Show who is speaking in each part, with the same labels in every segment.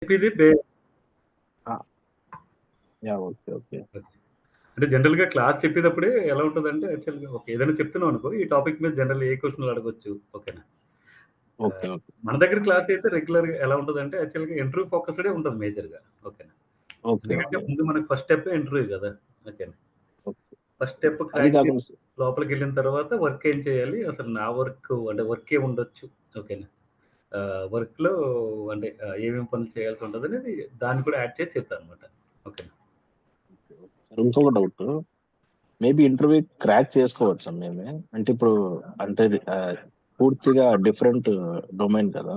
Speaker 1: చెప్పేది
Speaker 2: ఆ! Yeah! Okay. Okay.
Speaker 1: అంటే జనరల్‌గా క్లాస్ చెప్పేటప్పుడే ఎలా ఉంటదంటే యాక్చువల్‌గా ఓకే. ఏదైనా చెప్తున్నాం అనుకో, ఈ టాపిక్ మీద జనరల్‌గా ఏ క్వెషన్‌లు అడగొచ్చు. ఓకేనా?
Speaker 2: ఓకే. ఓకే.
Speaker 1: మన దగ్గర క్లాస్ అయితే రెగ్యులర్‌గా ఎలా ఉంటదంటే యాక్చువల్‌గా ఇంటర్వ్యూ ఫోకస్‌డే ఉంటది మేజర్‌గా. ఓకేనా?
Speaker 2: ఓకే.
Speaker 1: ఎందుకంటే
Speaker 2: ఓకే.
Speaker 1: ముందు మనకు ఫస్ట్ స్టెప్పే ఇంటర్వ్యూ గదా! ఓకేనా?
Speaker 2: ఓకే.
Speaker 1: ఫస్ట్ స్టెప్
Speaker 2: అది
Speaker 1: క్రాక్ చేసి
Speaker 2: కాకుండా
Speaker 1: లోపలికెళ్ళిన తర్వాత వర్క్ ఏం చేయాలి? అసలు నా వర్క్ అంటే వర్క్ ఏముండొచ్చు? ఓకేనా? వర్క్‌లో అంటే ఏమేం పనులు చేయాల్సి ఉంటదనేది దాన్ని కూడా యాడ్ చేసి చెప్తానన్నమాట. ఓకేనా?
Speaker 2: సార్ ఇంకొక డౌటు. మేబీ ఇంటర్వ్యూ క్రాక్ చేసుకోవచ్చా మేమే? అంటే ఇప్పుడు అంటే పూర్తిగా డిఫరెంట్ డొమైన్ కదా!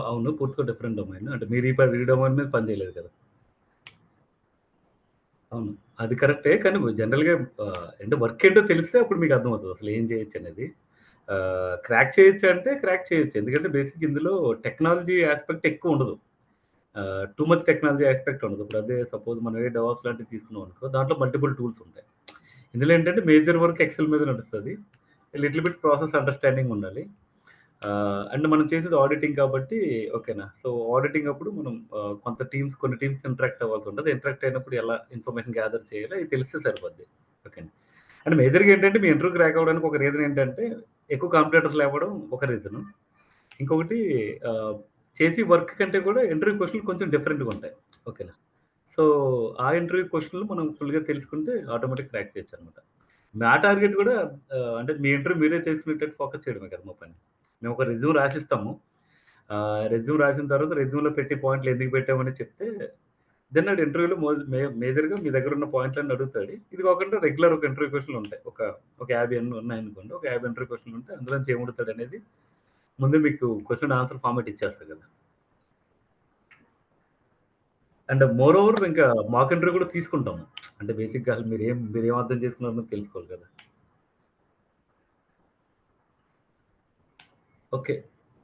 Speaker 1: అవును. పూర్తిగా డిఫరెంట్ డొమైన్. అంటే మీరు ఈ డొమైన్ మీద పని చేయలేదు కదా! అవును. అది కరెక్టే. కానీ జనరల్‌గా అంటే వర్క్ ఏంటో తెలిస్తే అప్పుడు మీకు అర్థమవుతది. అసలు ఏం చేయొచ్చనేది. క్రాక్ చేయొచ్చా అంటే క్రాక్ చేయొచ్చు. ఎందుకంటే బేసిక్‌గా ఇందులో టెక్నాలజీ యాస్పెక్ట్ ఎక్కువుండదు. టూ మచ్ టెక్నాలజీ యాస్పెక్ట్ ఉండదు. ఇప్పుడు అదే సపోజ్ మనం డెవాప్స్ లాంటివి తీసుకున్నాం అనుకో, దాంట్లో మల్టిపుల్ టూల్స్ ఉంటాయి. ఇందులో ఏంటంటే మేజర్ వర్క్ ఎక్సెల్ మీద నడుస్తది. లిటిల్ బిట్ ప్రాసెస్ అండర్‌స్టాండింగ్ ఉండాలి. అండ్ మనం చేసేది ఆడిటింగ్ కాబట్టి ఓకేనా. సో, ఆడిటింగ్ అప్పుడు మనం కొన్ని టీమ్స్ ఇంటరాక్ట్ అవ్వాల్సి ఉంటది. ఇంటరాక్ట్ అయినప్పుడు ఎలా ఇన్ఫర్మేషన్ గ్యాదర్ చేయాలో అది తెలిస్తే సరిపోద్ది. ఓకేనా. అండ్ మేజర్‌గా ఏంటంటే మీ ఇంటర్వ్యూ క్రాక్ అవ్వడానికి ఒక రీజన్ ఏంటంటే ఎక్కువ కాంపిటీటర్స్ లేకపోవడం ఒక రీజను. ఇంకొకటి ఆహ్, చేసే వర్క్ కంటే కూడా ఇంటర్వ్యూ క్వెషన్‌లు కొంచెం డిఫరెంట్‌గా ఉంటాయి. ఓకేనా. సో, ఆ ఇంటర్వ్యూ క్వెషన్‌లు మనం ఫుల్‌గా తెలుసుకుంటే ఆటోమేటిక్‌గా క్రాక్ చేయొచ్చనమాట. నా టార్గెట్ గూడా అంటే మీ ఇంటర్వ్యూ మీరే చేసుకునేటట్టు ఫోకస్ చేయడమే కదా మా పని. మేము ఒక రెజ్యూమ్ రాసిస్తాము. రెజ్యూమ్ రాసిన తర్వాత రెజ్యూమ్‌లో పెట్టే పాయింట్లు ఎందుకు పెట్టామని చెప్తే, దెన్ ఆడు ఇంటర్వ్యూలో మేజర్‌గా మీ దగ్గరున్న పాయింట్లన్నీ అడుగుతాడు. ఇది కాకుండా రెగ్యులర్ ఒక ఇంటర్వ్యూ క్వెషన్‌లు ఉంటాయి. ఒక 50 ఉన్నాయనుకోండి. ఒక 50 ఇంటర్వ్యూ క్వెషన్‌లు ఉంటే అందులోంచి ఏమడుగుతాడనేది ముందే మీకు క్వెషన్ ఆన్సర్ ఫార్మాట్ ఇచ్చేస్తా కదా! అండ్ మోర్ ఓవర్ ఇంకా మాక్ ఇంటర్వ్యూ కూడా తీసుకుంటాము. అంటే బేసిక్‌గా అసలు మీరేం అర్థం చేసుకున్నారో తెలుసుకోవాలి కదా! ఓకే.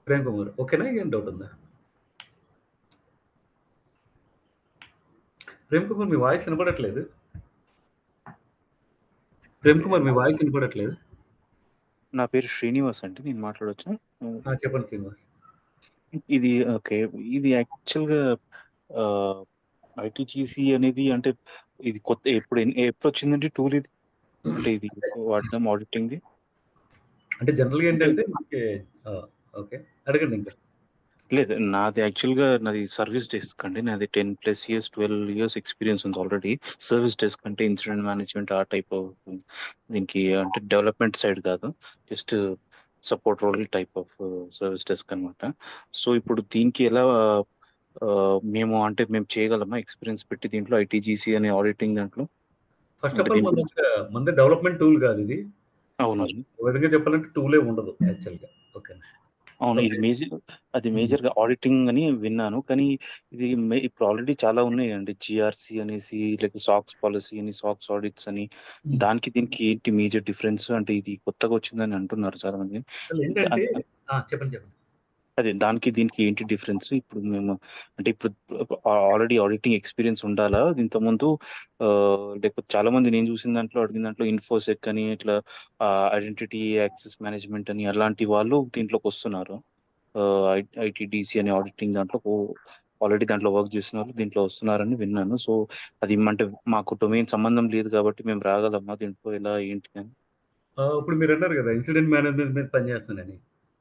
Speaker 1: ప్రేమ్ కుమార్. ఓకేనా? ఇంకేం డౌట్ ఉందా? ప్రేమ్ కుమార్ మీ వాయిస్ వినపడట్లేదు. ప్రేమ్ కుమార్ మీ వాయిస్ వినపడట్లేదు.
Speaker 3: నా పేరు శ్రీనివాస్ అండి. నేను మాట్లాడొచ్చా?
Speaker 1: చెప్పండి శ్రీనివాస్.
Speaker 3: ఇది ఓకే. ఇది యాక్చువల్‌గా ఆహ్, ఐటీజీసీ అనేది అంటే ఇది కొత్త ఎప్పుడొచ్చిందండి టూల్ ఇది? అంటే ఇది వాడడం ఆడిటింగ్‌ది?
Speaker 1: అంటే జనరల్‌గా
Speaker 3: అంటే
Speaker 1: ఏంటంటే మనకి ఆహ్, ఓకే. అడగండి ఇంకా.
Speaker 3: లేదు. నాది సర్వీస్ డెస్క్ అండి. నాది 10+ ఇయర్స్, 12 ఇయర్స్ ఎక్స్‌పీరియన్స్ ఉంది ఆల్రెడీ. సర్వీస్ డెస్క్ అంటే ఇన్సిడెంట్ మేనేజ్మెంట్ ఆ టైప్ ఆఫ్ దీనికి అంటే డెవలప్‌మెంట్ సైడ్ కాదు. Just support role type of service desk అనమాట. సో, ఇప్పుడు దీనికి ఎలా మేము చేయగలమా ఎక్స్‌పీరియన్స్ పెట్టి దీంట్లో ఐటీజీసీ అనే ఆడిటింగ్ దాంట్లో?
Speaker 1: ఫస్ట్
Speaker 3: అంటే
Speaker 1: ఆఫ్ ఆల్
Speaker 3: దీని గురించి
Speaker 1: మనది డెవలప్‌మెంట్ టూల్ కాదిది.
Speaker 3: అవునండి.
Speaker 1: ఒక విధంగా చెప్పాలంటే టూలే ఉండదు యాక్చువల్‌గా. ఓకేనా.
Speaker 3: అవును.
Speaker 1: సో
Speaker 3: అది
Speaker 1: హ్మ్.
Speaker 3: మేజర్‌గా ఆడిటింగ్ అని విన్నాను. కానీ ఇది ఇప్పుడు ఆల్రెడీ చాలా ఉన్నాయండి. జీఆర్‌సీ అనేసి, లేకపోతే సాక్స్ పాలిసీ అని, సాక్స్ ఆడిట్స్ అని.
Speaker 1: హ్మ్.
Speaker 3: దానికి దీనికి ఏంటి మేజర్ డిఫరెన్స్? అంటే ఇది కొత్తగా వచ్చిందని అంటున్నారు చాలామంది.
Speaker 1: అసలేంటంటే
Speaker 3: దాన్
Speaker 1: చెప్పండి.
Speaker 3: అదే దానికి దీనికి ఏంటి డిఫరెన్స్? ఇప్పుడు మేము అంటే ఇప్పుడు ఆల్రెడీ ఆడిటింగ్ ఎక్స్‌పీరియన్స్ ఉండాలా? ఇంతకుముందు లేకపోతే చాలామంది నేను చూసిన దాంట్లో అడిగిన దాంట్లో ఇన్ఫోసెక్ అని ఇట్లా ఐడెంటిటీ యాక్సెస్ మేనేజ్మెంట్ అని అలాంటి వాళ్ళు దీంట్లోకొస్తున్నారు. ఐటీడీసీ అనే ఆడిటింగ్ ఆల్రెడీ దాంట్లో వర్క్ చేస్తున్నారు. దీంట్లో వస్తున్నారని విన్నాను. సో, అది అంటే మాకు డొమైన్ సంబంధం లేదు కాబట్టి మేము రాగలమా? దీంట్లో ఎలా ఏంటి అని?
Speaker 1: ఇప్పుడు మీరన్నారు కదా! ఇన్సిడెంట్ మేనేజ్‌మెంట్ మీద పని చేస్తున్నానని.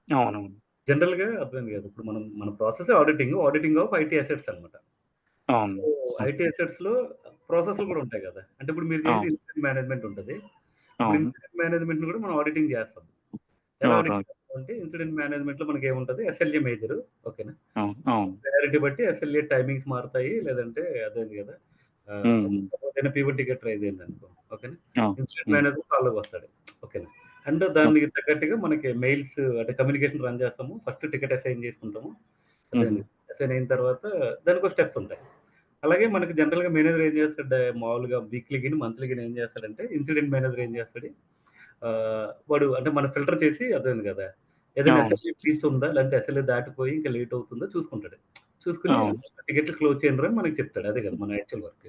Speaker 3: అవునవును.
Speaker 1: జనరల్‌గా అర్థమైంది కదా! ఇప్పుడు మన ప్రాసెసే ఆడిటింగ్ ఆఫ్ ఐటీ అసెట్స్ అన్నమాట. సో,
Speaker 3: అవును. హ్మ్.
Speaker 1: ఐటీ అసెట్స్‌లో ప్రాసెస్‌లు కూడా ఉంటాయి కదా! అంటే ఇప్పుడు మీరు చేసేది
Speaker 3: అవును.
Speaker 1: ఇన్సిడెంట్ మేనేజ్‌మెంట్ ఉంటది. ఇప్పుడు
Speaker 3: అవును.
Speaker 1: ఇన్సిడెంట్ మేనేజ్‌మెంట్‌ని కూడా మనం ఆడిటింగ్ చేస్తాం. ఎలా
Speaker 3: అవునవును.
Speaker 1: ఆడిటింగ్ చేస్తామంటే ఇన్సిడెంట్ మేనేజ్‌మెంట్‌లో మనకేముంటది ఎస్ఎల్ఏ మేజరు. ఓకేనా.
Speaker 3: అవును. అవును.
Speaker 1: ప్రయారిటీ బట్టి ఎస్ఎల్ఏ టైమింగ్స్ మారుతాయి. లేదంటే అదేంది కదా!
Speaker 3: హ్మ్.
Speaker 1: ఒక
Speaker 3: హ్మ్.
Speaker 1: ఏదైనా పీవో టికెట్ రైజ్ అయిందనుకో. ఓకేనా.
Speaker 3: అవును.
Speaker 1: ఇన్సిడెంట్
Speaker 3: హ్మ్.
Speaker 1: మేనేజర్ కాల్‌లోకి వస్తాడు. ఓకేనా. And
Speaker 3: okay.
Speaker 1: దానికి తగ్గట్టుగా మనకి మెయిల్స్ అంటే కమ్యూనికేషన్ రన్ చేస్తాము. ఫస్ట్ టికెట్ అసైన్ చేసుకుంటాము.
Speaker 3: హుహు.
Speaker 1: అదేంది అసైన్ అయిన తర్వాత దానికో స్టెప్స్ ఉంటాయి. అలాగే మనకి జనరల్‌గా మేనేజర్ ఏం చేస్తాడు మామూలుగా వీక్లీ గిని, మంత్లీ గిని ఏం చేస్తాడంటే ఇన్సిడెంట్ మేనేజర్ ఏం చేస్తాడు వాడు అంటే మనం ఫిల్టర్ చేసి అర్థమైంది కదా! ఏదైనా
Speaker 3: అవును.
Speaker 1: ఎస్ఎల్ఏ బ్రీచ్ ఉందా? లేదంటే ఎస్ఎల్ఏ దాటిపోయి ఇంకా లేట్ అవుతుందా చూసుకుంటాడు. చూసుకొని
Speaker 3: అవును.
Speaker 1: టికెట్లు క్లోజ్ చేయండిరా అని మనకు చెప్తాడు. అదే కదా మన యాక్చువల్ వర్క్.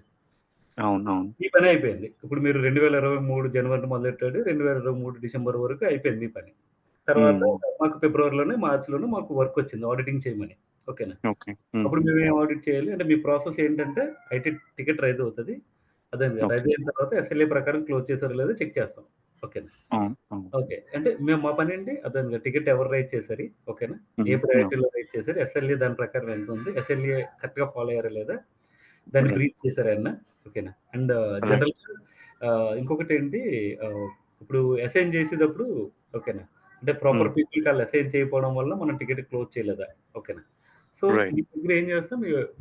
Speaker 3: అవునవును.
Speaker 1: ఈ పని అయిపోయింది. ఇప్పుడు మీరు 2023 జనవరిలో మొదలెట్టాడు. 2023 డిసెంబర్ వరకు అయిపోయింది మీ పని. తర్వాత
Speaker 3: హ్మ్.
Speaker 1: మాకు ఫిబ్రవరిలోనే, మార్చ్‌లోనే మాకు వర్క్ వచ్చింది ఆడిటింగ్ చేయమని. ఓకేనా?
Speaker 3: ఓకే.
Speaker 1: అప్పుడు మేమేం ఆడిట్ చేయాలి అంటే మీ ప్రాసెస్ ఏంటంటే ఐటీ టికెట్ రైజ్ అవుతది. అదే రైజ్
Speaker 3: ఓకే.
Speaker 1: అయిన తర్వాత ఎస్ఎల్ఏ ప్రకారం క్లోజ్ చేశారో లేదో చెక్ చేస్తాం. ఓకేనా?
Speaker 3: అవును. అవును.
Speaker 1: ఓకే. అంటే మా పనేంటి అర్థమైందిగా టికెట్ ఎవరు రైజ్ చేశారు? ఓకేనా? ఏ
Speaker 3: ఓకే.
Speaker 1: ప్రయారిటీలో రైజ్ చేశారు? ఎస్ఎల్ఏ దాని ప్రకారం ఎంతుంది? ఎస్ఎల్ఏ కరెక్ట్‌గా ఫాలో అయ్యారా లేదా? దాన్ని
Speaker 3: రైట్.
Speaker 1: బ్రీచ్ చేశారా ఏమన్నా? ఓకేనా? And
Speaker 3: right.
Speaker 1: జనరల్‌గా ఇంకొకటేంటి ఇప్పుడు అసైన్ చేసేటప్పుడు ఓకేనా? అంటే ప్రాపర్ పీపుల్‌కి ఆళ్ళు అసైన్ చేయకపోవడం వల్ల మనం టికెట్ క్లోజ్ చేయలేదా? ఓకేనా? So,
Speaker 3: right.
Speaker 1: మీ దగ్గర ఏం చేస్తాం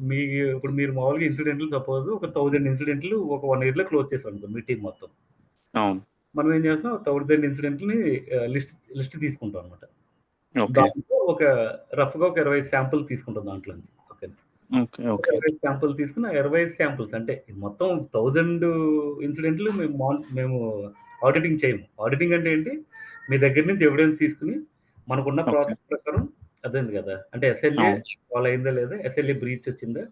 Speaker 1: మీ ఇప్పుడు మీరు మామూలుగా ఇన్సిడెంట్లు సపోజ్ ఒక 1000 ఇన్సిడెంట్లు ఒక 1 ఇయర్‌లో క్లోజ్ చేసామనుకో మీ టీమ్ మొత్తం.
Speaker 3: అవును.
Speaker 1: మనం ఏం చేస్తాం 1000 ఇన్సిడెంట్‌లని లిస్ట్ తీసుకుంటాం అన్నమాట.
Speaker 3: ఓకే.
Speaker 1: దాంట్లో ఒక రఫ్‌గా ఒక 20 శాంపుల్ తీసుకుంటాం దాంట్లోంచి. ఓకేనా?
Speaker 3: ఓకే.
Speaker 1: ఒక
Speaker 3: ఓకే.
Speaker 1: 20 శాంపుల్ తీసుకొని, ఆ 20 శాంపుల్స్ అంటే ఇది మొత్తం 1000 ఇన్సిడెంట్లు మేము ఆడిటింగ్ చేయము. ఆడిటింగ్ అంటే ఏంటి? మీ దగ్గర నుంచి ఎవిడెన్స్ తీసుకొని, మనకున్న
Speaker 3: ఓకే.
Speaker 1: ప్రాసెస్ ప్రకారం అర్థమైంది కదా! అంటే ఎస్ఎల్ఏ
Speaker 3: అవును.
Speaker 1: ఫాలో అయిందా లేదా? ఎస్ఎల్ఏ బ్రీచ్ వచ్చిందా?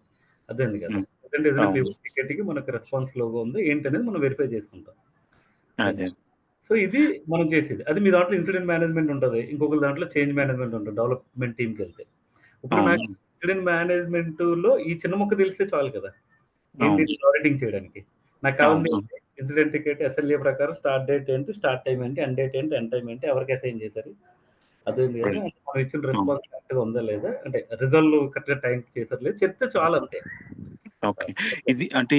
Speaker 1: అర్థమైంది కదా!
Speaker 3: హ్మ్.
Speaker 1: లేదంటే ఏదైనా
Speaker 3: అవును.
Speaker 1: టికెట్‌కి మనకు రెస్పాన్స్ లోగో ఉందా? ఏంటనేది మనం వెరిఫై చేసుకుంటాం.
Speaker 3: అదే.
Speaker 1: సో, ఇది మనం చేసేది. అది మీ దాంట్లో ఇన్సిడెంట్ మేనేజ్మెంట్ ఉంటది. ఇంకొకరి దాంట్లో చేంజ్ మేనేజ్మెంట్ ఉంటది. డెవలప్‌మెంట్ టీమ్‌కెళ్తే. ఇప్పుడు నాకు
Speaker 3: అవును.
Speaker 1: ఇన్సిడెంట్ మేనేజ్మెంట్‌లో ఈ చిన్న ముక్క తెలిస్తే చాలు కదా! ఏంటి
Speaker 3: అవును.
Speaker 1: ఆడిటింగ్ చేయడానికి. నాకు
Speaker 3: అవును.
Speaker 1: కావాల్సింది
Speaker 3: అవును.
Speaker 1: ఏంటి? ఇన్సిడెంట్ టికెట్ ఎస్ఎల్ఏ ప్రకారం స్టార్ట్ డేట్ ఏంటి? స్టార్ట్ టైమ్ ఏంటి? ఎండ్ డేట్ ఏంటి? ఎండ్ టైమ్ ఏంటి? ఎవరికి అసైన్ చేశారు? అర్థమైంది కదా!
Speaker 3: రైట్.
Speaker 1: అంటే మనం ఇచ్చిన
Speaker 3: అవును.
Speaker 1: రెస్పాన్స్ కరెక్ట్‌గా ఉందా లేదా? అంటే రిజల్వ్ కరెక్ట్‌గా టైంకి చేశారా లేదా? చెప్తే చాలు అంతే.
Speaker 3: ఓకే. ఇది అంటే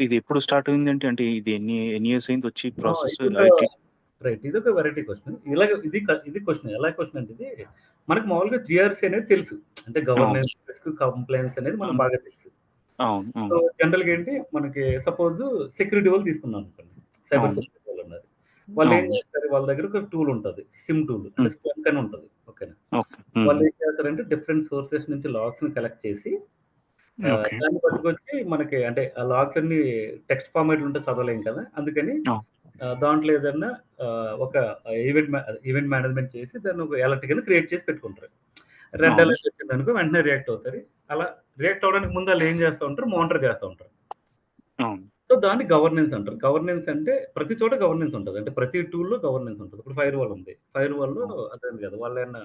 Speaker 3: ఇది ఎప్పుడు స్టార్ట్ అయిందంటే అంటే ఇది ఎన్ని ఇయర్స్ అయింది వచ్చి
Speaker 1: ఆ!
Speaker 3: ప్రాసెస్
Speaker 1: ఇదొక
Speaker 3: ఐటీ?
Speaker 1: రైట్. ఇదొక వెరైటీ క్వెషన్. ఇలాగ ఇది క్వెషన్. ఎలా క్వెషన్ అంటే ఇది మనకు మామూలుగా జీఆర్‌సీ అనేది తెలుసు. అంటే
Speaker 3: అవును.
Speaker 1: గవర్నెన్స్, రిస్క్, కంప్లెయన్స్ అనేది మనకు
Speaker 3: అవును.
Speaker 1: బాగా తెలుసు.
Speaker 3: అవును.
Speaker 1: సో,
Speaker 3: అవును.
Speaker 1: జనరల్‌గా ఏంటి మనకి సపోజ్ సెక్యూరిటీ వాళ్ళు తీసుకున్నాం అనుకోండి. సైబర్
Speaker 3: అవును.
Speaker 1: సెక్యూరిటీ వాళ్ళున్నారు. వాళ్ళేం
Speaker 3: అవును.
Speaker 1: చేస్తారు? వాళ్ళ దగ్గర ఒక టూల్ ఉంటది. సిమ్ టూల్ అంటే
Speaker 3: హ్మ్.
Speaker 1: స్ప్లంక్ అని ఉంటది. ఓకేనా?
Speaker 3: ఓకే. హ్మ్.
Speaker 1: వాళ్ళేం చేస్తారంటే డిఫరెంట్ సోర్సెస్ నుంచి లాగ్స్‌ని కలెక్ట్ చేసి
Speaker 3: ఓకే.
Speaker 1: దాన్ని పట్టుకొచ్చి మనకి అంటే ఆ లాగ్స్ అన్నీ టెక్స్ట్ ఫార్మాట్‌లో ఉంటే చదవలేం కదా! అందుకని
Speaker 3: అవును.
Speaker 1: దాంట్లో ఏదన్నా ఒక ఈవెంట్ మేనేజ్‌మెంట్ చేసి దాన్ని ఒక అలర్ట్ కింద క్రియేట్ చేసి పెట్టుకుంటారు. రెడ్
Speaker 3: అవును.
Speaker 1: అలర్ట్ వచ్చిందనుకో వెంటనే రియాక్ట్ అవుతారు. అలా రియాక్ట్ అవ్వడానికి ముందు ఆళ్ళు ఏం చేస్తా ఉంటారు? మానిటర్ చేస్తా ఉంటారు.
Speaker 3: అవును.
Speaker 1: సో, దాన్ని గవర్నెన్స్ అంటారు. గవర్నెన్స్ అంటే ప్రతి చోట గవర్నెన్స్ ఉంటది. అంటే ప్రతి టూల్‌లో గవర్నెన్స్ ఉంటది. ఇప్పుడు ఫైర్‌వాల్ ఉంది. ఫైర్‌వాల్‌లో
Speaker 3: అవును.
Speaker 1: అర్థమైంది కదా! వాళ్ళేమన్నా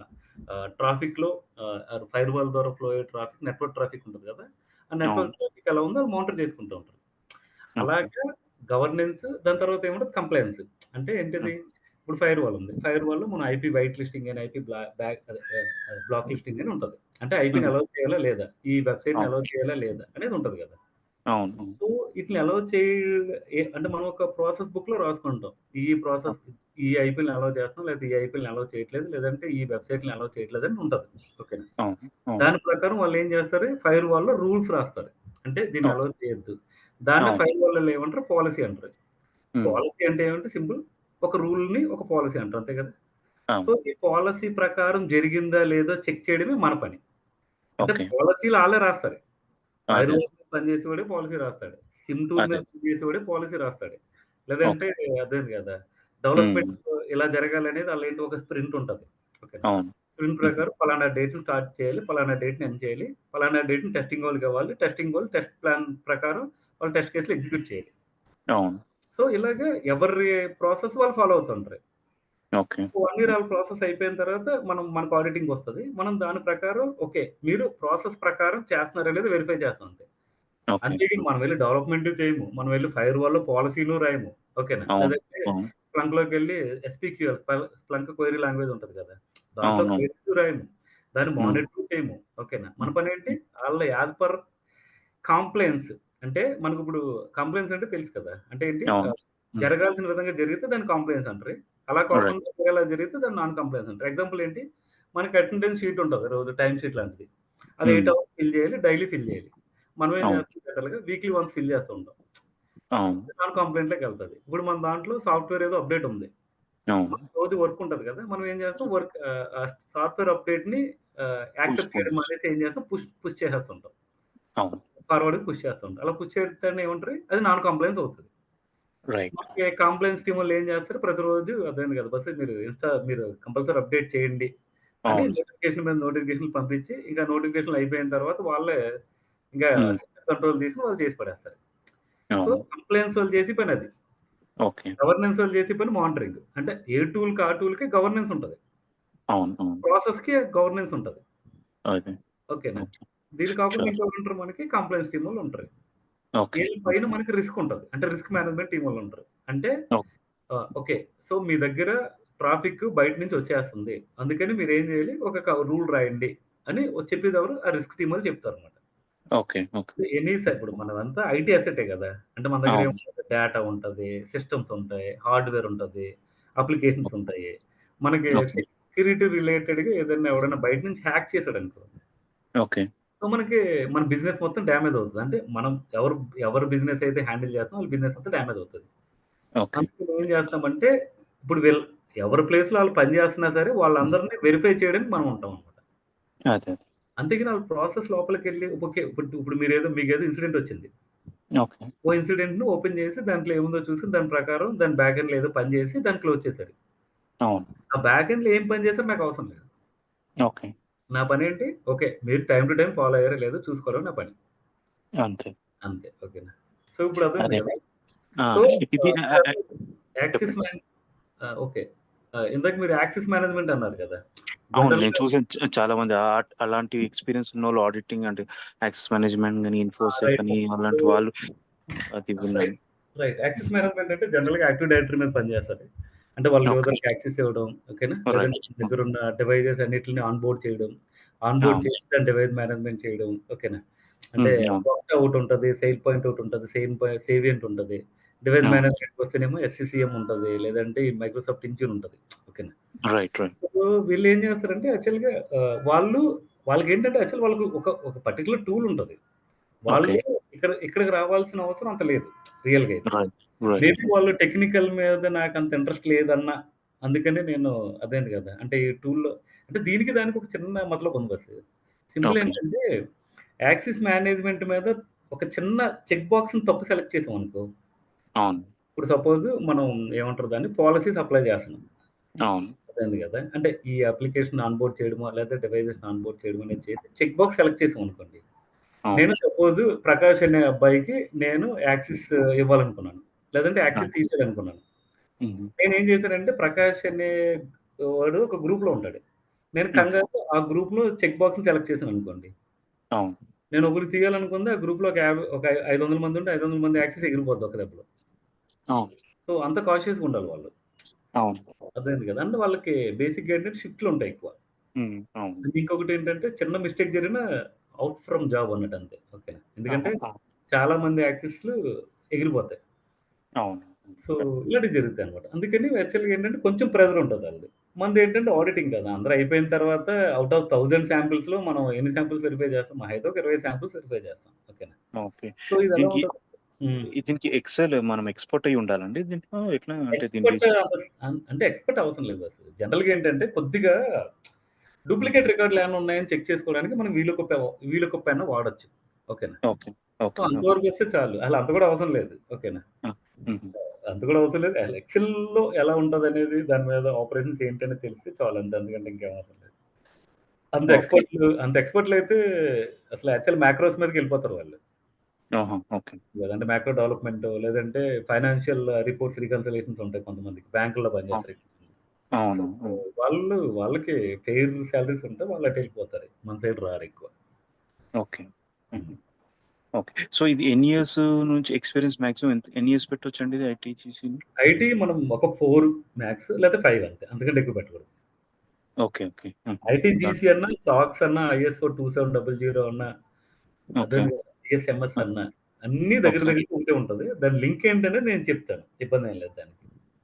Speaker 1: ట్రాఫిక్‌లో ఫైర్‌వాల్ ద్వారా ఫ్లో అయ్యే ట్రాఫిక్, నెట్వర్క్ ట్రాఫిక్ ఉంటది కదా! ఆ
Speaker 3: అవును.
Speaker 1: నెట్వర్క్ ట్రాఫిక్ ఎలా ఉందో అది మానిటర్ చేసుకుంటూ ఉంటారు.
Speaker 3: ఓకే.
Speaker 1: అలాగా గవర్నెన్స్ దాని తర్వాత ఏముంటది కంప్లయన్స్. అంటే ఏంటిది?
Speaker 3: హ్మ్.
Speaker 1: ఇప్పుడు ఫైర్‌వాల్ ఉంది. ఫైర్‌వాల్‌లో మనం ఐపీ వైట్ లిస్టింగ్ అని, ఐపీ బ్యాక్ బ్లాక్ లిస్టింగ్ అని ఉంటది. అంటే ఐపీని
Speaker 3: హ్మ్.
Speaker 1: అలౌ చేయాలా లేదా? ఈ వెబ్‌సైట్‌ని
Speaker 3: అవును.
Speaker 1: అలౌ చేయాలా లేదా? అనేది ఉంటది కదా!
Speaker 3: అవును. అవును.
Speaker 1: సో, ఈటిని అలౌ అంటే మనం ఒక ప్రాసెస్ బుక్‌లో రాసుకుంటాం. ఈ ప్రాసెస్ ఈ ఐపీలని అలౌ చేస్తున్నాం. లేకపోతే ఈ ఐపీలని అలౌ చేయట్లేదు. లేదంటే ఈ వెబ్‌సైట్‌ని అలౌ చేయట్లేదు అని ఉంటది. ఓకేనా?
Speaker 3: అవును. అవును.
Speaker 1: దాని ప్రకారం వాళ్ళేం చేస్తారు? ఫైర్‌వాల్‌లో రూల్స్ రాస్తారు. అంటే దీన్ని
Speaker 3: ఓకే.
Speaker 1: అలౌ చేయొద్దు. దాన్నే
Speaker 3: అవును.
Speaker 1: ఫైర్‌వాల్‌లో ఏమంటారు? పాలిసీ అంటారు.
Speaker 3: హ్మ్.
Speaker 1: పాలిసీ అంటే ఏమంటే సింపుల్. ఒక రూల్‌ని ఒక పాలిసీ అంటారు. అంతే కదా! సో,
Speaker 3: అవును.
Speaker 1: ఈ పాలిసీ ప్రకారం జరిగిందా లేదో చెక్ చేయడమే మన పని. అంటే
Speaker 3: ఓకే.
Speaker 1: పాలిసీలు ఆళ్ళే రాస్తారు.
Speaker 3: అదే.
Speaker 1: ఫైర్‌వాల్ మీద పనిచేసేవాడే పాలిసీ రాస్తాడు. సిమ్ టూల్
Speaker 3: అదే.
Speaker 1: మీద పనిచేసేవాడే పాలిసీ రాస్తాడు.
Speaker 3: ఓకే.
Speaker 1: లేదంటే అర్థమైంది కదా!
Speaker 3: హ్మ్.
Speaker 1: డెవలప్‌మెంట్ ఇలా జరగాలనేది ఆళ్ళేంటి ఒక స్ప్రింట్ ఉంటది. ఓకేనా?
Speaker 3: అవును.
Speaker 1: స్ప్రింట్
Speaker 3: హుహు.
Speaker 1: ప్రకారం పలానా డేట్‌ని స్టార్ట్ చేయాలి. పలానా డేట్‌ని ఎండ్ చేయాలి. పలానా డేట్‌ని టెస్టింగ్ వాళ్ళకివ్వాలి. టెస్టింగ్ వాళ్ళు టెస్ట్ ప్లాన్ ప్రకారం వాళ్ళు టెస్ట్ కేస్‌లు ఎగ్జిక్యూట్ చేయాలి.
Speaker 3: అవును.
Speaker 1: సో, ఇలాగ ఎవరి ప్రాసెస్ వాళ్ళు ఫాలో అవుతుంటారు.
Speaker 3: ఓకే.
Speaker 1: 1 ఇయర్ ఆళ్ళ ప్రాసెస్ అయిపోయిన తర్వాత మనకు ఆడిటింగొస్తది. మనం దాని ప్రకారం ఓకే. మీరు ప్రాసెస్ ప్రకారం చేస్తున్నారా లేదా వెరిఫై చేస్తాం అంతే.
Speaker 3: ఓకే.
Speaker 1: అంతేగాని మనం వెళ్లి డెవలప్‌మెంట్ చేయము. మనం వెళ్లి ఫైర్‌వాల్‌లో పాలిసీలు రాయము. ఓకేనా?
Speaker 3: అవును.
Speaker 1: లేదంటే
Speaker 3: అవును.
Speaker 1: స్ప్లంక్‌లోకెళ్ళి ఎస్‌పీక్యూఎల్ స్ప్లంక్ క్వెరీ లాంగ్వేజ్ ఉంటది కదా! దాంట్లో
Speaker 3: అవునవును.
Speaker 1: క్వెరీలు రాయము. దాన్ని
Speaker 3: హ్మ్.
Speaker 1: మానిటర్ చేయము. ఓకేనా? మన
Speaker 3: హ్మ్.
Speaker 1: పనేంటి?
Speaker 3: హ్మ్.
Speaker 1: ఆళ్ళ యాస్ పర్ కాంప్లెయన్స్ అంటే మనకిప్పుడు కంప్లెయన్స్ అంటే తెలుసు కదా! అంటే ఏంటి?
Speaker 3: అవును. హ్మ్.
Speaker 1: జరగాల్సిన విధంగా జరిగితే దాన్ని కాంప్లెయన్స్ అంటారు. అలా
Speaker 3: రైట్.
Speaker 1: కాకుండా వేరేలా జరిగితే దాన్ని నాన్ కాంప్లెయన్స్ అంటారు. ఎగ్జాంపుల్ ఏంటి? మనకి అటెండెన్స్ షీట్ ఉంటది. రోజు టైమ్ షీట్ లాంటిది. అది
Speaker 3: హ్మ్.
Speaker 1: 8 అవర్స్ ఫిల్ చేయాలి. డైలీ ఫిల్ చేయాలి. మనం ఏం
Speaker 3: అవును.
Speaker 1: చేస్తాం జనరల్‌గా వీక్లీ వన్స్ ఫిల్ చేస్తూ ఉంటాం.
Speaker 3: అవును.
Speaker 1: నాన్ కాంప్లెయింట్‌లోకెళ్తది. ఇప్పుడు మన దాంట్లో సాఫ్ట్‌వేర్ ఏదో అప్‌డేట్ ఉంది.
Speaker 3: అవును.
Speaker 1: మనకు రోజు వర్క్ ఉంటది కదా! మనం ఏం చేస్తాం ఆ సాఫ్ట్‌వేర్ అప్‌డేట్‌ని యాక్సెప్ట్ చేయడం
Speaker 3: పోస్ట్‌పోన్స్.
Speaker 1: మానేసి ఏం చేస్తాం పుష్ చేసేస్తుంటాం.
Speaker 3: అవును.
Speaker 1: ఫార్వర్డ్‌కి పుష్ చేస్తుంటాం. అలా పుష్ చేస్తేనే ఏమంటారు? అది నాన్ కాంప్లెయన్స్ అవుతది.
Speaker 3: రైట్.
Speaker 1: మనకి కాంప్లెయన్స్ టీమ్ వాళ్ళు ఏం చేస్తారు? ప్రతిరోజు అర్థమైంది కదా! బస్సు మీరు కంపల్సరీ అప్‌డేట్ చేయండి అని
Speaker 3: అవును.
Speaker 1: నోటిఫికేషన్ మీద నోటిఫికేషన్‌లు పంపించి, ఇంకా నోటిఫికేషన్‌లు అయిపోయిన తర్వాత వాళ్ళే ఇంకా
Speaker 3: హ్మ్.
Speaker 1: సిస్టమ్ కంట్రోల్ తీసుకొని వాళ్ళు చేసి పడేస్తారు. సో,
Speaker 3: అవును.
Speaker 1: కంప్లెయన్స్ వాళ్ళు చేసే పనది.
Speaker 3: ఓకే.
Speaker 1: గవర్నెన్స్ వాళ్ళు చేసే పని మానిటరింగ్. అంటే ఏ టూల్‌కి ఆ టూల్‌కి గవర్నెన్స్ ఉంటది.
Speaker 3: అవును. అవును.
Speaker 1: ప్రాసెస్‌కి గవర్నెన్స్ ఉంటది.
Speaker 3: అదే.
Speaker 1: ఓకేనా.
Speaker 3: ఓకే.
Speaker 1: దీన్ని కాకుండా
Speaker 3: షూర్.
Speaker 1: ఇంకొకరు ఉంటారు మనకి కంప్లెయిన్స్ టీమ్ వాళ్ళు ఉంటారు.
Speaker 3: ఓకే.
Speaker 1: వీళ్ళ పైన
Speaker 3: ఓకే.
Speaker 1: మనకి రిస్క్ ఉంటది. అంటే రిస్క్ మేనేజ్మెంట్ టీమ్ వాళ్ళు ఉంటారు. అంటే
Speaker 3: ఓకే.
Speaker 1: ఓకే. సో, మీ దగ్గర ట్రాఫిక్ బయట నుంచి వచ్చేస్తుంది. అందుకని మీరేం చేయాలి ఒక రూల్ రాయండి అని చెప్పేదెవరు? ఆ రిస్క్ టీమ్ వాళ్ళు చెప్తారన్నమాట.
Speaker 3: ఓకే. ఓకే.
Speaker 1: ఇప్పుడు మనదంతా ఐటీ అసెటే గదా! అంటే మన దగ్గర
Speaker 3: అవును.
Speaker 1: ఏముంటది డేటా ఉంటది, సిస్టమ్స్ ఉంటాయి, హార్డ్‌వేర్ ఉంటది, అప్లికేషన్స్ ఉంటాయి. మనకి
Speaker 3: ఓకే.
Speaker 1: సెక్యూరిటీ రిలేటెడ్‌గా ఏదైనా ఎవడైనా బయట నుంచి హ్యాక్ చేసాడనుకో,
Speaker 3: ఓకే.
Speaker 1: సో, మనకి మన బిజినెస్ మొత్తం డ్యామేజ్ అవుతది. అంటే మనం ఎవరి బిజినెస్ అయితే హ్యాండిల్ చేస్తున్నామో వాళ్ళ బిజినెస్ మొత్తం డ్యామేజ్ అవుతది.
Speaker 3: ఓకే.
Speaker 1: అందుకని ఏం చేస్తామంటే, ఇప్పుడు ఎవరి ప్లేస్‌లో ఆళ్ళు పని చేస్తున్నా సరే వాళ్ళందరిని వెరిఫై చేయడానికి మనం ఉంటామనమాట.
Speaker 3: అదే.
Speaker 1: అంతేగాని ఆళ్ళు ప్రాసెస్ లోపలికెళ్ళి ఓకే. ఇప్పుడు మీకేదో ఇన్సిడెంట్ వచ్చింది.
Speaker 3: ఓకే.
Speaker 1: ఓ ఇన్సిడెంట్‌ని ఓపెన్ చేసి దాంట్లో ఏముందో చూసి దాని ప్రకారం దాని బ్యాక్ ఎండ్‌లో ఏదో పని చేసి దాన్ని క్లోజ్ చేశారు.
Speaker 3: అవును.
Speaker 1: ఆ బ్యాక్ ఎండ్‌లో ఏం పని చేశారో నాకవసరం లేదు.
Speaker 3: ఓకే.
Speaker 1: నా పనేంటి? ఓకే. మీరు టైమ్ టు టైమ్ ఫాలో అయ్యారో లేదో చూసుకోవడం నా పని.
Speaker 3: అంతే.
Speaker 1: అంతే. ఓకేనా. సో, ఇప్పుడు అర్థమైంది
Speaker 3: అదే.
Speaker 1: కదా!
Speaker 3: ఆ!
Speaker 1: సో,
Speaker 3: ఇది
Speaker 1: యాక్సెస్
Speaker 3: చెప్పండి.
Speaker 1: మేన్ ఓకే. ఇందాక మీరు యాక్సెస్ మేనేజ్మెంట్ అన్నారు కదా!
Speaker 3: అవును. నేను
Speaker 1: జనరల్‌గా
Speaker 3: చూసాను చాలా మంది అలాంటి ఎక్స్‌పీరియన్స్ ఉన్నోళ్ళు ఆడిటింగ్ అంటే యాక్సెస్ మేనేజ్‌మెంట్ గాని, ఇన్ఫోసెక్
Speaker 1: రైట్.
Speaker 3: అని అలాంటి వాళ్ళు అది విన్నాను.
Speaker 1: రైట్. రైట్. యాక్సెస్ మేనేజ్మెంట్ అంటే జనరల్‌గా యాక్టివ్ డైరెక్టరీ మీద పనిచేస్తది. అంటే వాళ్ళ
Speaker 3: ఓకే.
Speaker 1: యూజర్‌కి యాక్సెస్ ఇవ్వడం. ఓకేనా. లేదంటే
Speaker 3: రైట్.
Speaker 1: మీ దగ్గరున్న డివైసెస్ అన్నిటిని ఆన్‌బోర్డ్ చేయడం. ఆన్‌బోర్డ్
Speaker 3: అవును.
Speaker 1: చేసి దాని డివైస్ మేనేజ్మెంట్ చేయడం. ఓకేనా. అంటే
Speaker 3: అవును.
Speaker 1: వక్టా ఒకటుంటది. సెయిల్ పాయింట్ ఒకటుంటది. సేవియంట్ ఉంటది. డివైస్
Speaker 3: అవును.
Speaker 1: మేనేజ్మెంట్‌కొస్తేనేమో ఎస్‌సిసిఎం ఉంటది. లేదంటే ఈ మైక్రోసాఫ్ట్ ఇంట్యూన్ ఉంటది. ఓకేనా.
Speaker 3: రైట్.
Speaker 1: సో, వీళ్ళేం చేస్తారంటే యాక్చువల్‌గా వాళ్ళకేంటంటే యాక్చువల్ వాళ్ళకి ఒక పర్టిక్యులర్ టూల్ ఉంటది.
Speaker 3: ఓకే.
Speaker 1: వాళ్ళు ఇక్కడికి రావాల్సిన అవసరం అంత లేదు రియల్‌గా అయితే.
Speaker 3: రైట్. రైట్.
Speaker 1: మేబీ వాళ్ళు టెక్నికల్ మీద నాకంత ఇంట్రెస్ట్ లేదన్న అందుకనే నేను అదేంది కదా! అంటే ఈ టూల్‌లో అంటే దీనికి దానికి ఒక చిన్న మతలబ్ ఉంది బస్. Simple
Speaker 3: okay.
Speaker 1: ఏంటంటే యాక్సెస్ మేనేజ్మెంట్ మీద ఒక చిన్న చెక్ బాక్స్‌ని తప్పు సెలెక్ట్ చేసామనుకో,
Speaker 3: అవును.
Speaker 1: ఇప్పుడు సపోజ్ మనం ఏమంటారు దాన్ని పాలిసీస్ అప్లై చేస్తున్నాం.
Speaker 3: అవును.
Speaker 1: అర్థమైంది కదా! అంటే ఈ అప్లికేషన్ ఆన్‌బోర్డ్ చేయడమో, లేకపోతే డివైసెస్‌ని ఆన్‌బోర్డ్ చేయడం అనేది చేసి చెక్ బాక్స్ సెలెక్ట్ చేసామనుకోండి.
Speaker 3: అవును.
Speaker 1: నేను సపోజ్ ప్రకాష్ అనే అబ్బాయికి నేను యాక్సెస్ ఇవ్వాలనుకున్నాను. లేదంటే
Speaker 3: ఆ!
Speaker 1: యాక్సెస్ తీసేయాలనుకున్నాను.
Speaker 3: హుహు.
Speaker 1: నేనేం చేశానంటే ప్రకాష్ అనే వాడు ఒక గ్రూప్‌లో ఉంటాడు. నేను
Speaker 3: ఓకే.
Speaker 1: కంగారులో ఆ గ్రూప్‌లో చెక్ బాక్స్‌ని సెలెక్ట్ చేశాననుకోండి.
Speaker 3: అవును.
Speaker 1: నేను ఒకరికి తీయాలనుకుంది ఆ గ్రూప్‌లో ఒక 500 మంది ఉంటే 500 మంది యాక్సెస్ ఎగిరిపోద్ది ఒక దెబ్బలో.
Speaker 3: అవును.
Speaker 1: సో, అంత కాషియస్‌గా ఉండాలి వాళ్ళు.
Speaker 3: అవును.
Speaker 1: అర్థమైంది కదా! అంటే వాళ్ళకి బేసిక్‌గా ఏంటంటే షిఫ్ట్‌లు ఉంటాయి ఎక్కువ.
Speaker 3: అవును.
Speaker 1: ఇంకొకటేంటంటే చిన్న మిస్టేక్ జరిగినా ఔట్ ఫ్రమ్ జాబ్ అన్నట్టు అంతే. ఓకేనా. ఎందుకంటే
Speaker 3: ఆ!
Speaker 1: చాలా మంది యాక్సెస్‌లు ఎగిరిపోతాయి.
Speaker 3: అవును.
Speaker 1: So,
Speaker 3: correct.
Speaker 1: ఇలాంటివి జరుగుతాయన్నమాట. అందుకని యాక్చువల్‌గా ఏంటంటే కొంచెం ప్రెషర్ ఉంటది ఆళ్ళది. మనదేంటంటే ఆడిటింగ్ కదా! అందరూ అయిపోయిన తర్వాత ఔట్ ఆఫ్ 1000 శాంపిల్స్‌లో మనం ఎన్ని శాంపిల్స్ వెరిఫై చేస్తాం? మహా అయితే ఒక 20 శాంపిల్స్ వెరిఫై చేస్తాం. ఓకేనా.
Speaker 3: ఓకే.
Speaker 1: సో, ఇదెలా
Speaker 3: దీనికి
Speaker 1: ఉంటది హ్మ్.
Speaker 3: దీనికి ఎక్సెల్ మనం ఎక్స్‌పర్ట్ అయ్యి ఉండాలండి దీంట్లో? ఎట్లా అంటే దీని
Speaker 1: ఎక్స్‌పర్ట్
Speaker 3: రీసెర్చ్
Speaker 1: అంటే ఎక్స్‌పర్ట్ అవసరం లేదు అసలు. జనరల్‌గా ఏంటంటే కొద్దిగా
Speaker 3: హ్మ్.
Speaker 1: డూప్లికేట్ రికార్డ్‌లు ఏమైనా ఉన్నాయని చెక్ చేసుకోవడానికి మనం వీలుకప్ అయినా వాడొచ్చు. ఓకేనా.
Speaker 3: ఓకే.
Speaker 1: So,
Speaker 3: okay. ఓకే.
Speaker 1: అంతవరకొస్తే చాలు. అసలు అంత కూడా అవసరం లేదు. ఓకేనా.
Speaker 3: ఆ! హుహు.
Speaker 1: అంత కూడా అవసరం లేదు. అసలు ఎక్సెల్‌లో ఎలా ఉంటదనేది దాని మీద ఆపరేషన్స్ ఏంటనేది తెలిస్తే చాలు అంతే. అంతకంటే ఇంకేం అవసరం లేదు.
Speaker 3: ఓకే.
Speaker 1: అంత ఎక్స్‌పర్ట్‌లయితే అసలు యాక్చువల్ మాక్రోస్ మీదకెళ్ళిపోతారు వాళ్ళు.
Speaker 3: ఆహా! ఓకే.
Speaker 1: లేదంటే మాక్రో డెవలప్‌మెంటో లేదంటే ఫైనాన్షియల్ రిపోర్ట్స్ రికన్సిలియేషన్స్ ఉంటాయి కొంతమందికి. బ్యాంకుల్లో
Speaker 3: ఆ!
Speaker 1: పనిచేస్తారు. సో,
Speaker 3: అవును. అవును.
Speaker 1: వాళ్ళకి ఫెయిర్ సాలరీస్ ఉంటే వాళ్ళు అటెళ్ళిపోతారు. మన సైడ్ రారెక్కువ.
Speaker 3: ఓకే. హుహు.
Speaker 1: హ్మ్.
Speaker 3: ఓకే. సో, ఇది ఎన్ని ఇయర్స్ నుంచి ఎక్స్‌పీరియన్స్ మాక్సిమం ఎన్ని ఇయర్స్ పెట్టొచ్చండి ఇది ఐటీ చేసి?
Speaker 1: ఐటీ మనం ఒక 4 మ్యాక్స్ లేతే 5 అంతే. అంతకంటే ఎక్కువ పెట్టకూడదు.
Speaker 3: ఓకే. ఓకే. హుహు.
Speaker 1: IT
Speaker 3: done.
Speaker 1: జీసీ అన్నా, సాక్స్ అన్నా, ఐఎస్ఓ 2700 అన్నా,
Speaker 3: ఓకే.
Speaker 1: అర్థమైంది కదా! ఐఎస్ఎంఎస్
Speaker 3: ఆ!
Speaker 1: అన్నా, అన్నీ దగ్గర
Speaker 3: ఓకే.
Speaker 1: దగ్గరగా ఒకటే ఉంటది. దాని లింక్ ఏంటనేది నేను చెప్తాను. ఇబ్బందేం లేదు దానికి.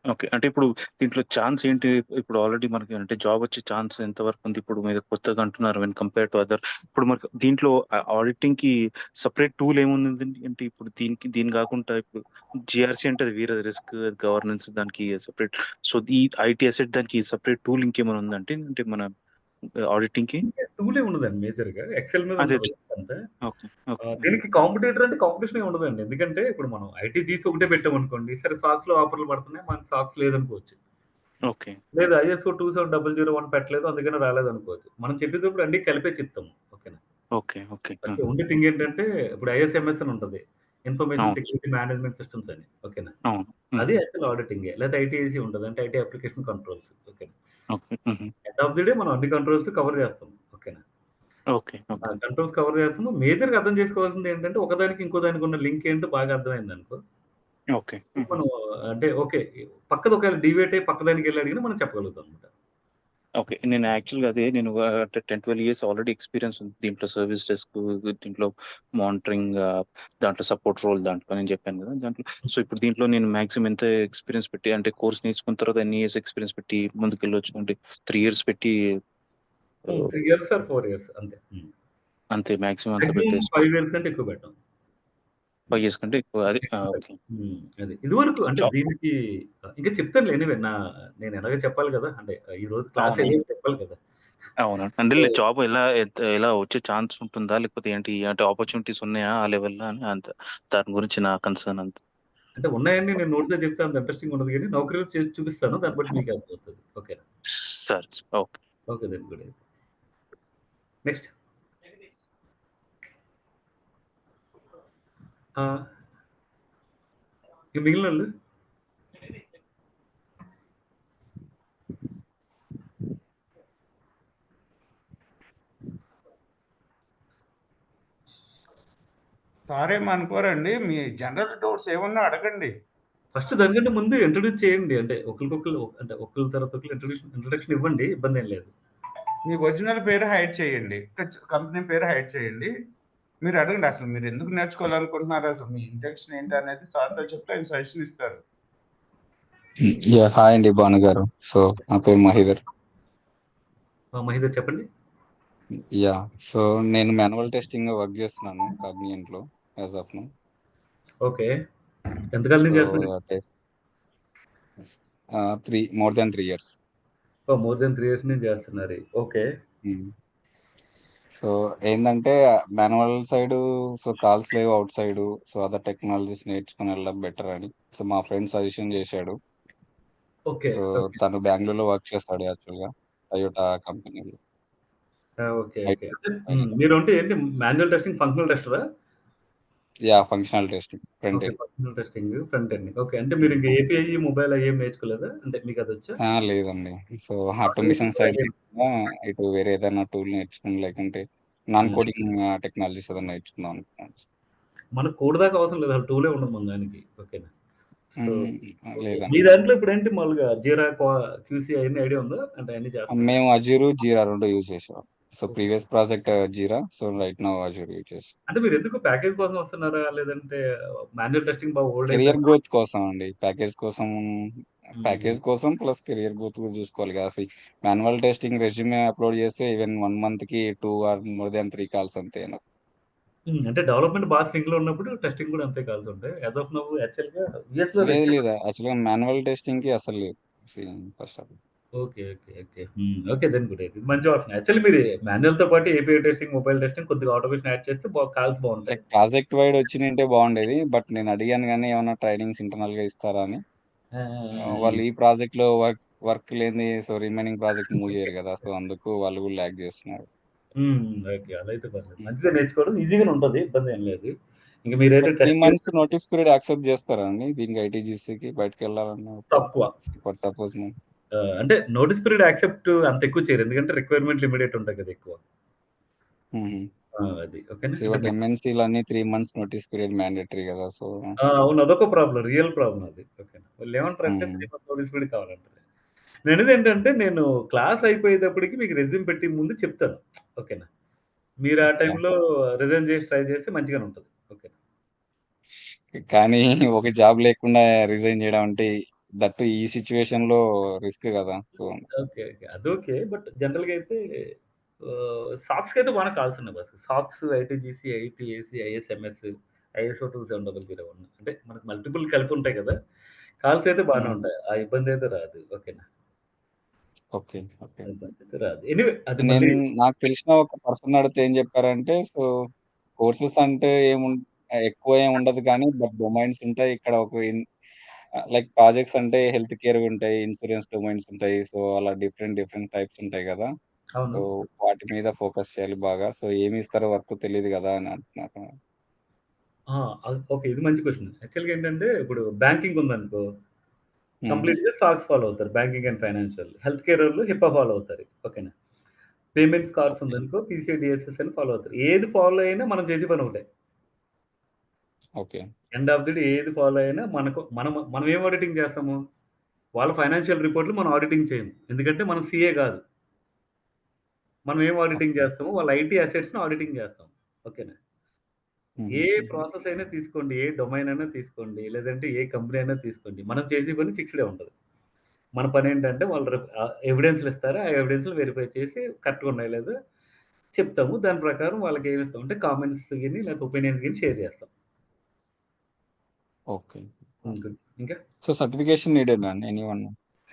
Speaker 3: ఓకే. అంటే ఇప్పుడు దీంట్లో ఛాన్స్ ఏంటి? ఇప్పుడు ఆల్రెడీ మనకి అంటే జాబ్ వచ్చే ఛాన్స్ ఎంత వరకు ఉంది? ఇప్పుడు మీరు కొత్తగా అంటున్నారు వెన్ కంపేర్ టు అదర్ ఇప్పుడు మనకు దీంట్లో ఆడిటింగ్‌కి సెపరేట్ టూల్ ఏముందండి? అంటే ఇప్పుడు దీని కాకుండా ఇప్పుడు జీఆర్‌సీ అంటే అది వేరే రిస్క్, గవర్నెన్స్ దానికి సెపరేట్ సో, ఈ ఐటీ అసెట్ దానికి సెపరేట్ టూల్ ఇంకేమైనా ఉందంటే అంటే మన ఆడిటింగ్‌కి?
Speaker 1: ఇంకా టూలే ఉండదండి మేజర్‌గా. ఎక్సెల్ మీద
Speaker 3: అదే.
Speaker 1: ఉంటది అంతే.
Speaker 3: ఓకే. ఓకే.
Speaker 1: దీనికి కాంపిటీటర్ అంటే కాంపిటీషన్ ఏమి ఉండదండి. ఎందుకంటే ఇప్పుడు మనం ఐటీ జీసీ ఒకటే పెట్టామనుకోండి, సరే సాక్స్‌లో ఆఫర్‌లు పడుతున్నాయి. మనకు సాక్స్ లేదనుకోవచ్చు.
Speaker 3: ఓకే.
Speaker 1: లేదు ఐఎస్ఓ 27001 పెట్టలేదు అందుకని రాలేదనుకోవచ్చు. మనం చెప్పేటప్పుడు అన్నీ కలిపే చెప్తాము. ఓకేనా.
Speaker 3: ఓకే. ఓకే.
Speaker 1: బట్
Speaker 3: ఆహా!
Speaker 1: ఓన్లీ థింగ్ ఏంటంటే ఇప్పుడు ఐఎస్ఎంఎస్ అని ఉంటది. ఇన్ఫర్మేషన్
Speaker 3: అవును.
Speaker 1: సెక్యూరిటీ మేనేజ్మెంట్ సిస్టమ్స్ అని. ఓకేనా.
Speaker 3: అవును.
Speaker 1: అది
Speaker 3: హుహు.
Speaker 1: యాక్చువల్ ఆడిటింగే. లేతే ఐటీఐసీ ఉంటది. అంటే ఐటీ అప్లికేషన్ కంట్రోల్స్. ఓకేనా.
Speaker 3: ఓకే. హుహు.
Speaker 1: ఎండ్ ఆఫ్ ది డే మనం అన్ని కంట్రోల్స్ కవర్ చేస్తాం. ఓకేనా.
Speaker 3: ఓకే. ఓకే.
Speaker 1: కంట్రోల్స్ కవర్ చేస్తున్నాం. మేజర్‌గా అర్థం చేసుకోవాల్సింది ఏంటంటే, ఒకదానికి ఇంకో దానికి ఉన్న లింక్ ఏంటో బాగా అర్థమైందనుకో,
Speaker 3: ఓకే. హుహు.
Speaker 1: మనం అంటే ఓకే. పక్కది ఒకవేళ డీవియేట్ అయ్యి పక్కదానికెళ్ళి అడిగినా మనం చెప్పగలుగుతాం అనమాట.
Speaker 3: ఓకే. నేను యాక్చువల్‌గా అదే నేను అంటే 10, 12 ఇయర్స్ ఆల్రెడీ ఎక్స్‌పీరియన్స్ ఉంది. దీంట్లో సర్విస్ డెస్క్, దీంట్లో మానిటరింగ్, దాంట్లో సపోర్ట్ రోల్ దాంట్లో నేను చెప్పాను గదా! దాంట్లో సో, ఇప్పుడు దీంట్లో నేను మాక్సిమం ఎంత ఎక్స్‌పీరియన్స్ పెట్టి అంటే కోర్స్ నేర్చుకున్న తర్వాత ఎన్ని ఇయర్స్ ఎక్స్‌పీరియన్స్ పెట్టి ముందుకెళ్ళొచ్చు అంటే 3 ఇయర్స్ పెట్టి
Speaker 1: 3 ఇయర్స్ ఆర్ 4 ఇయర్స్ అంతే.
Speaker 3: అంతే మాక్సిమం అంత
Speaker 1: మాక్సిమం
Speaker 3: పెట్టేసి
Speaker 1: 5 ఇయర్స్ కంటే ఎక్కువ పెట్టం.
Speaker 3: 5 ఇయర్స్ కంటే ఎక్కువ అది.
Speaker 1: ఎక్కువ
Speaker 3: ఓకే.
Speaker 1: పెట్టం. అది. ఇదివరకు అంటే
Speaker 3: జాబ్
Speaker 1: దీనికి ఇంకా చెప్తానులే ఎనీవే నేను ఎలాగో చెప్పాలి గదా! అంటే ఈరోజు క్లాస్
Speaker 3: అవును.
Speaker 1: అయ్యాక చెప్పాలి కదా!
Speaker 3: అవును.
Speaker 1: సో,
Speaker 3: అంటే జాబ్ ఎలా వచ్చే ఛాన్స్ ఉంటుందా? లేకపోతే ఏంటి అంటే ఆపర్చునిటీస్ ఉన్నాయా ఆ లెవెల్‌లో అని అంత దాని గురించి నా కన్సర్న్ అంతే.
Speaker 1: అంటే ఉన్నాయన్నీ నేను నోటితో చెప్తే అంత ఇంట్రెస్టింగ్ ఉండదు గానీ, నౌకరీలు చూపిస్తాను. దాన్ని బట్టి మీకే అర్థమవుతది. ఓకేనా?
Speaker 3: సరే. Okay.
Speaker 1: Okay then good. Next. ఆ! ఇక మిగిలినోళ్ళు?
Speaker 4: సారేం అనుకోరండి. మీ జనరల్ డౌట్స్ ఏమన్నా అడగండి.
Speaker 1: ఫస్ట్ దానికంటే ముందు ఇంట్రొడ్యూస్ చేయండి. అంటే అంటే ఒకళ్ళ తర్వాత ఒకళ్ళు ఇంట్రొడక్షన్ ఇవ్వండి. ఇబ్బందేం లేదు.
Speaker 4: మీ ఒరిజినల్ పేరు హైడ్ చేయండి. కంపెనీ పేరు హైడ్ చేయండి. మీరు అడగండి అసలు మీరు ఎందుకు నేర్చుకోవాలనుకుంటున్నారు? అసలు మీ ఇంటెన్షన్ ఏంటి అనేది సార్‌తో చెప్తే ఆయన సజెషన్ ఇస్తారు.
Speaker 5: హాయ్ అండి భాను గారు. సో నా పేరు మహీధర్.
Speaker 1: మహేందర్ చెప్పండి.
Speaker 5: యా సో నేను మాన్యువల్ టెస్టింగ్ వర్క్ చేస్తున్నాను కాగ్నియంట్ లో యాజ్ ఆఫ్ నౌ.
Speaker 1: ఓకే. ఎంతకాలం
Speaker 5: సో
Speaker 1: నుంచి చేస్తున్నారు?
Speaker 5: More than 3 years.
Speaker 1: More than 3 years నుంచి చేస్తున్నారు. ఓకే.
Speaker 5: సో ఏంటంటే మాన్యువల్ సైడ్ సో కాల్స్ లేవు out side, so other technologies నేర్చుకుని వెళ్ళడం బెటర్ అని సో మా ఫ్రెండ్ సజెషన్ చేశాడు.
Speaker 1: ఓకే.
Speaker 5: So
Speaker 1: okay.
Speaker 5: తను బెంగళూరులో వర్క్ చేస్తాడు యాక్చువల్గా టయోటా కంపెనీలో.
Speaker 1: ఓకే. ఓకే. అంటే మీరంటే ఏంటి మాన్యువల్ టెస్టింగ్, ఫంక్షనల్ టెస్టరా?
Speaker 5: Yeah functional testing front
Speaker 1: okay.
Speaker 5: End.
Speaker 1: Functional testing, front end. Okay. అంటే మీరు ఇంక ఏపీఐ, మొబైల్ అయ్యేం నేర్చుకోలేదా? అంటే మీకదొచ్చా?
Speaker 5: లేదండి. సో
Speaker 1: ఆటోమేషన్
Speaker 5: ఆటోమేషన్
Speaker 1: కూడా
Speaker 5: సైడ్
Speaker 1: అయ్యేం
Speaker 5: కాకుండా ఇటు వేరే ఏదైనా టూల్ నేర్చుకుని లేకుంటే నాన్
Speaker 1: హ్మ్.
Speaker 5: కోడింగ్ టెక్నాలజీస్ ఏదైనా నేర్చుకుందాం అనుకున్నాను.
Speaker 1: మనకు కోడ్ దాకా అవసరం లేదు. అసలు టూలే ఉండదు మన దానికి. ఓకేనా? So, okay. మీ
Speaker 5: లేదండి.
Speaker 1: దాంట్లో ఇప్పుడేంటి మామూలుగా జీరా, క్యూసీ అయన్నీ ఐడియా ఉందా? అంటే అయన్నీ చేస్తున్నారా?
Speaker 5: మేము అజూరు, జీరా 2 యూజ్ చేసాం. So
Speaker 1: okay.
Speaker 5: Previous project Jira. So right now Azure use చేసాం.
Speaker 1: అంటే మీరెందుకు ప్యాకేజ్ కోసం వస్తున్నారా? లేదంటే మాన్యువల్ టెస్టింగ్ బాగా ఓల్డ్
Speaker 5: కెరియర్
Speaker 1: అయిపోయిందా?
Speaker 5: గ్రోత్ కోసం అండి.
Speaker 1: హ్మ్.
Speaker 5: ప్యాకేజ్ కోసం ప్లస్ కెరియర్ గ్రోత్ కూడా చూసుకోవాలి కదా! మాన్యువల్ టెస్టింగ్ రెజ్యూమే అప్లోడ్ చేస్తే ఈవెన్ 1 మంత్‌కి 2 ఆర్ మోర్ దాన్ 3 కాల్స్ అంతే నాకు.
Speaker 1: అంటే డెవలప్‌మెంట్ బాగా స్వింగ్‌లో ఉన్నప్పుడు టెస్టింగ్ కూడా అంతే కావాల్సుంటాయి. యాస్ ఆఫ్ నౌ యాక్చువల్‌గా యూఎస్‌లో
Speaker 5: లేదు
Speaker 1: రెజ్యూమ్
Speaker 5: లేదు. యాక్చువల్‌గా మాన్యువల్ టెస్టింగ్‌కి అసలు లేదు. First of all.
Speaker 1: Okay. Okay. Okay. Okay. Then good అయితే. ఇది మంచి ఆప్షన్. యాక్చువల్లీ మీరు మాన్యువల్‌తో పాటు ఏపీఐ టెస్టింగ్, మొబైల్ టెస్టింగ్ కొద్దిగా ఆటోమేషన్ యాడ్ చేస్తే కాల్స్ బావుంటాయి.
Speaker 5: లైక్ ప్రాజెక్ట్ వైడ్ వచ్చినుంటే బాగుండేది. బట్ నేను అడిగాను గానీ ఏమన్నా ట్రైనింగ్స్ ఇంటర్నల్‌గా ఇస్తారా అని.
Speaker 1: ఆ! ఆ! ఆ!
Speaker 5: వాళ్ళు ఈ ప్రాజెక్ట్‌లో వర్క్ లేనిది సో రిమైనింగ్ ప్రాజెక్ట్ మూవ్ చేయరు కదా! సో అందుకు వాళ్ళు కూడా ల్యాగ్ చేస్తున్నారు.
Speaker 1: హ్మ్. ఓకే. అలా అయితే పర్లేదు.
Speaker 5: హ్మ్.
Speaker 1: మంచిదే నేర్చుకోవడం ఈజీగానే ఉంటది. ఇబ్బందేం లేదు. ఇంక
Speaker 5: బట్
Speaker 1: మీరైతే
Speaker 5: 3
Speaker 1: test
Speaker 5: months notice period accept చేస్తారా అండి? దీనికి ఐటీజీసీకి బయటికెళ్ళాలన్నప్పుడు
Speaker 1: తక్కువ.
Speaker 5: ఫర్ సపోజ్ నేను
Speaker 1: అంటే నోటీస్ పీరియడ్ యాక్సెప్ట్ అంత ఎక్కువ చేయరు. ఎందుకంటే రిక్వైర్మెంట్‌లు ఇమ్మీడియేట్ ఉంటాయి కదా ఎక్కువ.
Speaker 5: హుహు.
Speaker 1: అది. ఓకేనా?
Speaker 5: సో
Speaker 1: అంటే
Speaker 5: బట్ ఎంఎన్‌సీలన్నీ 3 మంత్స్ నోటీస్ పీరియడ్ మ్యాండేటరీ కదా! సో
Speaker 1: అవును. అదొక ప్రాబ్లమ్. రియల్ ప్రాబ్లమ్ అది. ఓకేనా. వాళ్ళేమంటారంటే
Speaker 5: హ్మ్.
Speaker 1: 3 మంత్స్ నోటీస్ పీరియడ్ కావాలంటారు. నేననేదేంటంటే నేను క్లాస్ అయిపోయేటప్పటికి మీకు రెజ్యూమ్ పెట్టి ముందు చెప్తాను. ఓకేనా. మీరు ఆ
Speaker 5: ఓకే.
Speaker 1: టైంలో రిజైన్ చేసి ట్రై చేస్తే మంచిగానే ఉంటది. ఓకేనా.
Speaker 5: కానీ ఒక జాబ్ లేకుండా రిజైన్ చేయడం అంటే దట్టు ఈ సిట్యుయేషన్‌లో రిస్క్ కదా! So
Speaker 1: okay. ఓకే. అదోకే. బట్ జనరల్‌గా అయితే సాక్స్‌కైతే బానే కాల్సున్నాయి బస్. సాక్స్, ఐటీజీసీ, ఐపీఏసీ, ఐఎస్ఎంఎస్, ఐఎస్ఓ 27001 అంటే మనకు మల్టిపుల్ కలిపి ఉంటాయి కదా! కాల్స్ అయితే బానే
Speaker 5: హ్మ్.
Speaker 1: ఉంటాయి. ఆ ఇబ్బందయితే రాదు. ఓకేనా.
Speaker 5: ఓకే. ఓకే.
Speaker 1: ఆ ఇబ్బందయితే రాదు. ఎనీవే అది
Speaker 5: నేను
Speaker 1: మళ్ళీ
Speaker 5: నాకు తెలిసిన ఒక పర్సన్ అడిగితే ఏం చెప్పారంటే, సో కోర్సెస్ అంటే ఎక్కువ ఏమి ఉండదు కానీ, బట్ డొమైన్స్ ఉంటాయి. ఇక్కడ లైక్ ప్రాజెక్ట్స్ అంటే హెల్త్ కేర్‌వి ఉంటాయి, ఇన్స్యూరెన్స్ డొమైన్స్ ఉంటాయి. సో, అలా డిఫరెంట్ డిఫరెంట్ టైప్స్ ఉంటాయి కదా!
Speaker 1: అవును.
Speaker 5: సో, వాటి మీద ఫోకస్ చేయాలి బాగా. సో, ఏమి ఇస్తారో వర్క్ తెలీదు కదా! అని అంటున్నారు.
Speaker 1: ఆ! ఓకే. ఇది మంచి క్వెషన్. యాక్చువల్‌గా ఏంటంటే ఇప్పుడు బ్యాంకింగ్ ఉందనుకో
Speaker 5: హ్మ్.
Speaker 1: కంప్లీట్‌గా సాక్స్ ఫాలో అవుతారు. Banking and financial. హెల్త్ కేరోళ్ళు హిప్పా ఫాలో అవుతారు. ఓకేనా. పేమెంట్స్ కార్డ్స్ ఉందనుకో పీసీఐ డిఎస్ఎస్ అని ఫాలో అవుతారు. ఏది ఫాలో అయినా మనం చేసే పని ఒకటే.
Speaker 5: Okay.
Speaker 1: End of the day ఏది ఫాలో అయినా మనం ఏం ఆడిటింగ్ చేస్తాము? వాళ్ళ ఫైనాన్షియల్ రిపోర్ట్‌లు మనం ఆడిటింగ్ చేయము. ఎందుకంటే మనం సీఏ కాదు. మనం ఏం ఆడిటింగ్
Speaker 5: ఓకే.
Speaker 1: చేస్తాము? వాళ్ళ ఐటీ అసెట్స్‌ని ఆడిటింగ్ చేస్తాం. ఓకేనా? ఏ
Speaker 5: హుహు.
Speaker 1: ప్రాసెస్ అయినా తీసుకోండి, ఏ డొమైన్ అయినా తీసుకోండి, లేదంటే ఏ కంపెనీ అయినా తీసుకోండి. మనం చేసే పని ఫిక్స్‌డే ఉంటది. మన పనేంటంటే వాళ్ళు ఎవిడెన్స్‌లు ఇస్తారు. ఆ ఎవిడెన్స్‌లు వెరిఫై చేసి కరెక్ట్‌గా ఉన్నాయో లేదో చెప్తాము. దాని ప్రకారం వాళ్ళకి ఏమి ఇస్తామంటే కామెంట్స్ గాని, లేకపోతే ఒపీనియన్స్ గాని షేర్ చేస్తాం.
Speaker 5: ఓకే.
Speaker 1: గుడ్. ఇంకా?
Speaker 5: సో, సర్టిఫికేషన్ నీడెడా అండి ఎనీవన్?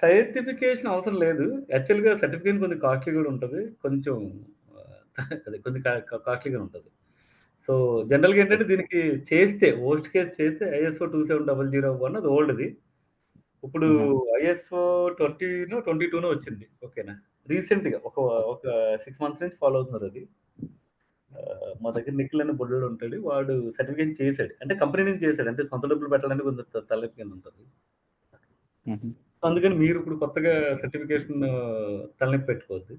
Speaker 1: సర్టిఫికేషన్ అవసరం లేదు. యాక్చువల్‌గా సర్టిఫికేషన్ కొంచెం కాస్ట్‌లీ కూడా ఉంటది. కొంచెం అదే కొంచెం కాస్ట్‌లీగా ఉంటది. సో, జనరల్‌గా ఏంటంటే దీనికి చేస్తే వరస్ట్ కేస్ చేస్తే ఐఎస్ఓ 27001 అది ఓల్డ్‌ది. ఇప్పుడు
Speaker 5: హుహు.
Speaker 1: ఐఎస్ఓ 20నో, 22నో వచ్చింది. ఓకేనా. రీసెంట్‌గా ఒక 6 మంత్స్ నుంచి ఫాలో అవుతున్నారది. మా దగ్గర నిఖిల్ అని బుడ్డోడు ఉంటాడు. వాడు సర్టిఫికేషన్ చేసాడు. అంటే కంపెనీ నుంచి చేసాడు. అంటే సొంత డబ్బులు పెట్టడానికి కొంచెం తలనొప్పి కింద ఉంటది.
Speaker 5: హుహు.
Speaker 1: అందుకని మీరు ఇప్పుడు కొత్తగా సర్టిఫికేషన్ తలనొప్పి పెట్టుకోవద్దు.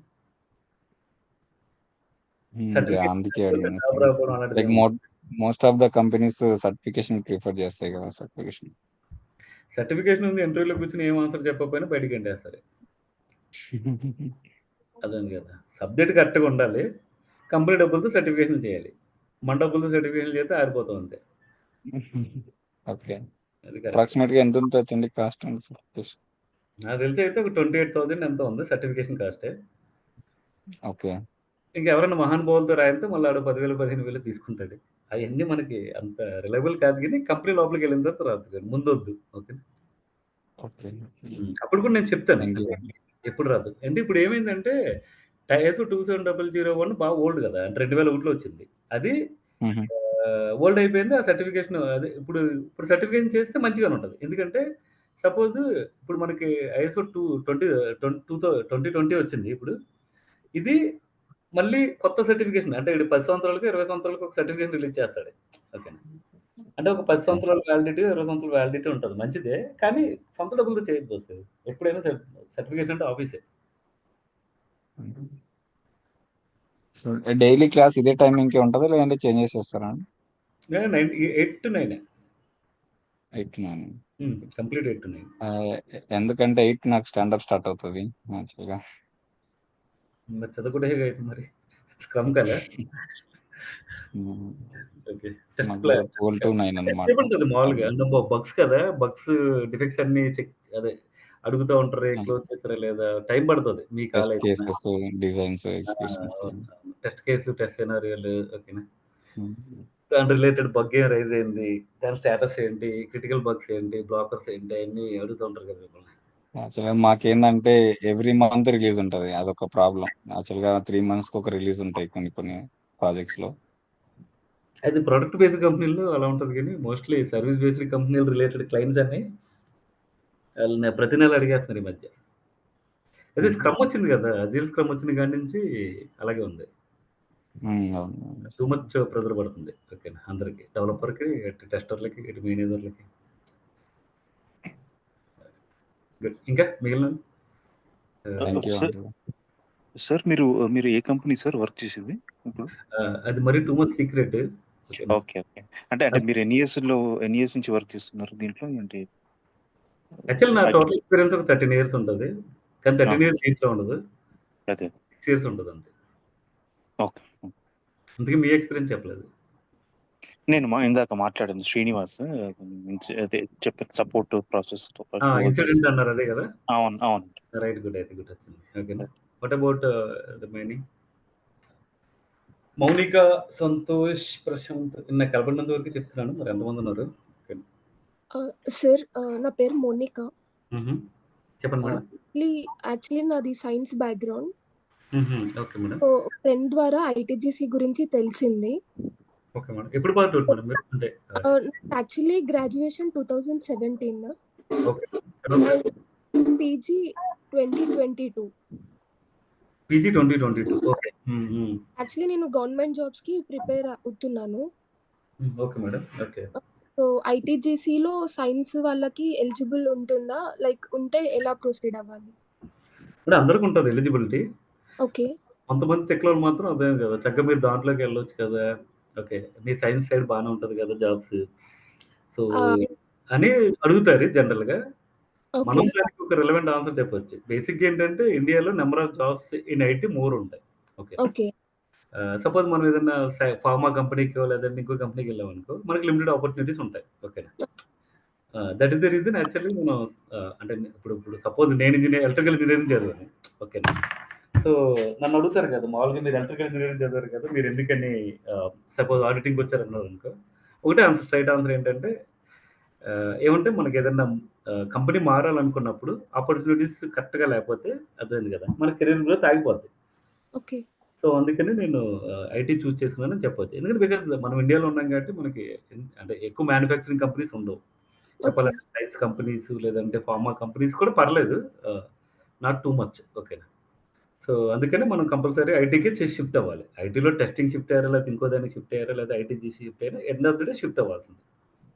Speaker 5: యాహ్!
Speaker 1: సర్టిఫికేషన్
Speaker 5: అందుకే
Speaker 1: లేకపోతే
Speaker 5: అడిగాను.
Speaker 1: జాబ్ రాకపోవడం అలాంటిది
Speaker 5: లైక్
Speaker 1: ఏమి ఉండదు.
Speaker 5: Most of the companies certification prefer చేస్తాయి కదా! సర్టిఫికేషన్.
Speaker 1: సర్టిఫికేషన్ ఉంది ఇంటర్వ్యూలో కూర్చొని ఏం ఆన్సర్ చెప్పకపోయినా బయటికి గెంటేస్తారు. అదని కదా! సబ్జెక్ట్ కరెక్ట్‌గా ఉండాలి. కంపెనీ డబ్బులతో సర్టిఫికేషన్ చేయాలి. మన డబ్బులతో సర్టిఫికేషన్ చేస్తే ఆరిపోతాం అంతే.
Speaker 5: ఓకే.
Speaker 1: అది కరెక్ట్.
Speaker 5: అప్రాక్సిమేట్‌గా ఎంత ఉండొచ్చండి కాస్ట్ అండ్ సర్టిఫికేషన్?
Speaker 1: నాకు తెలిసి అయితే ఒక 28,000 ఎంతో ఉంది సర్టిఫికేషన్ కాస్టే.
Speaker 5: ఓకే.
Speaker 1: ఇంకెవరైనా మహానుభావులతో రాయితే మళ్ళీ ఆడు 10,000, 15,000 తీసుకుంటాడు. అయన్నీ మనకి అంత రిలయబుల్ కాదు గానీ కంపెనీ లోపలికెళ్ళిన తర్వాత రాదు. ముందొద్దు. ఓకేనా.
Speaker 5: ఓకే.
Speaker 1: అప్పుడు కూడా నేను చెప్తాను.
Speaker 5: థాంక్ యూ
Speaker 1: అంటే
Speaker 5: అండి.
Speaker 1: ఎప్పుడు రాదు. అంటే ఇప్పుడు ఏమైందంటే ఐఎస్ఓ 27001 బాగా ఓల్డ్ కదా! అంటే 2001లో వచ్చింది. అది
Speaker 5: హుహు.
Speaker 1: ఓల్డ్ అయిపోయింది. ఆ సర్టిఫికేషన్ అదే ఇప్పుడు సర్టిఫికేషన్ చేస్తే మంచిగానే ఉంటది. ఎందుకంటే సపోజ్ ఇప్పుడు మనకి ఐఎస్ఓ 2020 వచ్చింది ఇప్పుడు. ఇది మళ్ళీ కొత్త సర్టిఫికేషన్ అంటే ఈడు 10 సంవత్సరాలకో, 20 సంవత్సరాలకో ఒక సర్టిఫికేషన్ రిలీజ్ చేస్తాడు. ఓకేనా. అంటే ఒక 10
Speaker 5: ఓకే.
Speaker 1: సంవత్సరాల వ్యాలిడిటీ, 20 సంవత్సరాల వ్యాలిడిటీ ఉంటది. మంచిదే. కానీ సొంత డబ్బులతో చేయొద్దు బాస్. ఎప్పుడైనా సర్టిఫికేషన్ అంటే ఆఫీసే.
Speaker 5: సో, డైలీ క్లాస్ ఇదే టైమింగ్‌కే ఉంటదా? లేదంటే చేంజెస్ చేస్తారా అండి?
Speaker 1: 8-9
Speaker 5: 8-9.
Speaker 1: కంప్లీట్ 8-9
Speaker 5: ఎందుకంటే 8 నాకు స్టాండప్ స్టార్ట్ అవుతది యాక్చువల్‌గా.
Speaker 1: మరి చదువుకునేగా అయితే మరి. స్క్రమ్ కదా!
Speaker 5: హ్మ్.
Speaker 1: ఓకే. టెస్ట్
Speaker 5: మాకు
Speaker 1: ప్లాన్
Speaker 5: 12-9 అన్నమాట
Speaker 1: ఏముంటది మామూలుగా
Speaker 5: టైమింగ్.
Speaker 1: అంటే బగ్స్ కదా! బగ్స్ డిఫెక్ట్స్ అన్నీ అదే అడుగుతా ఉంటారు.
Speaker 5: ఆ!
Speaker 1: క్లోజ్ చేసారా లేదా? టైం పడతది. మీ కాల్
Speaker 5: టెస్ట్
Speaker 1: అయిపోయినా.
Speaker 5: కేసెస్, డిజైన్స్,
Speaker 1: ఆ!
Speaker 5: ఎగ్జిక్యూషన్స్.
Speaker 1: అవును. టెస్ట్ కేసు, టెస్ట్ సినారియోలు ఓకేనా.
Speaker 5: హ్మ్.
Speaker 1: దాని రిలేటెడ్ బగ్ ఏం రైజ్ అయింది? దాని స్టేటస్ ఏంటి? క్రిటికల్ బగ్స్ ఏంటి? బ్లాకర్స్ ఏంటి? అయన్నీ అడుగుతూ ఉంటారు కదా మిమ్మల్ని.
Speaker 5: యాక్చువల్‌గా మాకేందంటే ఎవ్రీ మంత్ రిలీజ్ ఉంటది. అదొక ప్రాబ్లమ్. యాక్చువల్‌గా 3 మంత్స్‌కి ఒక రిలీజ్ ఉంటాయి కొన్ని ప్రాజెక్ట్స్‌లో.
Speaker 1: అది ప్రొడక్ట్ బేస్డ్ కంపెనీల్లో అలా ఉంటది గానీ, మోస్ట్‌లీ సర్విస్ బేస్డ్ కంపెనీలు రిలేటెడ్ క్లయింట్స్ అన్నీ ఆళ్ళని ప్రతి నెల అడిగేస్తున్నారు ఈ మధ్య. అదే
Speaker 5: హుహు.
Speaker 1: స్క్రమ్ వచ్చింది కదా! అజిల్ స్క్రమ్ వచ్చిన కాడి నుంచి అలాగే ఉంది.
Speaker 5: అవును.
Speaker 1: టూ మచ్ ప్రెషర్ పడుతుంది. ఓకేనా. అందరికి. డెవలపర్‌కి, ఇటు టెస్టర్‌లకి, ఇటు మేనేజర్‌లకి. గుడ్. ఇంకా మిగిలినవి?
Speaker 5: థాంక్ యూ
Speaker 3: సార్
Speaker 5: అండి.
Speaker 3: సార్ మీరు ఏ కంపెనీ సార్ వర్క్ చేసేది ఇప్పుడు?
Speaker 1: అది మరీ టూ మచ్ సీక్రెట్. ఓకేనా.
Speaker 3: ఓకే. అంటే మీరు ఎన్ని ఇయర్స్ నుంచి వర్క్ చేస్తున్నారు దీంట్లో? అంటే
Speaker 1: యాక్చువల్లీ నా
Speaker 3: ఐటీ.
Speaker 1: టోటల్ ఎక్స్‌పీరియన్స్ ఒక 13 ఇయర్స్ ఉంటది. కానీ 13
Speaker 3: ఆహా!
Speaker 1: ఇయర్స్ దీంట్లో ఉండదు.
Speaker 3: అదే.
Speaker 1: 6 ఇయర్స్ ఉంటదంతే.
Speaker 3: ఓకే.
Speaker 1: అందుకే మీ ఎక్స్‌పీరియన్స్ చెప్పలేదు.
Speaker 3: నేను ఇందాక మాట్లాడాను శ్రీనివాస్ అదే చెప్పాను సపోర్ట్ ప్రాసెస్‌తో పాటు వర్క్ చేసి
Speaker 1: ఇన్సిడెంట్ అన్నారు అదే కదా!
Speaker 3: అవును. అవును.
Speaker 1: రైట్. గుడ్ అయితే గుర్తొచ్చింది. ఓకేనా. What about remaining? Mounika, Santosh, Prashant నాకు కనపడినంత వరకు చెప్తున్నాను. మరి ఎంతమందున్నారు? ఓకే.
Speaker 6: సార్ నా పేరు మోనిక.
Speaker 1: హుహు. చెప్పండి మేడం.
Speaker 6: యాక్చువల్లీ నాది science background.
Speaker 1: Okay madam.
Speaker 6: So, friend ద్వారా ఐటీజీసీ గురించి తెలిసింది.
Speaker 1: Okay madam. ఎప్పుడు పాస్ అవుట్ మేడం మీరు? అంటే
Speaker 6: యాక్చువల్లీ గ్రాడ్యుయేషన్ 2017
Speaker 1: ఓకే. తర్వాత
Speaker 6: and PG 2022.
Speaker 1: PG 2022 okay.
Speaker 6: Actually నేను గవర్నమెంట్ జాబ్స్‌కి ప్రిపేర్ అవుతున్నాను.
Speaker 1: Okay madam. ఓకే.
Speaker 6: సో, ఐటీజీసీలో సైన్స్ వాళ్ళకి ఎలిజిబుల్ ఉంటుందా? లైక్ ఉంటే ఎలా ప్రొసీడ్ అవ్వాలి?
Speaker 1: అంటే అందరికి ఉంటది ఎలిజిబిలిటీ.
Speaker 6: ఓకే.
Speaker 1: కొంతమంది తెక్కలోళ్ళు మాత్రం అదే కదా! చక్కగా మీరు దాంట్లోకి వెళ్ళొచ్చు కదా! ఓకే. మీ సైన్స్ సైడ్ బానే ఉంటది కదా! జాబ్స్. సో,
Speaker 6: ఆ!
Speaker 1: అని అడుగుతారు జనరల్‌గా.
Speaker 6: ఓకే.
Speaker 1: మనం దానికి ఒక రిలవెంట్ ఆన్సర్ చెప్పొచ్చు. బేసిక్‌గా ఏంటంటే ఇండియాలో number of jobs in IT more ఉంటాయి. ఓకేనా?
Speaker 6: ఓకే.
Speaker 1: సపోజ్ మనం ఏదన్నా ఫార్మా కంపెనీకో లేదంటే ఇంకో కంపెనీకెళ్ళామనుకో మనకి లిమిటెడ్ ఆపర్చునిటీస్ ఉంటాయి. ఓకేనా? That is the reason actually మనం అంటే ఇప్పుడు ఇప్పుడు సపోజ్ నేను ఎలక్ట్రికల్ ఇంజినీరింగ్ చదివాను. ఓకేనా? సో, నన్ను అడుగుతారు కదా! మామూలుగా మీరు ఎలక్ట్రికల్ ఇంజినీరింగ్ చదివారు కదా! మీరు ఎందుకని సపోజ్ ఆడిటింగ్‌కి వచ్చారన్నారనుకో, ఒకటే ఆన్సర్ స్ట్రెయిట్ ఆన్సర్ ఏంటంటే ఏమంటే మనకేదన్నా కంపెనీ మారాలనుకున్నప్పుడు ఆపర్చునిటీస్ కరెక్ట్‌గా లేకపోతే అర్థమైంది కదా! మన కెరియర్ గ్రోత్ ఆగిపోద్ది.
Speaker 6: ఓకే.
Speaker 1: సో, అందుకని నేను ఐటీ చూజ్ చేసుకున్నానని చెప్పొచ్చు. ఎందుకంటే బికాజ్ మనం ఇండియాలో ఉన్నాం కాబట్టి మనకి అంటే ఎక్కువ మ్యానుఫ్యాక్చరింగ్ కంపెనీస్ ఉండవు.
Speaker 6: ఓకే.
Speaker 1: చెప్పాలంటే సైన్స్ కంపెనీస్ లేదంటే ఫార్మా కంపెనీస్ కూడా పర్లేదు. Not too much. ఓకేనా. సో, అందుకని మనం కంపల్సరీ ఐటీకే షిఫ్ట్ అవ్వాలి. ఐటీలో టెస్టింగ్ షిఫ్ట్ అయ్యారా లేకపోతే ఇంకో దానికి షిఫ్ట్ అయ్యారా లేదా ఐటీ చేసి షిఫ్ట్ అయ్యారా end of the day shift అవ్వాల్సిందే.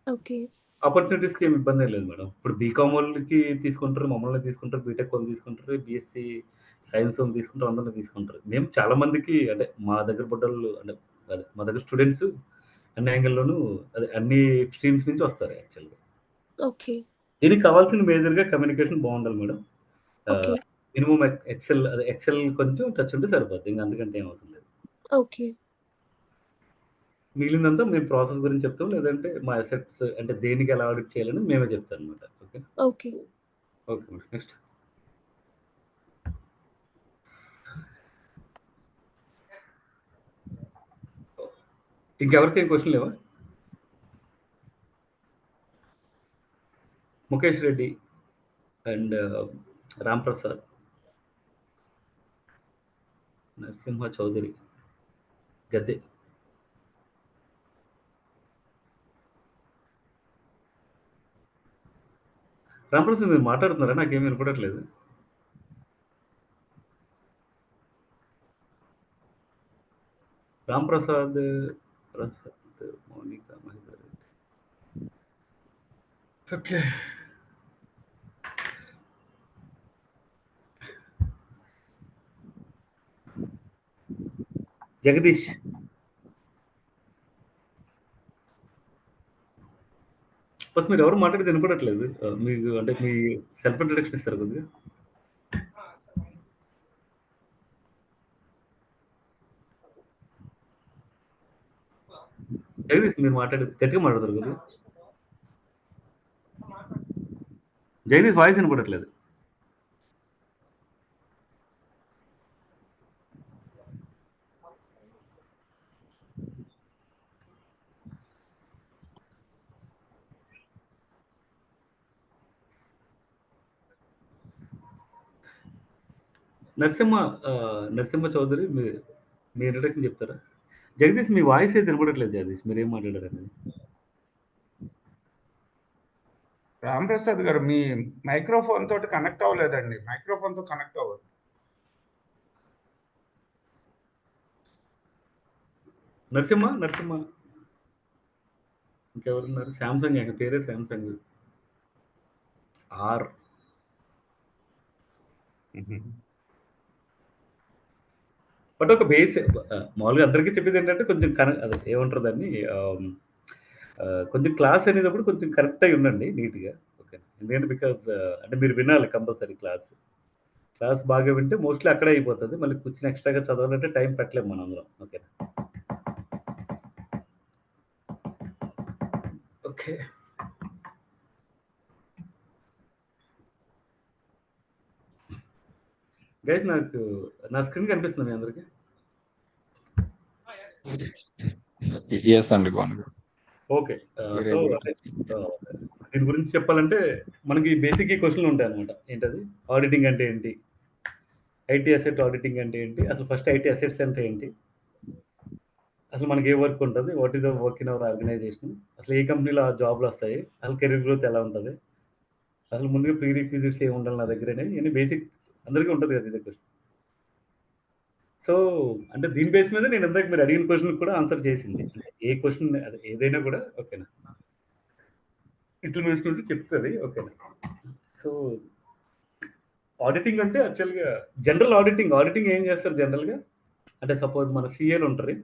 Speaker 6: ఓకే.
Speaker 1: ఆపర్చునిటీస్‌కి ఏమి ఇబ్బందేం లేదు మేడం. ఇప్పుడు బీకామ్ వోళ్ళకి తీసుకుంటారు, మమ్మల్ని తీసుకుంటారు, బీటెక్ వాళ్ళని తీసుకుంటారు, బీఎస్సీ సైన్స్ వాళ్ళని తీసుకుంటారు, అందరిని తీసుకుంటారు. మేము చాలా మందికి అంటే మా దగ్గర బుడ్డోళ్ళు అంటే అదే మా దగ్గర స్టూడెంట్స్ అన్ని యాంగిల్‌లోనూ అదే అన్ని స్ట్రీమ్స్ నుంచి వస్తారు యాక్చువల్‌గా.
Speaker 6: ఓకే.
Speaker 1: దీనికి కావాల్సింది మేజర్‌గా కమ్యూనికేషన్ బావుండాలి మేడం.
Speaker 6: ఓకే.
Speaker 1: ఆహ్, మినిమమ్ ఎక్సెల్ కొంచెం టచ్ ఉంటే సరిపోద్ది. ఇంక అంతకంటే ఏం అవసరం లేదు.
Speaker 6: ఓకే.
Speaker 1: మిగిలిందంతా మేము ప్రాసెస్ గురించి చెప్తాం. లేదంటే మా అసెట్స్ అంటే దేనికి ఎలా ఆడిట్ చేయాలని మేమే చెప్తామనమాట. Okay.
Speaker 6: Okay.
Speaker 1: Okay madam. Next. ఇంకెవరికేం క్వెషన్ లేవా? ముఖేష్ రెడ్డి అండ్ రామ్ ప్రసాద్, నరసింహ చౌదరి, గద్దె. రామ్ ప్రసాద్ మీరు మాట్లాడుతున్నారా? నాకేమి వినపడట్లేదు. రామ్ ప్రసాద్, మౌనిక, మహేందర్ రెడ్డి. ఓకే. జగదీష్. ఫస్ట్ మీరు ఎవరు మాట్లాడితే వినపడట్లేదు. మీకు అంటే మీ సెల్ఫ్ ఇంట్రడక్షన్ ఇస్తారా కొద్దిగా? జగదీష్ మీరు మాట్లాడేది గట్టిగా మాట్లాడతారు కొద్దిగా. జగదీష్ వాయిస్ వినపడట్లేదు. నరసింహ నరసింహ చౌదరి మీ ఇంట్రడక్షన్ చెప్తారా? జగదీష్ మీ వాయిస్ అయితే వినపడట్లేదు జగదీష్. మీరేం మాట్లాడారనేది.
Speaker 4: రామ్ ప్రసాద్ గారు మీ మైక్రోఫోన్ తోటి కనెక్ట్ అవ్వలేదండి. మైక్రోఫోన్‌తో కనెక్ట్ అవ్వదు.
Speaker 1: నరసింహ ఇంకెవరున్నారు? సామ్‌సంగ్ ఆయన పేరే సామ్‌సంగ్. ఆర్.
Speaker 4: హుహు.
Speaker 1: బట్ ఒక బేస్ మామూలుగా అందరికీ చెప్పేదేంటంటే కొంచెం అదే ఏమంటారు దాన్ని కొంచెం క్లాస్ అనేటప్పుడు కొంచెం కరెక్ట్ అయ్యి ఉండండి నీట్‌గా. ఓకే. ఎందుకంటే బికాజ్ అంటే మీరు వినాలి కంపల్సరీ క్లాస్. క్లాస్ బాగా వింటే మోస్ట్‌లీ అక్కడే అయిపోతది. మళ్ళీ కూర్చొని ఎక్స్‌ట్రాగా చదవాలంటే టైం పెట్టలేము మనందరం. ఓకేనా? ఓకే. గైస్ నాకు నా స్క్రీన్ కనిపిస్తుందా మీ అందరికి?
Speaker 5: యెస్ అండి. బాగుంది.
Speaker 1: ఓకే. సో అదే దీని గురించి చెప్పాలంటే మనకి బేసిక్ ఈ క్వెషన్‌లు ఉంటాయన్నమాట. ఏంటది? ఆడిటింగ్ అంటే ఏంటి? ఐటీ అసెట్ ఆడిటింగ్ అంటే ఏంటి? అసలు ఫస్ట్ ఐటీ అసెట్స్ అంటే ఏంటి? అసలు మనకి ఏ వర్క్ ఉంటది? What is the work in our organization? అసలు ఏ కంపెనీలో ఆ జాబ్‌లొస్తాయి? అసలు కెరీర్ గ్రోత్ ఎలా ఉంటది? అసలు ముందుగా ప్రీ రిక్విజిట్స్ ఏమి ఉండాలి నా దగ్గరని ఇయన్నీ బేసిక్ అందరికీ ఉంటది కదా! ఇదే క్వెషన్. సో, అంటే దీని బేస్ మీద నేను ఇందాక మీరు అడిగిన క్వెషన్‌కి కూడా ఆన్సర్ చేసింది. అంటే ఏ క్వెషన్ అదే ఏదైనా కూడా ఓకేనా? ఇన్ఫర్మేషన్ ఉంటే చెప్తది. ఓకేనా? సో, ఆడిటింగ్ అంటే యాక్చువల్‌గా జనరల్ ఆడిటింగ్ ఏం చేస్తారు జనరల్‌గా? అంటే సపోజ్ మన సీఏలు ఉంటారు.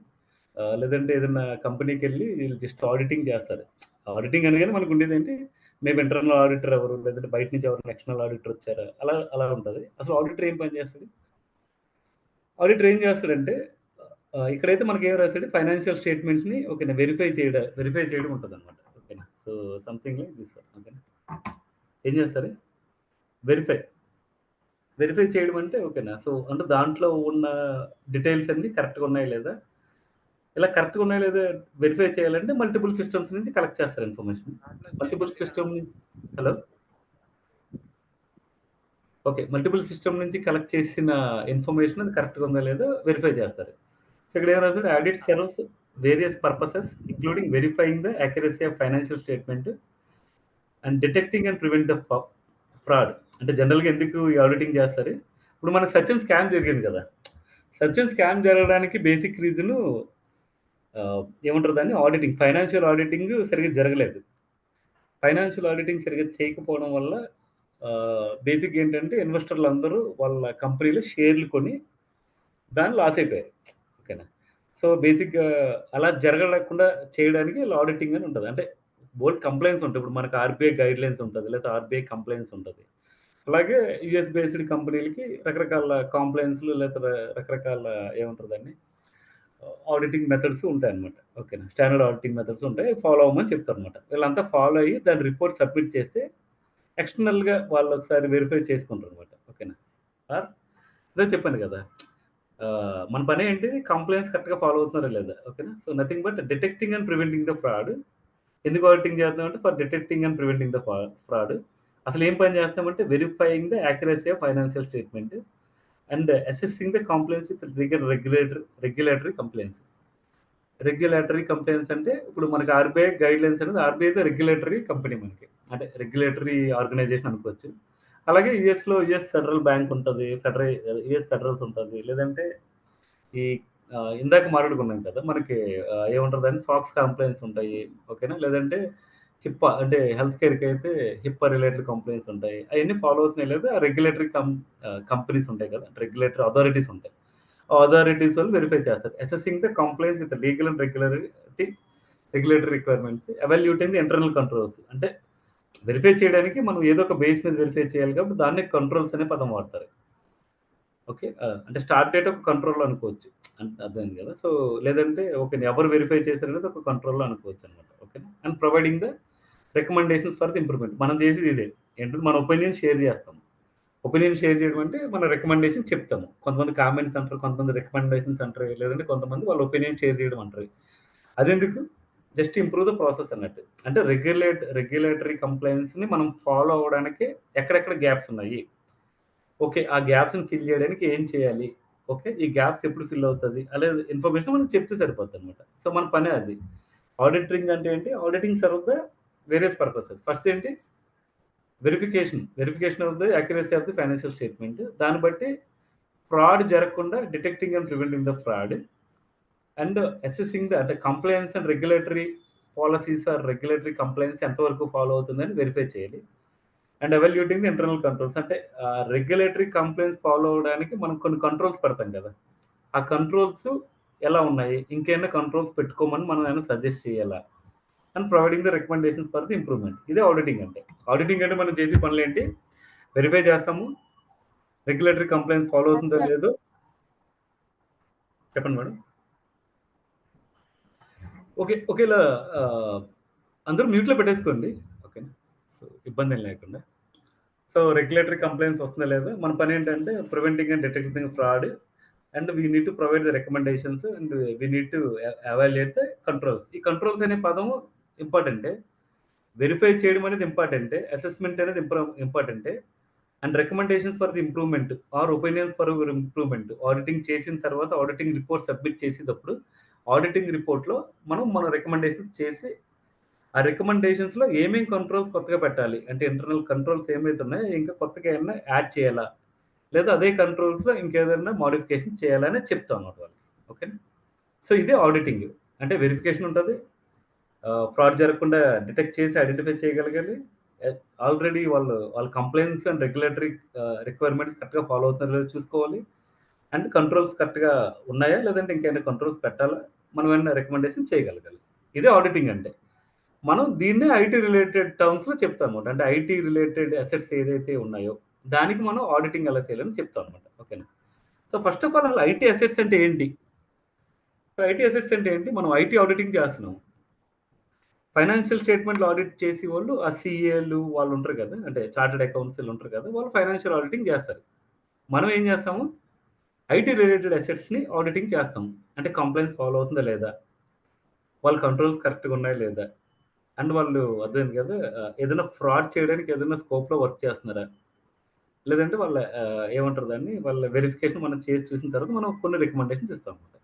Speaker 1: లేదంటే ఏదైనా కంపెనీకెళ్ళి వీళ్ళు జస్ట్ ఆడిటింగ్ చేస్తారు. ఆడిటింగ్ అనగానే మనకు ఉండేదేంటి, మేబీ ఇంటర్నల్ ఆడిటర్ ఎవరు, లేదంటే బయట నుంచి ఎవరైనా ఎక్స్టర్నల్ ఆడిటర్ వచ్చారా, అలా ఉంటది. అసలు ఆడిటర్ ఏం పని చేస్తాడు? ఆడిటర్ ఏం చేస్తాడంటే ఇక్కడైతే మనకేం రాసాడు, ఫైనాన్షియల్ స్టేట్మెంట్స్‌ని ఓకేనా వెరిఫై చేయడం ఉంటదనమాట. ఓకేనా. So something like this. ఓకేనా. ఏం చేస్తారు? వెరిఫై చేయడం అంటే ఓకేనా. సో అంటే దాంట్లో ఉన్న డీటెయిల్స్ అన్నీ కరెక్ట్‌గా ఉన్నాయా లేదా? ఇలా కరెక్ట్‌గా ఉన్నాయా లేదా వెరిఫై చేయాలంటే మల్టిపుల్ సిస్టమ్స్ నుంచి కలెక్ట్ చేస్తారు information. Multiple system hello? Okay. Multiple system నుంచి కలెక్ట్ చేసిన ఇన్ఫర్మేషన్ అది కరెక్ట్‌గా ఉందా లేదా వెరిఫై చేస్తారు. సో ఇక్కడ ఏం రాసాడు, audit serves various purposes including verifying the accuracy of financial statement and detecting and prevent the fraud. అంటే జనరల్‌గా ఎందుకు ఈ ఆడిటింగ్ చేస్తారు? ఇప్పుడు మనకు సర్చ్ అండ్ స్కామ్ జరిగింది కదా! సర్చ్ అండ్ స్కామ్ జరగడానికి బేసిక్ రీజను ఏమంటారు దాన్ని, ఆడిటింగ్. ఫైనాన్షియల్ ఆడిటింగ్ సరిగ్గా జరగలేదు. ఫైనాన్షియల్ ఆడిటింగ్ సరిగ్గా చేయకపోవడం వల్ల బేసిక్‌గా ఏంటంటే ఇన్వెస్టర్‌లందరూ వాళ్ళ కంపెనీలో షేర్లు కొని దాన్ని లాస్ అయిపోయారు. ఓకేనా. సో బేసిక్‌గా అలా జరగలేకుండా చేయడానికి ఇలా ఆడిటింగ్ అని ఉంటది. అంటే బోలెడు కంప్లెయింట్స్ ఉంటాయి. ఇప్పుడు మనకు ఆర్‌బీఐ గైడ్‌లైన్స్ ఉంటది. లేకపోతే ఆర్‌బీఐ కంప్లెయింట్స్ ఉంటది. అలాగే యూఎస్ బేస్డ్ కంపెనీలకి రకరకాల కాంప్లెయిన్స్‌లు లేకపోతే రకరకాల ఏమంటారు దాన్ని, ఆడిటింగ్ మెథడ్స్ ఉంటాయన్నమాట. ఓకేనా. స్టాండర్డ్ ఆడిటింగ్ మెథడ్స్ ఉంటాయి. ఫాలో అవ్వమని చెప్తారన్నమాట. వీళ్ళంతా ఫాలో అయ్యి దాని రిపోర్ట్ సబ్మిట్ చేస్తే ఎక్స్టర్నల్‌గా వాళ్ళు ఒకసారి వెరిఫై చేసుకుంటారన్నమాట. ఓకేనా. ఇదే చెప్పాను కదా! మన పని ఏంటి, కంప్లెయింట్స్ కరెక్ట్‌గా ఫాలో అవుతున్నారా లేదా? ఓకేనా. So nothing but detecting and preventing the fraud. ఎందుకు ఆడిటింగ్ చేస్తున్నామంటే for detecting and preventing the fraud. అసలు ఏం పని చేస్తామంటే verifying the accuracy of financial statement and assessing the compliance with regulatory compliance. Regulatory compliance అంటే ఇప్పుడు మనకి ఆర్‌బీఐ గైడ్‌లైన్స్ అనేది, ఆర్‌బీఐ ద రెగ్యులేటరీ కంపెనీ మనకి. అంటే రెగ్యులేటరీ ఆర్గనైజేషన్ అనుకోవచ్చు. అలాగే యూఎస్ ఫెడరల్ బ్యాంక్ ఉంటది. యూఎస్ ఫెడరల్స్ ఉంటది. లేదంటే ఈ ఇందాక మాట్లాడుకున్నాం కదా! మనకి ఏమంటారు దాన్ని, సాక్స్ కంప్లెయింట్స్ ఉంటాయి. ఓకేనా. లేదంటే హిప్పా అంటే హెల్త్ కేర్‌కి అయితే హిప్పా రిలేటెడ్ కంప్లెయింట్స్ ఉంటాయి. అయన్నీ ఫాలో అవుతున్నాయా లేదా రెగ్యులేటరీ కంపెనీస్ ఉంటాయి కదా! రెగ్యులేటరీ అథారిటీస్ ఉంటాయి. ఆ అథారిటీస్ వాళ్ళు వెరిఫై చేస్తారు. Assessing the complaints with legal and regulatory requirements, evaluating the internal controls. అంటే వెరిఫై చేయడానికి మనం ఏదో ఒక బేస్ మీద వెరిఫై చేయాలి కాబట్టి దాన్నే కంట్రోల్స్ అనే పదం వాడతారు. ఓకే. అంటే స్టార్ట్ డేట్ ఒక కంట్రోల్ అనుకోవచ్చు. అర్థమైంది కదా! సో లేదంటే ఓకే, ఎవరు వెరిఫై చేశారనేది ఒక కంట్రోల్‌లో అనుకోవచ్చనమాట. ఓకేనా. And providing the recommendations for the improvement. మనం చేసేది ఇదే. ఏంటంటే మన ఒపీనియన్ షేర్ చేస్తాం. ఒపీనియన్ షేర్ చేయడం అంటే మన రికమెండేషన్ చెప్తాము. కొంతమంది కామెంట్స్ అంటారు, కొంతమంది రికమెండేషన్స్ అంటారు, లేదంటే కొంతమంది వాళ్ళ ఒపీనియన్ షేర్ చేయడం అంటారు. అదెందుకు? జస్ట్ ఇంప్రూవ్ ద ప్రాసెస్ అన్నట్టు. అంటే రెగ్యులేటరీ కంప్లెయింట్స్‌ని మనం ఫాలో అవ్వడానికి ఎక్కడెక్కడ గ్యాప్స్ ఉన్నాయి. ఓకే. ఆ గ్యాప్స్‌ని ఫిల్ చేయడానికి ఏం చేయాలి? ఓకే. ఈ గ్యాప్స్ ఎప్పుడు ఫిల్ అవుతది? అనే ఇన్ఫర్మేషన్ మనకు చెప్తే సరిపోద్దనమాట. సో మన పనే అది. ఆడిటింగ్ అంటే ఏంటి? Auditing serve the various purposes. First ఏంటి? Verification of the accuracy of the financial statement. దాన్ని బట్టి ఫ్రాడ్ జరగకుండా detecting and preventing the fraud and assessing the అంటే compliance and regulatory policies or regulatory compliance ఎంతవరకు follow అవుతుందని verify చేయాలి. And evaluating the internal controls. అంటే regulatory complaints follow అవ్వడానికి మనం కొన్ని కంట్రోల్స్ పెడతాం కదా! ఆ కంట్రోల్స్ ఎలా ఉన్నాయి? ఇంకేమైనా కంట్రోల్స్ పెట్టుకోమని మనం ఏమైనా సజెస్ట్ చేయాలా? And providing the recommendations for the improvement. ఇదే ఆడిటింగ్ అంటే. ఆడిటింగ్ అంటే మనం చేసే పనులేంటి? వెరిఫై చేస్తాము. రెగ్యులేటరీ కంప్లెయింట్స్ ఫాలో అవుతుందో లేదో చెప్పండి మేడం. ఓకే. ఒకేలా అందరూ మ్యూట్‌లో పెట్టేసుకోండి. ఓకేనా. సో ఇబ్బందేం లేకుండా. సో రెగ్యులేటరీ కంప్లెయింట్స్ వస్తుందా లేదా? మన పనేంటంటే preventing and detecting fraud and we need to provide the recommendations and we need to evaluate the controls. ఈ కంట్రోల్స్ అనే పదము ఇంపార్టెంటే. వెరిఫై చేయడం అనేది ఇంపార్టెంటే. అసెస్‌మెంట్ అనేది ఇంపార్టెంటే. And recommendations for the improvement are opinions for improvement. Auditing చేసిన తర్వాత ఆడిటింగ్ రిపోర్ట్ సబ్మిట్ చేసేటప్పుడు ఆడిటింగ్ రిపోర్ట్‌లో మన రికమెండేషన్స్ చేసి ఆ రికమెండేషన్స్‌లో ఏమేం కంట్రోల్స్ కొత్తగా పెట్టాలి? అంటే ఇంటర్నల్ కంట్రోల్స్ ఏమైతే ఉన్నాయో ఇంకా కొత్తగా ఏమన్నా యాడ్ చేయాలా? లేదా అదే కంట్రోల్స్‌లో ఇంకేదైనా మోడిఫికేషన్ చేయాలా అనేది చెప్తాం అన్నమాట వాళ్ళకి. ఓకేనా. సో ఇదే ఆడిటింగ్. అంటే వెరిఫికేషన్ ఉంటది. ఫ్రాడ్ జరగకుండా డిటెక్ట్ చేసి ఐడెంటిఫై చేయగలగాలి. ఆల్రెడీ వాళ్ళ కంప్లెయింట్స్ అండ్ రెగ్యులేటరీ రిక్వైర్మెంట్స్ కరెక్ట్‌గా ఫాలో అవుతున్నారో లేదో చూసుకోవాలి. అండ్ కంట్రోల్స్ కరెక్ట్‌గా ఉన్నాయా? లేదంటే ఇంకేమైనా కంట్రోల్స్ పెట్టాలా? మనం ఏమైనా రికమెండేషన్ చేయగలగాలి. ఇదే ఆడిటింగ్ అంటే. మనం దీన్నే ఐటీ రిలేటెడ్ టర్మ్స్‌లో చెప్తామన్నమాట. అంటే ఐటీ రిలేటెడ్ అసెట్స్ ఏదైతే ఉన్నాయో, దానికి మనం ఆడిటింగ్ ఎలా చేయాలని చెప్తామన్నమాట. ఓకేనా? సో, ఫస్ట్ ఆఫ్ ఆల్ అసలు ఐటీ అసెట్స్ అంటే ఏంటి? సో, ఐటీ అసెట్స్ అంటే ఏంటి? మనం ఐటీ ఆడిటింగ్ చేస్తున్నాం. ఫైనాన్షియల్ స్టేట్మెంట్‌లు ఆడిట్ చేసేవాళ్ళు ఆ సీఏలు వాళ్ళు ఉంటారు కదా! అంటే చార్టర్డ్ అకౌంట్స్‌లు ఉంటారు కదా! వాళ్ళు ఫైనాన్షియల్ ఆడిటింగ్ చేస్తారు. మనం ఏం చేస్తాము? ఐటీ రిలేటెడ్ అసెట్స్‌ని ఆడిటింగ్ చేస్తాం. అంటే కంప్లెయింట్స్ ఫాలో అవుతుందా లేదా? వాళ్ళ కంట్రోల్స్ కరెక్ట్‌గా ఉన్నాయా లేదా? అండ్ వాళ్ళు అర్థమైంది కదా! ఏదైనా ఫ్రాడ్ చేయడానికి ఏదైనా స్కోప్‌లో వర్క్ చేస్తున్నారా? లేదంటే వాళ్ళ ఏమంటారు దాన్ని? వాళ్ళ వెరిఫికేషన్ మనం చేసి చూసిన తర్వాత మనం కొన్ని రికమెండేషన్స్ ఇస్తామన్నమాట.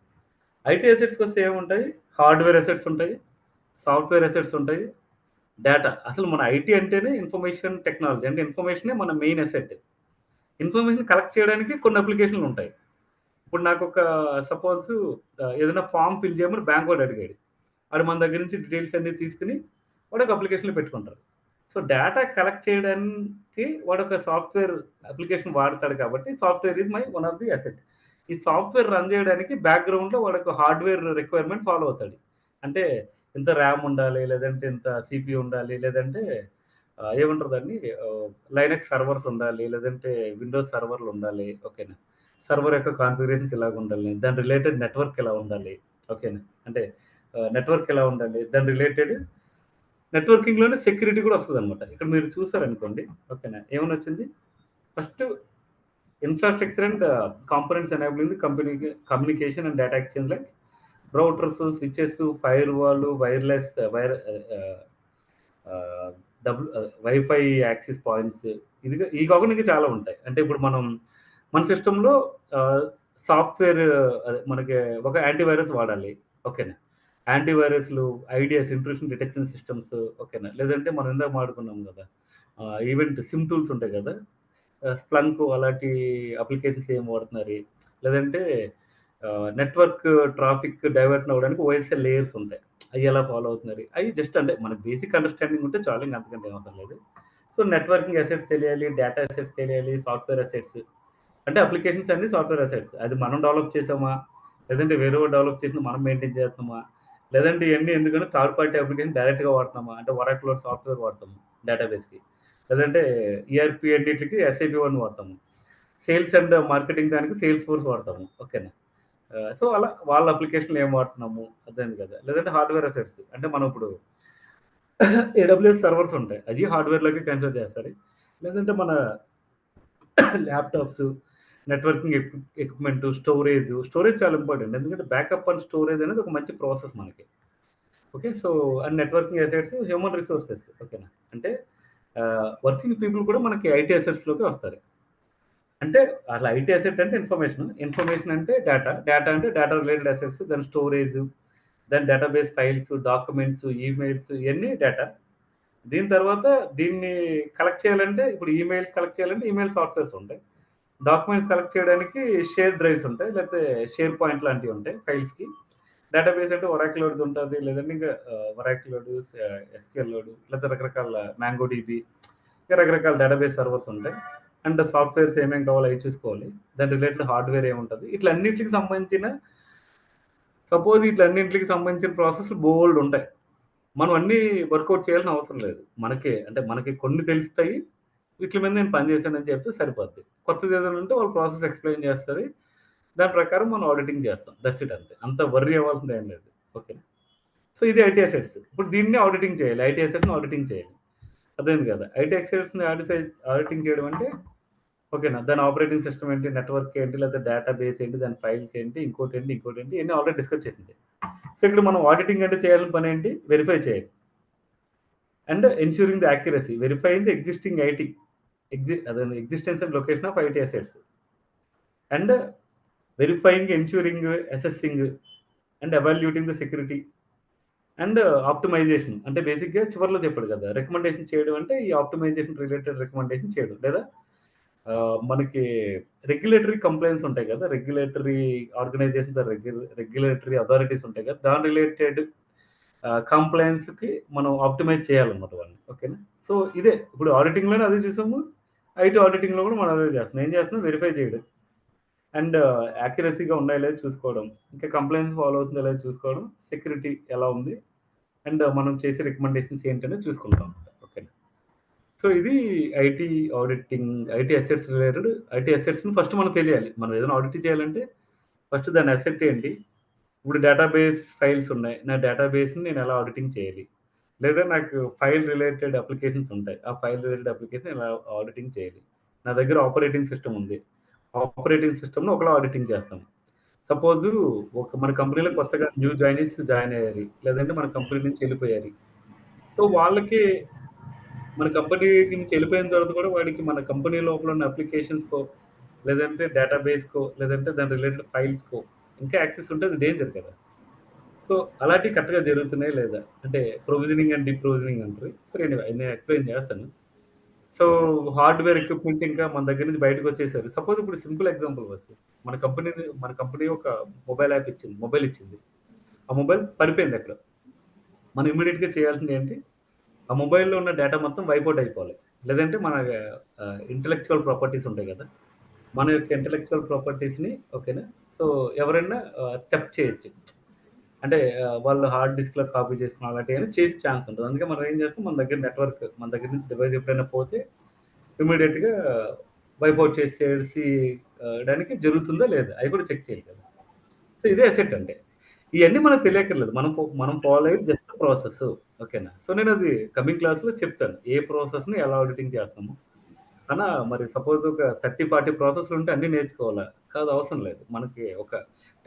Speaker 1: ఐటీ అసెట్స్‌కొస్తే ఏముంటాయి? హార్డ్‌వేర్ అసెట్స్ ఉంటాయి. సాఫ్ట్‌వేర్ అసెట్స్ ఉంటాయి. డేటా. అసలు మన ఐటీ అంటేనే ఇన్ఫర్మేషన్ టెక్నాలజీ. అంటే ఇన్ఫర్మేషనే మన మెయిన్ అసెట్. ఇన్ఫర్మేషన్ కలెక్ట్ చేయడానికి కొన్ని అప్లికేషన్‌లు ఉంటాయి. ఇప్పుడు నాకొక సపోజ్ ఏదైనా ఫార్మ్ ఫిల్ చేయమని బ్యాంక్ వాడు అడిగాడు. ఆడు మన దగ్గర నుంచి డీటెయిల్స్ అన్నీ తీసుకొని వాడొక అప్లికేషన్‌లో పెట్టుకుంటారు. సో, డేటా కలెక్ట్ చేయడానికి వాడొక సాఫ్ట్‌వేర్ అప్లికేషన్ వాడతాడు కాబట్టి software is one of the asset. ఈ సాఫ్ట్‌వేర్ రన్ చేయడానికి బ్యాక్‌గ్రౌండ్‌లో వాడొక హార్డ్‌వేర్ రిక్వైర్మెంట్ ఫాలో అవుతాడు. అంటే ఇంత ర్యామ్ ఉండాలి, లేదంటే ఇంత సీపీయూ ఉండాలి, లేదంటే ఏమంటారు దాన్ని లైనక్స్ సర్వర్స్ ఉండాలి, లేదంటే విండోస్ సర్వర్‌లు ఉండాలి. ఓకేనా? సర్వర్ యొక్క కాన్ఫిగరేషన్స్ ఇలాగుండాలి. దాని రిలేటెడ్ నెట్వర్క్ ఎలా ఉండాలి. ఓకేనా? అంటే నెట్వర్క్ ఎలా ఉండాలి. దాని రిలేటెడ్ నెట్వర్కింగ్‌లోనే సెక్యూరిటీ కూడా వస్తదనమాట. ఇక్కడ మీరు చూసారనుకోండి. ఓకేనా? ఏమనొచ్చింది? First infrastructure and components enabling the communication and data exchange like routers, switches, firewall, wireless ah, ah, wifi access points ఇవి కాకుండా ఇంకా చాలా ఉంటాయి. అంటే ఇప్పుడు మన సిస్టమ్‌లో ఆహ్, సాఫ్ట్‌వేర్ అదే మనకి ఒక యాంటీవైరస్ వాడాలి. ఓకేనా? యాంటీవైరస్‌లు, ఐడియాస్, ఇంట్రూషన్ డిటెక్షన్ సిస్టమ్స్ ఓకేనా? లేదంటే మనం ఇందాక మాట్లాడుకున్నాం గదా! ఈవెంట్ సిమ్ టూల్స్ ఉంటాయి గదా! స్ప్లంక్ అలాంటి అప్లికేషన్స్ ఏం వాడుతున్నారు? లేదంటే నెట్వర్క్ ట్రాఫిక్ డైవర్షన్ అవ్వడానికి ఓఎస్ఎల్ లేయర్స్ ఉంటాయి. అయి ఎలా ఫాలో అవుతున్నారు? అయి జస్ట్ అంటే మనకు బేసిక్ అండర్‌స్టాండింగ్ ఉంటే చాలు. ఇంక అంతకంటే ఏం అవసరం లేదు. సో, నెట్వర్కింగ్ అసెట్స్ తెలియాలి, డేటా అసెట్స్ తెలియాలి, సాఫ్ట్‌వేర్ అసెట్స్ అంటే అప్లికేషన్స్ అన్నీ సాఫ్ట్‌వేర్ అసెట్స్. అది మనం డెవలప్ చేసామా? లేదంటే వేరేవాడు డెవలప్ చేసింది మనం మెయింటైన్ చేస్తున్నామా? లేదంటే ఇయన్నీ ఎందుకంటే థర్డ్ పార్టీ అప్లికేషన్ డైరెక్ట్‌గా వాడుతున్నామా? అంటే ఒరాకిల్ సాఫ్ట్‌వేర్ వాడతాము డేటాబేస్‌కి. లేదంటే ఈఆర్‌పీ అన్నిట్లికి ఎస్‌ఏపీ వన్ వాడతాము. సేల్స్ అండ్ మార్కెటింగ్ దానికి సేల్స్ ఫోర్స్ వాడతాము. ఓకేనా? సో, అలా వాళ్ళ అప్లికేషన్‌లు ఏం వాడుతున్నాము అర్థమైంది కదా! లేదంటే హార్డ్‌వేర్ అసెట్స్ అంటే మనం ఇప్పుడు ఏడబ్ల్యూఎస్ సర్వర్స్ ఉంటాయి. అది హార్డ్‌వేర్‌లోకి కన్సిడర్ చేస్తారు. లేదంటే మన ల్యాప్‌టాప్స్, నెట్వర్కింగ్ ఎక్విప్‌మెంట్, స్టోరేజ్ చాలా ఇంపార్టెంట్. ఎందుకంటే బ్యాకప్ అండ్ స్టోరేజ్ అనేది ఒక మంచి ప్రాసెస్ మనకి. Okay. So, and networking assets, human resources ఓకేనా? అంటే వర్కింగ్ పీపుల్ కూడా మనకి ఐటీ అసెట్స్‌లోకే వస్తారు. అంటే అసలు ఐటీ అసెట్ అంటే ఇన్ఫర్మేషన్. ఇన్ఫర్మేషన్ అంటే డేటా. డేటా అంటే డేటా రిలేటెడ్ అసెట్స్, దాని స్టోరేజ్, దాని డేటాబేస్ ఫైల్స్, డాక్యుమెంట్స్, ఈమెయిల్స్ ఇయన్నీ డేటా. దీని తర్వాత దీన్ని కలెక్ట్ చేయాలంటే ఇప్పుడు ఈమెయిల్స్ కలెక్ట్ చేయాలంటే ఈమెయిల్ సాఫ్ట్‌వేర్స్ ఉంటాయి. డాక్యుమెంట్స్ కలెక్ట్ చేయడానికి షేర్ డ్రైవ్స్ ఉంటాయి. లేకపోతే షేర్ పాయింట్ లాంటివి ఉంటాయి ఫైల్స్‌కి. డేటాబేస్ అంటే ఒరాకిలోడిది ఉంటది. లేదంటే ఇంకా ఒరాకిలోడు, ఎస్‌క్యూఎల్‌లోడు లేకపోతే రకరకాల మ్యాంగో డీబీ ఇంకా రకరకాల డేటాబేస్ సర్వర్స్ ఉంటాయి. అండ్ సాఫ్ట్‌వేర్స్ ఏమేం కావాలో అయి చూసుకోవాలి. దాని రిలేటెడ్ హార్డ్‌వేర్ ఏముంటది. ఇట్లన్నిట్లికి సంబంధించిన సపోజ్ ఇట్లన్నింటికి సంబంధించిన ప్రాసెస్‌లు బోలెడుంటాయి. మనం అన్నీ వర్కౌట్ చేయాల్సిన అవసరం లేదు. మనకి కొన్ని తెలుస్తాయి. వీట్లి మీద నేను పని చేశానని చెప్తే సరిపోద్ది. కొత్తదేదైనా ఉంటే వాళ్ళు ప్రాసెస్ ఎక్స్‌ప్లెయిన్ చేస్తారు. దాని ప్రకారం మనం ఆడిటింగ్ చేస్తాం. దట్స్ ఇట్ అంతే. అంత వర్రీ అవ్వాల్సింది ఏం లేదు. ఓకేనా? సో, ఇది ఐటీ అసెట్స్. ఇప్పుడు దీన్ని ఆడిటింగ్ చేయాలి. ఐటీ అసెట్స్‌ని ఆడిటింగ్ చేయాలి. అర్థమైంది కదా! ఐటీ అసెట్స్‌ని ఆడిటింగ్ చేయడం అంటే ఓకేనా? దాని ఆపరేటింగ్ సిస్టమ్ ఏంటి? నెట్వర్క్ ఏంటి? లేకపోతే డేటాబేస్ ఏంటి? దాని ఫైల్స్ ఏంటి? ఇంకోటేంటి? ఇయన్నీ ఆల్రెడీ డిస్కస్ చేసింది. సో, ఇక్కడ మనం ఆడిటింగ్ అంటే చేయాల్సిన పనేంటి? వెరిఫై చేయాలి. And ensuring the accuracy. Verifying the existing IT. Existence and location of IT assets. And verifying, ensuring, assessing and evaluating the security and optimization. అంటే బేసిక్‌గా చివర్లో చెప్పాడు కదా! రికమెండేషన్ చేయడం అంటే ఈ ఆప్టిమైజేషన్ రిలేటెడ్ రికమెండేషన్ చేయడం. లేదా మనకి రెగ్యులేటరీ కంప్లెయింట్స్ ఉంటాయి కదా! Regulatory organizations or regulatory authorities ఉంటాయి కదా! దాని రిలేటెడ్ కంప్లెయింట్స్‌కి మనం ఆప్టిమైజ్ చేయాలన్నమాట వాళ్ళని. ఓకేనా? సో, ఇదే ఇప్పుడు ఆడిటింగ్‌లోనే అదే చూసాము. ఐటీ ఆడిటింగ్‌లో కూడా మనం అదే చేస్తున్నాం. ఏం చేస్తున్నాం? వెరిఫై చేయడం. అండ్ యాక్యురసీగా ఉన్నాయో లేదో చూసుకోవడం, ఇంకా కంప్లైంట్స్ ఫాలో అవుతుందో లేదో చూసుకోవడం, సెక్యూరిటీ ఎలా ఉంది, అండ్ మనం చేసే రికమెండేషన్స్ ఏంటనేది చూసుకుంటాం. ఓకేనా. సో ఇది IT auditing, IT assets related. IT అసెట్స్ని ఫస్ట్ మనకు తెలియాలి. మనం ఏదైనా ఆడిట్ చేయాలంటే ఫస్ట్ దాని అసెట్ ఏంటి. ఇప్పుడు డేటాబేస్ ఫైల్స్ ఉన్నాయి, నా డేటాబేస్ని నేను ఎలా ఆడిటింగ్ చేయాలి, లేదా నాకు ఫైల్ రిలేటెడ్ అప్లికేషన్స్ ఉంటాయి, ఆ ఫైల్ రిలేటెడ్ అప్లికేషన్ ఎలా ఆడిటింగ్ చేయాలి. నా దగ్గర ఆపరేటింగ్ సిస్టమ్ ఉంది, ఆపరేటింగ్ సిస్టమ్ను ఒకలా ఆడిటింగ్ చేస్తాం. సపోజ్ మన కంపెనీలో కొత్తగా న్యూ జాయినీస్ జాయిన్ అయ్యారు, లేదంటే మన కంపెనీ నుంచి వెళ్ళిపోయారు. సో వాళ్ళకి మన కంపెనీ నుంచి వెళ్ళిపోయిన తర్వాత కూడా వాడికి మన కంపెనీ లోపల ఉన్న అప్లికేషన్స్కో, లేదంటే డేటాబేస్కో, లేదంటే దాని రిలేటెడ్ ఫైల్స్కో ఇంకా యాక్సెస్ ఉంటే అది డేంజర్ కదా. సో అలాంటివి కరెక్ట్గా జరుగుతున్నాయి లేదా, అంటే ప్రొవిజనింగ్ అండ్ డిప్రొవిజనింగ్ అంటారు. సరే నేను ఎక్స్ప్లెయిన్ చేస్తాను. సో హార్డ్వేర్ ఎక్విప్మెంట్ ఇంకా మన దగ్గర నుంచి బయటకు వచ్చేసారు. సపోజ్ ఇప్పుడు సింపుల్ ఎగ్జాంపుల్ వస్తుంది, మన కంపెనీ ఒక మొబైల్ యాప్ ఇచ్చింది, మొబైల్ ఇచ్చింది, ఆ మొబైల్ పడిపోయింది అక్కడ. మనం ఇమ్మీడియట్గా చేయాల్సింది ఏంటి, ఆ మొబైల్లో ఉన్న డేటా మొత్తం వైపౌట్ అయిపోవాలి. లేదంటే మన ఇంటలెక్చువల్ ప్రాపర్టీస్ ఉంటాయి కదా, మన యొక్క ఇంటలెక్చువల్ ప్రాపర్టీస్ని, ఓకేనా, సో ఎవరైనా థెఫ్ట్ చేయొచ్చు. అంటే వాళ్ళు హార్డ్ డిస్క్లో కాపీ చేసుకున్న అలాంటివి చేసే ఛాన్స్ ఉంటుంది. అందుకే మనం ఏం చేస్తాం, మన దగ్గర నుంచి డివైస్ ఎప్పుడైనా పోతే ఇమీడియట్గా వైపౌట్ చేసేసి దానికి జరుగుతుందా లేదా అవి కూడా చెక్ చేయాలి కదా. సో ఇదే అసెట్ అంటే. ఇవన్నీ మనకు తెలియక్కర్లేదు, మనం ఫాలో అయ్యేది జస్ట్ ప్రాసెస్. ఓకేనా. సో నేను అది కమింగ్ క్లాస్లో చెప్తాను, ఏ ప్రాసెస్ని ఎలా ఆడిటింగ్ చేస్తాము అన్నా. మరి సపోజ్ ఒక 30-40 ప్రాసెస్లు ఉంటే అన్నీ నేర్చుకోవాలా కాదు, అవసరం లేదు. మనకి ఒక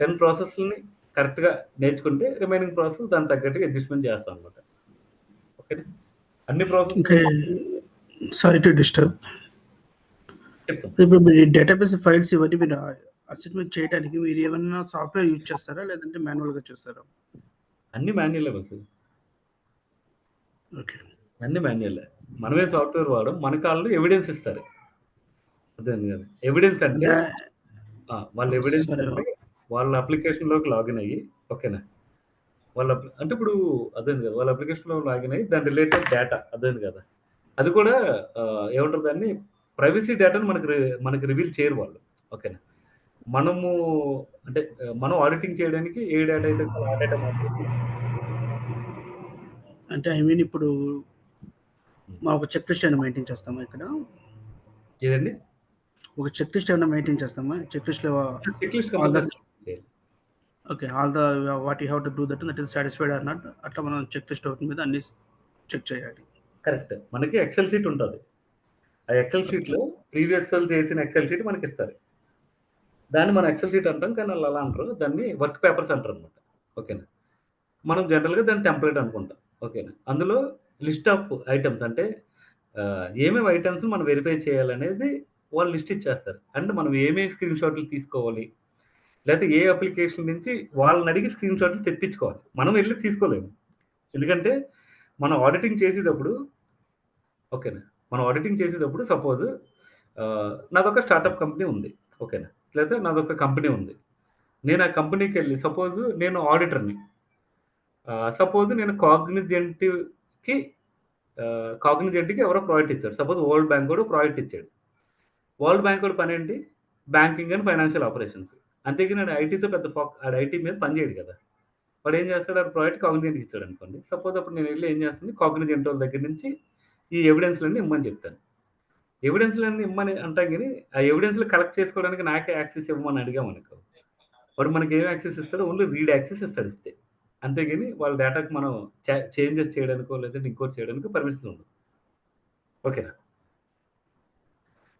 Speaker 1: 10 ప్రాసెస్ని కరెక్ట్గా నేర్చుకుంటే రిమైనింగ్ ప్రాసెస్ దానికి తగ్గట్టుగా అడ్జస్ట్మెంట్ చేస్తాం అనమాట. ఓకేనా. అన్ని process
Speaker 7: Okay. Sorry to disturb.
Speaker 1: చెప్తాం.
Speaker 7: ఇప్పుడు మీరు డేటాబేస్ ఫైల్స్ ఇవన్నీ మీరు అసెస్మెంట్ చేయడానికి మీరు ఏమన్నా సాఫ్ట్వేర్ యూజ్ చేస్తారా లేదంటే మాన్యువల్గా చేస్తారా?
Speaker 1: అన్ని మాన్యువల్ బస్,
Speaker 7: ఓకే,
Speaker 1: అన్ని మాన్యువల్. మనమే సాఫ్ట్వేర్ వాడడం, మనకు వాళ్ళు ఎవిడెన్స్ ఇస్తారు. అదే కదా ఎవిడెన్స్ అంటే. వాళ్ళ ఎవిడెన్స్ అంటే వాళ్ళ అప్లికేషన్లోకి లాగిన్ అయ్యి, ఓకేనా, అంటే ఇప్పుడు అదే కదా, వాళ్ళ అప్లికేషన్లో లాగిన్ అయ్యి దాని రిలేటెడ్ డేటా అదే కదా, అది కూడా ఏమంటారు దాన్ని, ప్రైవసీ డేటాను మనకి రివీల్ చేయరు వాళ్ళు. ఓకేనా. మనము అంటే మనం ఆడిటింగ్ చేయడానికి ఏ డేటా అయితే ఆ డేటా మాత్రమే.
Speaker 7: అంటే ఐ మీన్ ఇప్పుడు మా ఒక చెక్ లిస్ట్ అయినా మెయింటైన్ చేస్తామా ఇక్కడ?
Speaker 1: ఏదండి,
Speaker 7: ఒక చెక్ లిస్ట్ ఏమైనా మెయింటైన్ చేస్తామా? చెక్ లిస్ట్లో
Speaker 1: check list
Speaker 7: okay, all the what you have to do that is satisfied or not, అట్లా మనం చెక్ లిస్ట్ అవుతుంది మీద అన్ని చెక్ చేయాలి.
Speaker 1: కరెక్ట్. మనకి ఎక్సెల్ షీట్ ఉంటుంది, ఆ ఎక్సెల్ షీట్లో ప్రీవియస్ చేసిన ఎక్సెల్ షీట్ మనకి ఇస్తారు. దాన్ని మనం ఎక్సెల్ షీట్ అంటాం, కానీ వాళ్ళు అలా అంటారు, దాన్ని వర్క్ పేపర్స్ అంటారు అనమాట. ఓకేనా. మనం జనరల్గా దాన్ని టెంప్లెట్ అనుకుంటాం. ఓకేనా. అందులో లిస్ట్ ఆఫ్ ఐటమ్స్ అంటే ఏమేమి ఐటమ్స్ మనం వెరిఫై చేయాలనేది వాళ్ళు లిస్ట్ ఇచ్చేస్తారు. అండ్ మనం ఏమేమి స్క్రీన్ షాట్లు తీసుకోవాలి, లేకపోతే ఏ అప్లికేషన్ నుంచి వాళ్ళని అడిగి స్క్రీన్ షాట్లు తెప్పించుకోవాలి. మనం వెళ్ళి తీసుకోలేము, ఎందుకంటే మనం ఆడిటింగ్ చేసేటప్పుడు, ఓకేనా, మనం ఆడిటింగ్ చేసేటప్పుడు సపోజ్ నాదొక స్టార్టప్ కంపెనీ ఉంది, ఓకేనా, లేదా నాదొక కంపెనీ ఉంది. నేను ఆ కంపెనీకి వెళ్ళి సపోజ్ నేను ఆడిటర్ని, సపోజ్ నేను కాగ్నిజెంట్కి ఎవరో ప్రాజెక్ట్ ఇచ్చాడు. సపోజ్ వరల్డ్ బ్యాంక్ కూడా ప్రాజెక్ట్ ఇచ్చాడు. వరల్డ్ బ్యాంక్ కూడా పని ఏంటి, బ్యాంకింగ్ అండ్ ఫైనాన్షియల్ ఆపరేషన్స్. అంతేగాని ఆడు ఐటీతో పెద్ద ఆడు ఐటీ మీద పని చేయడు కదా. వాడు ఏం చేస్తాడు, ఆ ప్రాజెక్ట్ కాగ్నిజెంట్కి ఇచ్చాడు అనుకోండి. సపోజ్ అప్పుడు నేను వెళ్ళి ఏం చేస్తుంది, కాగ్నిజెంట్ వాళ్ళ దగ్గర నుంచి ఈ ఎవిడెన్స్లన్నీ ఇమ్మని చెప్తాను. ఎవిడెన్స్లన్నీ ఇమ్మని అంటాం, కానీ ఆ ఎవిడెన్స్లు కలెక్ట్ చేసుకోవడానికి నాకే యాక్సెస్ ఇవ్వమని అడిగామనుకో, వాడు మనకి ఏం యాక్సెస్ ఇస్తాడు, ఓన్లీ రీడ్ యాక్సెస్ ఇస్తాడు ఇస్తే. అంతేగాని వాళ్ళ డేటాకి మనం చేంజెస్ చేయడానికో లేదంటే ఇంకోటి చేయడానికో పర్మిషన్ ఉండదు. ఓకేనా.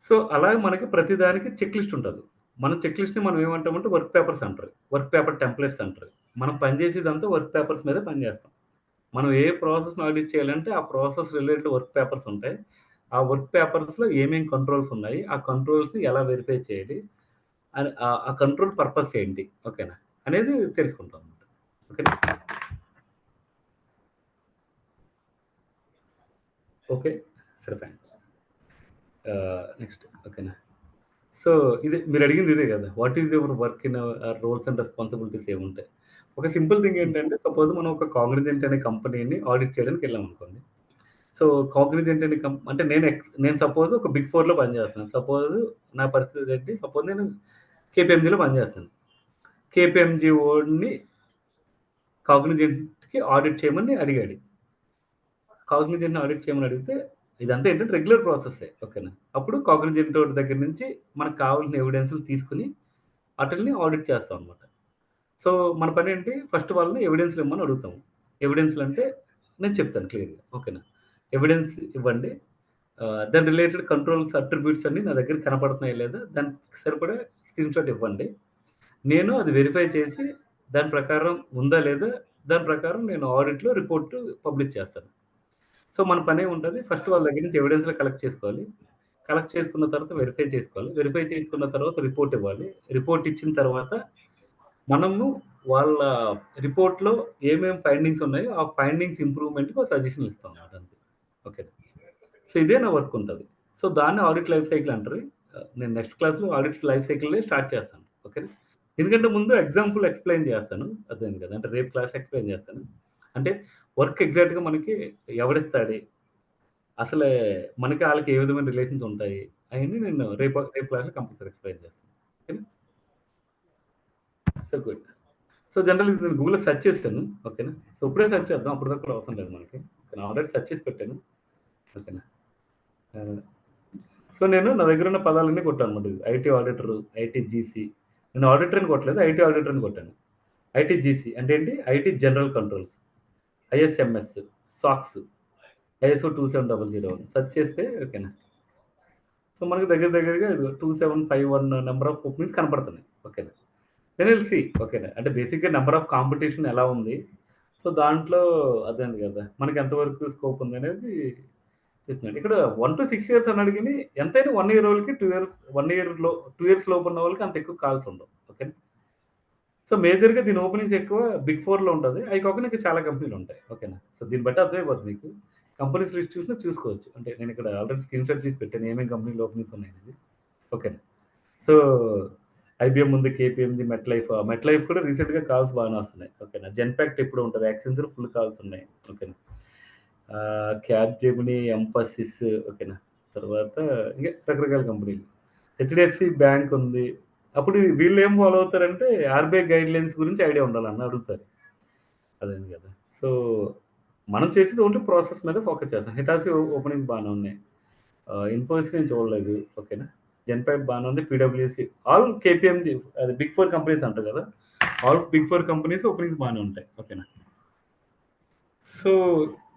Speaker 1: సో అలాగే మనకి ప్రతిదానికి చెక్ లిస్ట్ ఉంటుంది. మన చెక్ లిస్ట్ని మనం ఏమంటామంటే వర్క్ పేపర్స్ అంటారు, వర్క్ పేపర్ టెంప్లెట్స్ అంటారు. మనం పనిచేసేదంతా వర్క్ పేపర్స్ మీద పనిచేస్తాం. మనం ఏ ప్రాసెస్ని ఆడిట్ చేయాలంటే ఆ ప్రాసెస్ రిలేటెడ్ వర్క్ పేపర్స్ ఉంటాయి. ఆ వర్క్ పేపర్స్లో ఏమేమి కంట్రోల్స్ ఉన్నాయి, ఆ కంట్రోల్స్ని ఎలా వెరిఫై చేయాలి, అని ఆ కంట్రోల్ పర్పస్ ఏంటి, ఓకేనా, అనేది తెలుసుకుంటాం అన్నమాట. ఓకేనా. ఓకే, సరే ఫైన్. నెక్స్ట్, ఓకేనా. సో ఇది మీరు అడిగింది ఇదే కదా, what is your work in roles and responsibilities ఏముంటాయి. ఒక సింపుల్ థింగ్ ఏంటంటే, సపోజ్ మనం ఒక కాగ్నిజెంట్ అనే కంపెనీని ఆడిట్ చేయడానికి వెళ్ళాం అనుకోండి. సో కాగ్నిజెంట్ అనే అంటే నేను సపోజ్ ఒక బిగ్ 4లో పనిచేస్తున్నాను. సపోజ్ నా పరిస్థితి ఏంటి, సపోజ్ నేను కేపీఎంజీలో పనిచేస్తాను. కేపీఎంజీ ఓడిని కాగ్నిజెంట్కి ఆడిట్ చేయమని అడిగాడు. కాగ్నిజెంట్ని ఆడిట్ చేయమని అడిగితే ఇదంతా ఏంటంటే రెగ్యులర్ ప్రాసెస్సే, ఓకేనా. అప్పుడు కాగ్నిజెంట్ దగ్గర నుంచి మనకు కావాల్సిన ఎవిడెన్స్లు తీసుకుని వాటిని ఆడిట్ చేస్తాం అనమాట. సో మన పని ఏంటి, ఫస్ట్ వాళ్ళని ఎవిడెన్స్లు ఇవ్వమని అడుగుతాము. ఎవిడెన్స్లు అంటే నేను చెప్తాను క్లియర్గా, ఓకేనా. ఎవిడెన్స్ ఇవ్వండి, దాని రిలేటెడ్ కంట్రోల్స్ అట్రిబ్యూట్స్ అన్ని నా దగ్గర కనపడుతున్నాయి లేదా, దానికి సరిపడా స్క్రీన్ షాట్ ఇవ్వండి. నేను అది వెరిఫై చేసి దాని ప్రకారం ఉందా లేదా, దాని ప్రకారం నేను ఆడిట్లో రిపోర్ట్ పబ్లిష్ చేస్తాను. సో మన పని ఏముంటుంది, ఫస్ట్ వాళ్ళ దగ్గర నుంచి ఎవిడెన్స్లు కలెక్ట్ చేసుకోవాలి. కలెక్ట్ చేసుకున్న తర్వాత వెరిఫై చేసుకోవాలి. వెరిఫై చేసుకున్న తర్వాత రిపోర్ట్ ఇవ్వాలి. రిపోర్ట్ ఇచ్చిన తర్వాత మనము వాళ్ళ రిపోర్ట్‌లో ఏమేమి ఫైండింగ్స్ ఉన్నాయో ఆ ఫైండింగ్స్ ఇంప్రూవ్‌మెంట్‌కి ఒక సజెషన్ ఇస్తాం అన్నమాట అంతే. ఓకే. సో ఇదే నా వర్క్ ఉంటది. సో దాన్ని ఆడిట్ లైఫ్ సైకిల్ అంటారు. నేను నెక్స్ట్ క్లాస్‌లో ఆడిట్ లైఫ్ సైకిల్‌నే స్టార్ట్ చేస్తాను. ఓకేనా. ఎందుకంటే ముందు ఎగ్జాంపుల్ ఎక్స్‌ప్లెయిన్ చేస్తాను. అర్థమైంది కదా! అంటే రేపు క్లాస్ ఎక్స్‌ప్లెయిన్ చేస్తాను. అంటే వర్క్ ఎగ్జాక్ట్‌గా మనకి ఎవడిస్తాడు? అసలే మనకి ఆళ్ళకి ఏ విధమైన రిలేషన్స్ ఉంటాయి? అయన్నీ నేను రేపు క్లాస్‌లో కంపల్సరీ ఎక్స్‌ప్లెయిన్ చేస్తాను. ఓకేనా. So good. సో జనరల్‌గా నేను గూగుల్‌లో సెర్చ్ చేశాను. ఓకేనా. సో ఇప్పుడే సెర్చ్ చేద్దాం. అప్పటిదాకా కూడా అవసరం లేదు మనకి. నేను ఆల్రెడీ సెర్చ్ చేసి పెట్టాను. ఓకేనా. సో నేను నా దగ్గర ఉన్న పదాలన్నీ కొట్టాను అన్నమాట. IT auditor, ITGC. నేను ఆడిటర్ అని కొట్టలేదు. ఐటీ ఆడిటర్ అని కొట్టాను. ఐటీజీసీ అంటే ఏంటి? IT general controls, ISMS, socks, ISO 27001 search చేస్తే ఓకేనా. సో మనకి దగ్గరగా 2751 నెంబర్ ఆఫ్ ఓపెనింగ్స్ కనపడుతున్నాయి. ఓకేనా. దెన్ విల్ సీ, ఓకేనా. అంటే బేసిక్‌గా నెంబర్ ఆఫ్ కాంపిటీషన్ ఎలా ఉంది. సో దాంట్లో అదే కదా మనకి ఎంతవరకు స్కోప్ ఉంది అనేది చెప్తున్నాడు. ఇక్కడ 1-6 ఇయర్స్ అన్నాడు గానీ ఎంతైనా 1 ఇయర్ వాళ్ళకి 2 ఇయర్స్ 1 ఇయర్‌లో 2 ఇయర్స్ లోపు ఉన్న వాళ్ళకి అంత ఎక్కువ కాల్స్ ఉండవు. ఓకేనా. సో మేజర్‌గా దీని ఓపెనింగ్స్ ఎక్కువ బిగ్ 4లో ఉంటది. అయి కాకుండా ఇంకా చాలా కంపెనీలు ఉంటాయి. ఓకేనా. సో దీన్ని బట్టి అర్థమైపోద్ది మీకు. కంపెనీస్ లిస్ట్ చూసినా చూసుకోవచ్చు. అంటే నేను ఇక్కడ ఆల్రెడీ స్క్రీన్‌షాట్ తీసి పెట్టాను. ఏమేం కంపెనీలు ఓపెనింగ్స్ ఉన్నాయనేది. ఓకేనా. సో ఐబీఎం ఉంది, కేపీఎంజీ, మెట్ లైఫ్ కూడా రీసెంట్‌గా కాల్స్ బాగానే వస్తున్నాయి. ఓకేనా. జెన్పాక్ట్ ఎప్పుడు ఉంటది. యాక్సెంచర్ ఫుల్ కాల్స్ ఉన్నాయి. ఓకేనా. క్యాప్‌జెమిని, ఎంఫసిస్, ఓకేనా. తర్వాత ఇంకా రకరకాల కంపెనీలు. హెచ్‌డిఎఫ్‌సి బ్యాంక్ ఉంది. అప్పుడు వీళ్ళు ఏం ఫాలో అవుతారంటే ఆర్‌బీఐ గైడ్‌లైన్స్ గురించి ఐడియా ఉండాలని అడుగుతారు. అదేంది కదా. సో మనం చేసేది ఓన్లీ ప్రాసెస్ మీద ఫోకస్ చేస్తాం. హిటాచి ఓపెనింగ్స్ బాగానే ఉన్నాయి. ఇన్ఫోసిస్ నేను చూడలేదు. ఓకేనా. జెన్పాక్ట్ బాగానే ఉంది. పీడబ్ల్యూసీ, ఆల్ కేపీఎంజీ అది బిగ్ 4 కంపెనీస్ అంటారు కదా. ఆల్ బిగ్ 4 కంపెనీస్ ఓపెనింగ్స్ బాగానే ఉంటాయి. ఓకేనా. సో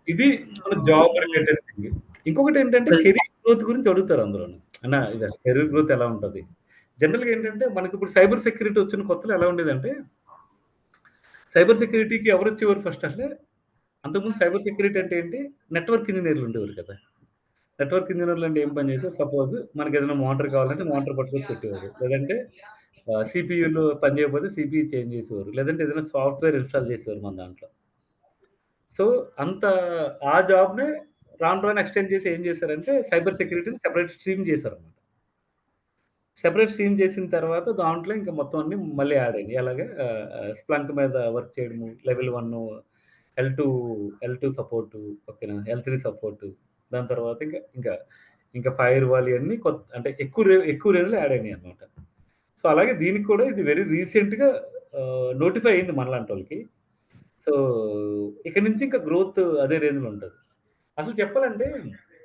Speaker 1: ఇది మన జాబ్ రిలేటెడ్ థింగ్. ఇంకొకటి ఏంటంటే కెరీర్ గ్రోత్ గురించి అడుగుతారు అందులోను. అన్న ఇది కెరీర్ గ్రోత్ ఎలా ఉంటది? జనరల్‌గా ఏంటంటే మనకి ఇప్పుడు సైబర్ సెక్యూరిటీ వచ్చిన కొత్తలో ఎలా ఉండేదంటే సైబర్ సెక్యూరిటీకి ఎవరొచ్చేవారు ఫస్ట్ అంటే అంతకుముందు సైబర్ సెక్యూరిటీ అంటే ఏంటి? నెట్వర్క్ ఇంజినీర్లు ఉండేవారు కదా. నెట్వర్క్ ఇంజినీర్లు అంటే ఏం పని చేశారు? సపోజ్ మనకి ఏదైనా మానిటర్ కావాలంటే మానిటర్ పట్టుకొచ్చి పెట్టేవారు. లేదంటే సీపీయూలో పని చేయకపోతే సీపీయూ చేంజ్ చేసేవారు. లేదంటే ఏదైనా సాఫ్ట్‌వేర్ ఇన్‌స్టాల్ చేసేవారు మన దాంట్లో. సో అంత ఆ జాబ్‌నే రాను ఎక్స్‌టెండ్ చేసి ఏం చేశారంటే సైబర్ సెక్యూరిటీని సెపరేట్ స్ట్రీమ్ చేశారన్నమాట. సెపరేట్ స్ట్రీమ్ చేసిన తర్వాత దాంట్లో ఇంకా మొత్తం అన్నీ మళ్ళీ యాడ్ అయినాయి. ఎలాగా స్ప్లంక్ మీద వర్క్ చేయడము, లెవెల్ 1, ఎల్2 సపోర్టు, ఓకేనా. ఎల్3 సపోర్టు. దాని తర్వాత ఇంకా ఫైర్ వాల్ ఇయన్నీ అంటే ఎక్కువ రేంజ్‌లో యాడ్ అయినాయన్నమాట. సో అలాగే దీనికి కూడా ఇది వెరీ రీసెంట్‌గా నోటిఫై అయింది మనలాంటోళ్ళకి. సో ఇక నుంచి ఇంకా గ్రోత్ అదే రేంజ్‌లో ఉంటది. అసలు చెప్పాలంటే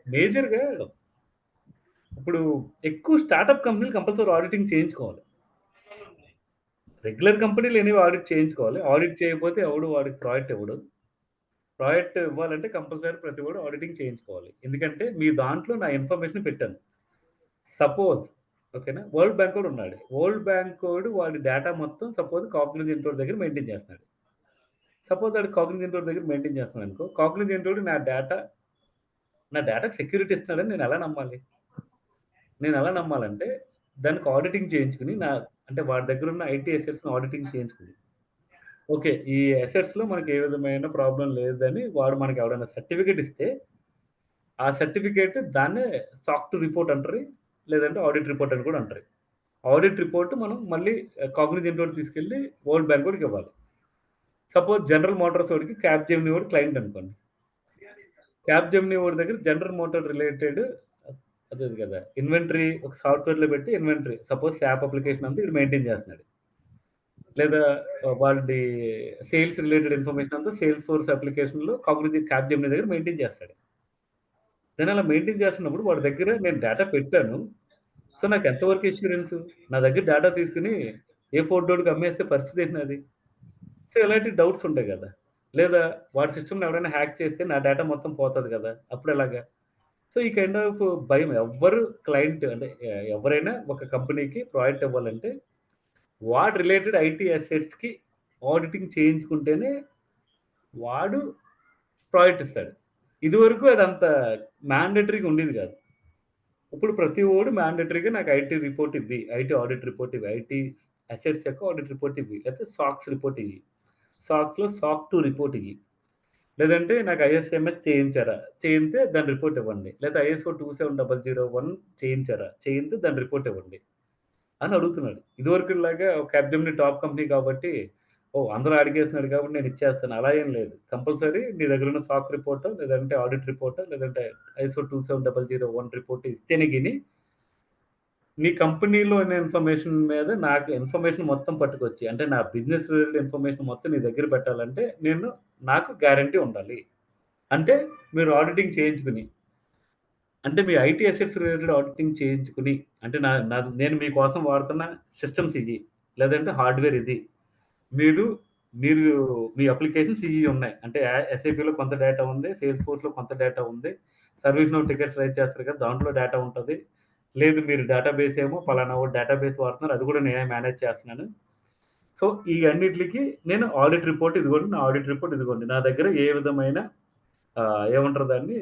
Speaker 1: మేజర్‌గా ఇప్పుడు ఎక్కువ స్టార్టప్ కంపెనీలు కంపల్సరీ ఆడిటింగ్ చేయించుకోవాలి. రెగ్యులర్ కంపెనీలు ఎనీవే ఆడిట్ చేయించుకోవాలి. ఆడిట్ చేయకపోతే ఎవడు వాడికి ప్రాజెక్ట్ ఇవ్వడు. ప్రాజెక్ట్ ఇవ్వాలంటే కంపల్సరీ ప్రతి వాడు ఆడిటింగ్ చేయించుకోవాలి. ఎందుకంటే మీ దాంట్లో నా ఇన్ఫర్మేషన్ పెట్టాను. సపోజ్ ఓకేనా. వరల్డ్ బ్యాంక్ వాడు ఉన్నాడు. వరల్డ్ బ్యాంక్ వాడు వాడి డేటా మొత్తం సపోజ్ కాగ్నిజెంట్ వాడి దగ్గర మెయింటైన్ చేస్తున్నాడు. సపోజ్ వాడు కాగ్నిజెంట్ వాడి దగ్గర మెయింటైన్ చేస్తున్నాడు అనుకో. కాగ్నిజెంట్ వాడు నా డేటాకి సెక్యూరిటీ ఇస్తున్నాడని నేను ఎలా నమ్మాలి? నేను ఎలా నమ్మాలంటే దానికి ఆడిటింగ్ చేయించుకొని అంటే వాడి దగ్గర ఉన్న ఐటీ అసెట్స్‌ని ఆడిటింగ్ చేయించుకొని ఓకే. ఈ అసెట్స్‌లో మనకి ఏ విధమైన ప్రాబ్లమ్ లేదని వాడు మనకి ఎవడైనా సర్టిఫికేట్ ఇస్తే ఆ సర్టిఫికేట్ దాన్నే సాక్ టు రిపోర్ట్ అంటారు. లేదంటే ఆడిట్ రిపోర్ట్ అని కూడా అంటారు. ఆడిట్ రిపోర్ట్ మనం మళ్ళీ కాగ్నిజెంట్ వాడికి తీసుకెళ్ళి వరల్డ్ బ్యాంక్ వాడికి ఇవ్వాలి. సపోజ్ జనరల్ మోటార్స్ వాడికి క్యాప్‌జెమినీ వాడు క్లయింట్ అనుకోండి. క్యాప్‌జెమినీ వాడి దగ్గర జనరల్ మోటార్ రిలేటెడ్ అదే కదా! ఇన్వెంటరీ ఒక సాఫ్ట్‌వేర్‌లో పెట్టి ఇన్వెంటరీ సపోజ్ SAP అప్లికేషన్ అంతా ఈడు మెయింటైన్ చేస్తున్నాడు. లేదా వాడి సేల్స్ రిలేటెడ్ ఇన్ఫర్మేషన్ అంతా సేల్స్‌ఫోర్స్ అప్లికేషన్‌లో క్యాప్‌జెమినీ దగ్గర మెయింటైన్ చేస్తాడు. నేను అలా మెయింటైన్ చేస్తున్నప్పుడు వాడి దగ్గర నేను డేటా పెట్టాను. సో, నాకు ఎంతవరకు అష్యూరెన్స్? నా దగ్గర డేటా తీసుకొని ఏ ఫోర్డోడికి అమ్మేస్తే పరిస్థితి ఏంటి నాది? సో, ఇలాంటి డౌట్స్ ఉంటాయి కదా! లేదా వాడి సిస్టమ్‌ని ఎవరైనా హ్యాక్ చేస్తే నా డేటా మొత్తం పోతది కదా! అప్పుడెలాగా? సో, ఈ కైండ్ ఆఫ్ భయం ఎవ్వరు క్లయింట్ అంటే ఎవరైనా ఒక కంపెనీకి ప్రాజెక్ట్ ఇవ్వాలంటే వాడు రిలేటెడ్ ఐటీ అసెట్స్‌కి ఆడిటింగ్ చేయించుకుంటేనే వాడు ప్రాజెక్ట్ ఇస్తాడు. ఇదివరకు అదంత మ్యాండేటరీగా ఉండేది కాదు. ఇప్పుడు ప్రతి ఓడు మ్యాండేటరీగా నాకు ఐటీ రిపోర్ట్ ఇవ్వి. ఐటీ ఆడిట్ రిపోర్ట్ ఇవ్వి. ఐటీ అసెట్స్ యొక్క ఆడిట్ రిపోర్ట్ ఇవ్వి. లేకపోతే సాక్స్ రిపోర్ట్ ఇయ్యి. సాక్స్‌లో సాక్ 2 రిపోర్ట్ ఇయ్యి. లేదంటే నాకు ఐఎస్ఎంఎస్ చేయించారా? చేయిస్తే దాని రిపోర్ట్ ఇవ్వండి. లేదా ఐఎస్ఓ 27001 చేయించారా? చేయిస్తే దాని రిపోర్ట్ ఇవ్వండి. అని అడుగుతున్నాడు. ఇదివరకులాగా క్యాప్‌జెమినీ టాప్ కంపెనీ కాబట్టి, ఓహ్! అందరూ అడిగేస్తున్నాడు కాబట్టి నేను ఇచ్చేస్తాను. అలా ఏం లేదు. కంపల్సరీ నీ దగ్గర ఉన్న సాక్ రిపోర్టో, లేదంటే ఆడిట్ రిపోర్టో, లేదంటే ఐఎస్ఓ 27001 రిపోర్ట్ ఇస్తేనే గిని నీ కంపెనీలో ఉన్న ఇన్ఫర్మేషన్ మీద నాకు ఇన్ఫర్మేషన్ మొత్తం పట్టుకొచ్చి, అంటే నా బిజినెస్ రిలేటెడ్ ఇన్ఫర్మేషన్ మొత్తం నీ దగ్గర పెట్టాలంటే నాకు గ్యారంటీ ఉండాలి. అంటే మీరు ఆడిటింగ్ చేయించుకుని అంటే మీ ఐటీ అసెట్స్ రిలేటెడ్ ఆడిటింగ్ చేయించుకుని, అంటే నేను మీకోసం వాడుతున్న సిస్టమ్స్ ఇయి. లేదంటే హార్డ్‌వేర్ ఇది. మీరు మీరు మీ అప్లికేషన్స్ ఇయి ఉన్నాయి. అంటే ఎస్ఏపీలో కొంత డేటా ఉంది. సేల్స్‌ఫోర్స్‌లో కొంత డేటా ఉంది. సర్వీస్ నౌ టికెట్స్ రైజ్ చేస్తారు కదా! దాంట్లో డేటా ఉంటది. లేదు మీరు డేటాబేస్ ఏమో పలానా ఓ డేటాబేస్ వాడుతున్నారు. అది కూడా నేనే మేనేజ్ చేస్తున్నాను. సో, ఈ అన్నిట్లికి నేను ఆడిట్ రిపోర్ట్ ఇదిగోండి. నా ఆడిట్ రిపోర్ట్ ఇదిగోండి. నా దగ్గర ఏ విధమైన ఏమంటారు దాన్ని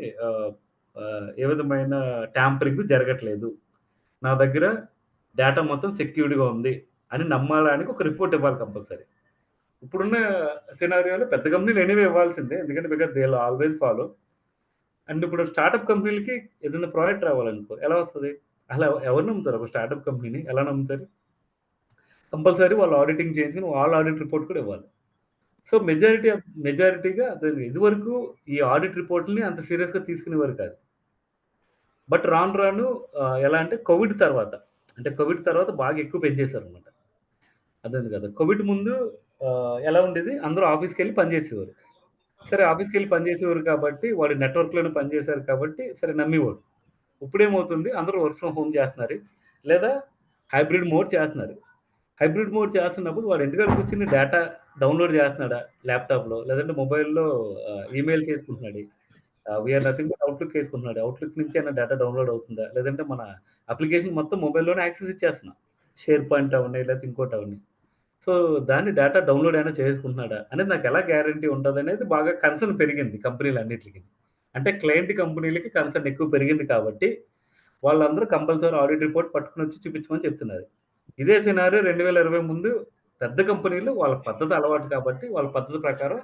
Speaker 1: ఏ విధమైన ట్యాంపరింగ్ జరగట్లేదు. నా దగ్గర డేటా మొత్తం సెక్యూర్డ్‌గా ఉంది అని నమ్మడానికి ఒక రిపోర్ట్ ఇవ్వాలి కంపల్సరీ. ఇప్పుడున్న సినారియోలో పెద్ద కంపెనీలు ఎనీవే ఇవ్వాల్సిందే. ఎందుకంటే because they will always follow. And ఇప్పుడు స్టార్టప్ కంపెనీలకి ఏదైనా ప్రాజెక్ట్ రావాలనుకో ఎలా వస్తది? అసలు ఎవరు నమ్ముతారు ఒక స్టార్టప్ కంపెనీని? ఎలా నమ్ముతారు? కంపల్సరీ వాళ్ళు ఆడిటింగ్ చేయించుకొని వాళ్ళ ఆడిట్ రిపోర్ట్ కూడా ఇవ్వాలి. సో, మెజారిటీగా ఇదివరకు ఈ ఆడిట్ రిపోర్ట్‌లని అంత సీరియస్‌గా తీసుకునేవారు కాదు. బట్ రాను రాను ఎలా అంటే కోవిడ్ తర్వాత, అంటే కోవిడ్ తర్వాత బాగా ఎక్కువ పెంచేశారనమాట. అర్థమైంది కదా! కోవిడ్ ముందు ఎలా ఉండేది? అందరూ ఆఫీస్‌కెళ్ళి పని చేసేవారు. సరే ఆఫీస్‌కెళ్ళి పని చేసేవారు కాబట్టి, వాడు నెట్‌వర్క్‌లోనే పని చేశారు కాబట్టి, సరే నమ్మేవాడు. ఇప్పుడేమవుతుంది? అందరూ వర్క్ ఫ్రమ్ హోమ్ చేస్తున్నారు. లేదా హైబ్రిడ్ మోడ్ చేస్తున్నారు. హైబ్రిడ్ మోడ్ చేస్తున్నప్పుడు వాడు ఇంటికాడ కూర్చొని డేటా డౌన్‌లోడ్ చేస్తున్నాడా ల్యాప్‌టాప్‌లో? లేదంటే మొబైల్‌లో ఈమెయిల్ చేసుకుంటున్నాడు. వీఆర్ నథింగ్ బట్ అవుట్‌లుక్ ఏసుకుంటున్నాడు. అవుట్‌లుక్ నుంచి ఏమైనా డేటా డౌన్‌లోడ్ అవుతుందా? లేదంటే మన అప్లికేషన్ మొత్తం మొబైల్‌లోనే యాక్సెస్ ఇచ్చేస్తున్నాం. షేర్ పాయింట్ అవ్వని, లేకపోతే ఇంకోటి అవ్వని. సో, దాన్ని డేటా డౌన్‌లోడ్ అయినా చేసుకుంటున్నాడా? అనేది నాకెలా గ్యారంటీ ఉంటదనేది బాగా కన్సర్న్ పెరిగింది కంపెనీలన్నిట్లికి. అంటే క్లయింట్ కంపెనీలకి కన్సర్న్ ఎక్కువ పెరిగింది కాబట్టి, వాళ్ళందరూ కంపల్సరీ ఆడిట్ రిపోర్ట్ పట్టుకొనొచ్చి చూపించమని చెప్తున్నారు. ఇదే సినారియో 2020 ముందు పెద్ద కంపెనీలు వాళ్ళ పద్ధతి అలవాటు కాబట్టి, వాళ్ళ పద్ధతి ప్రకారం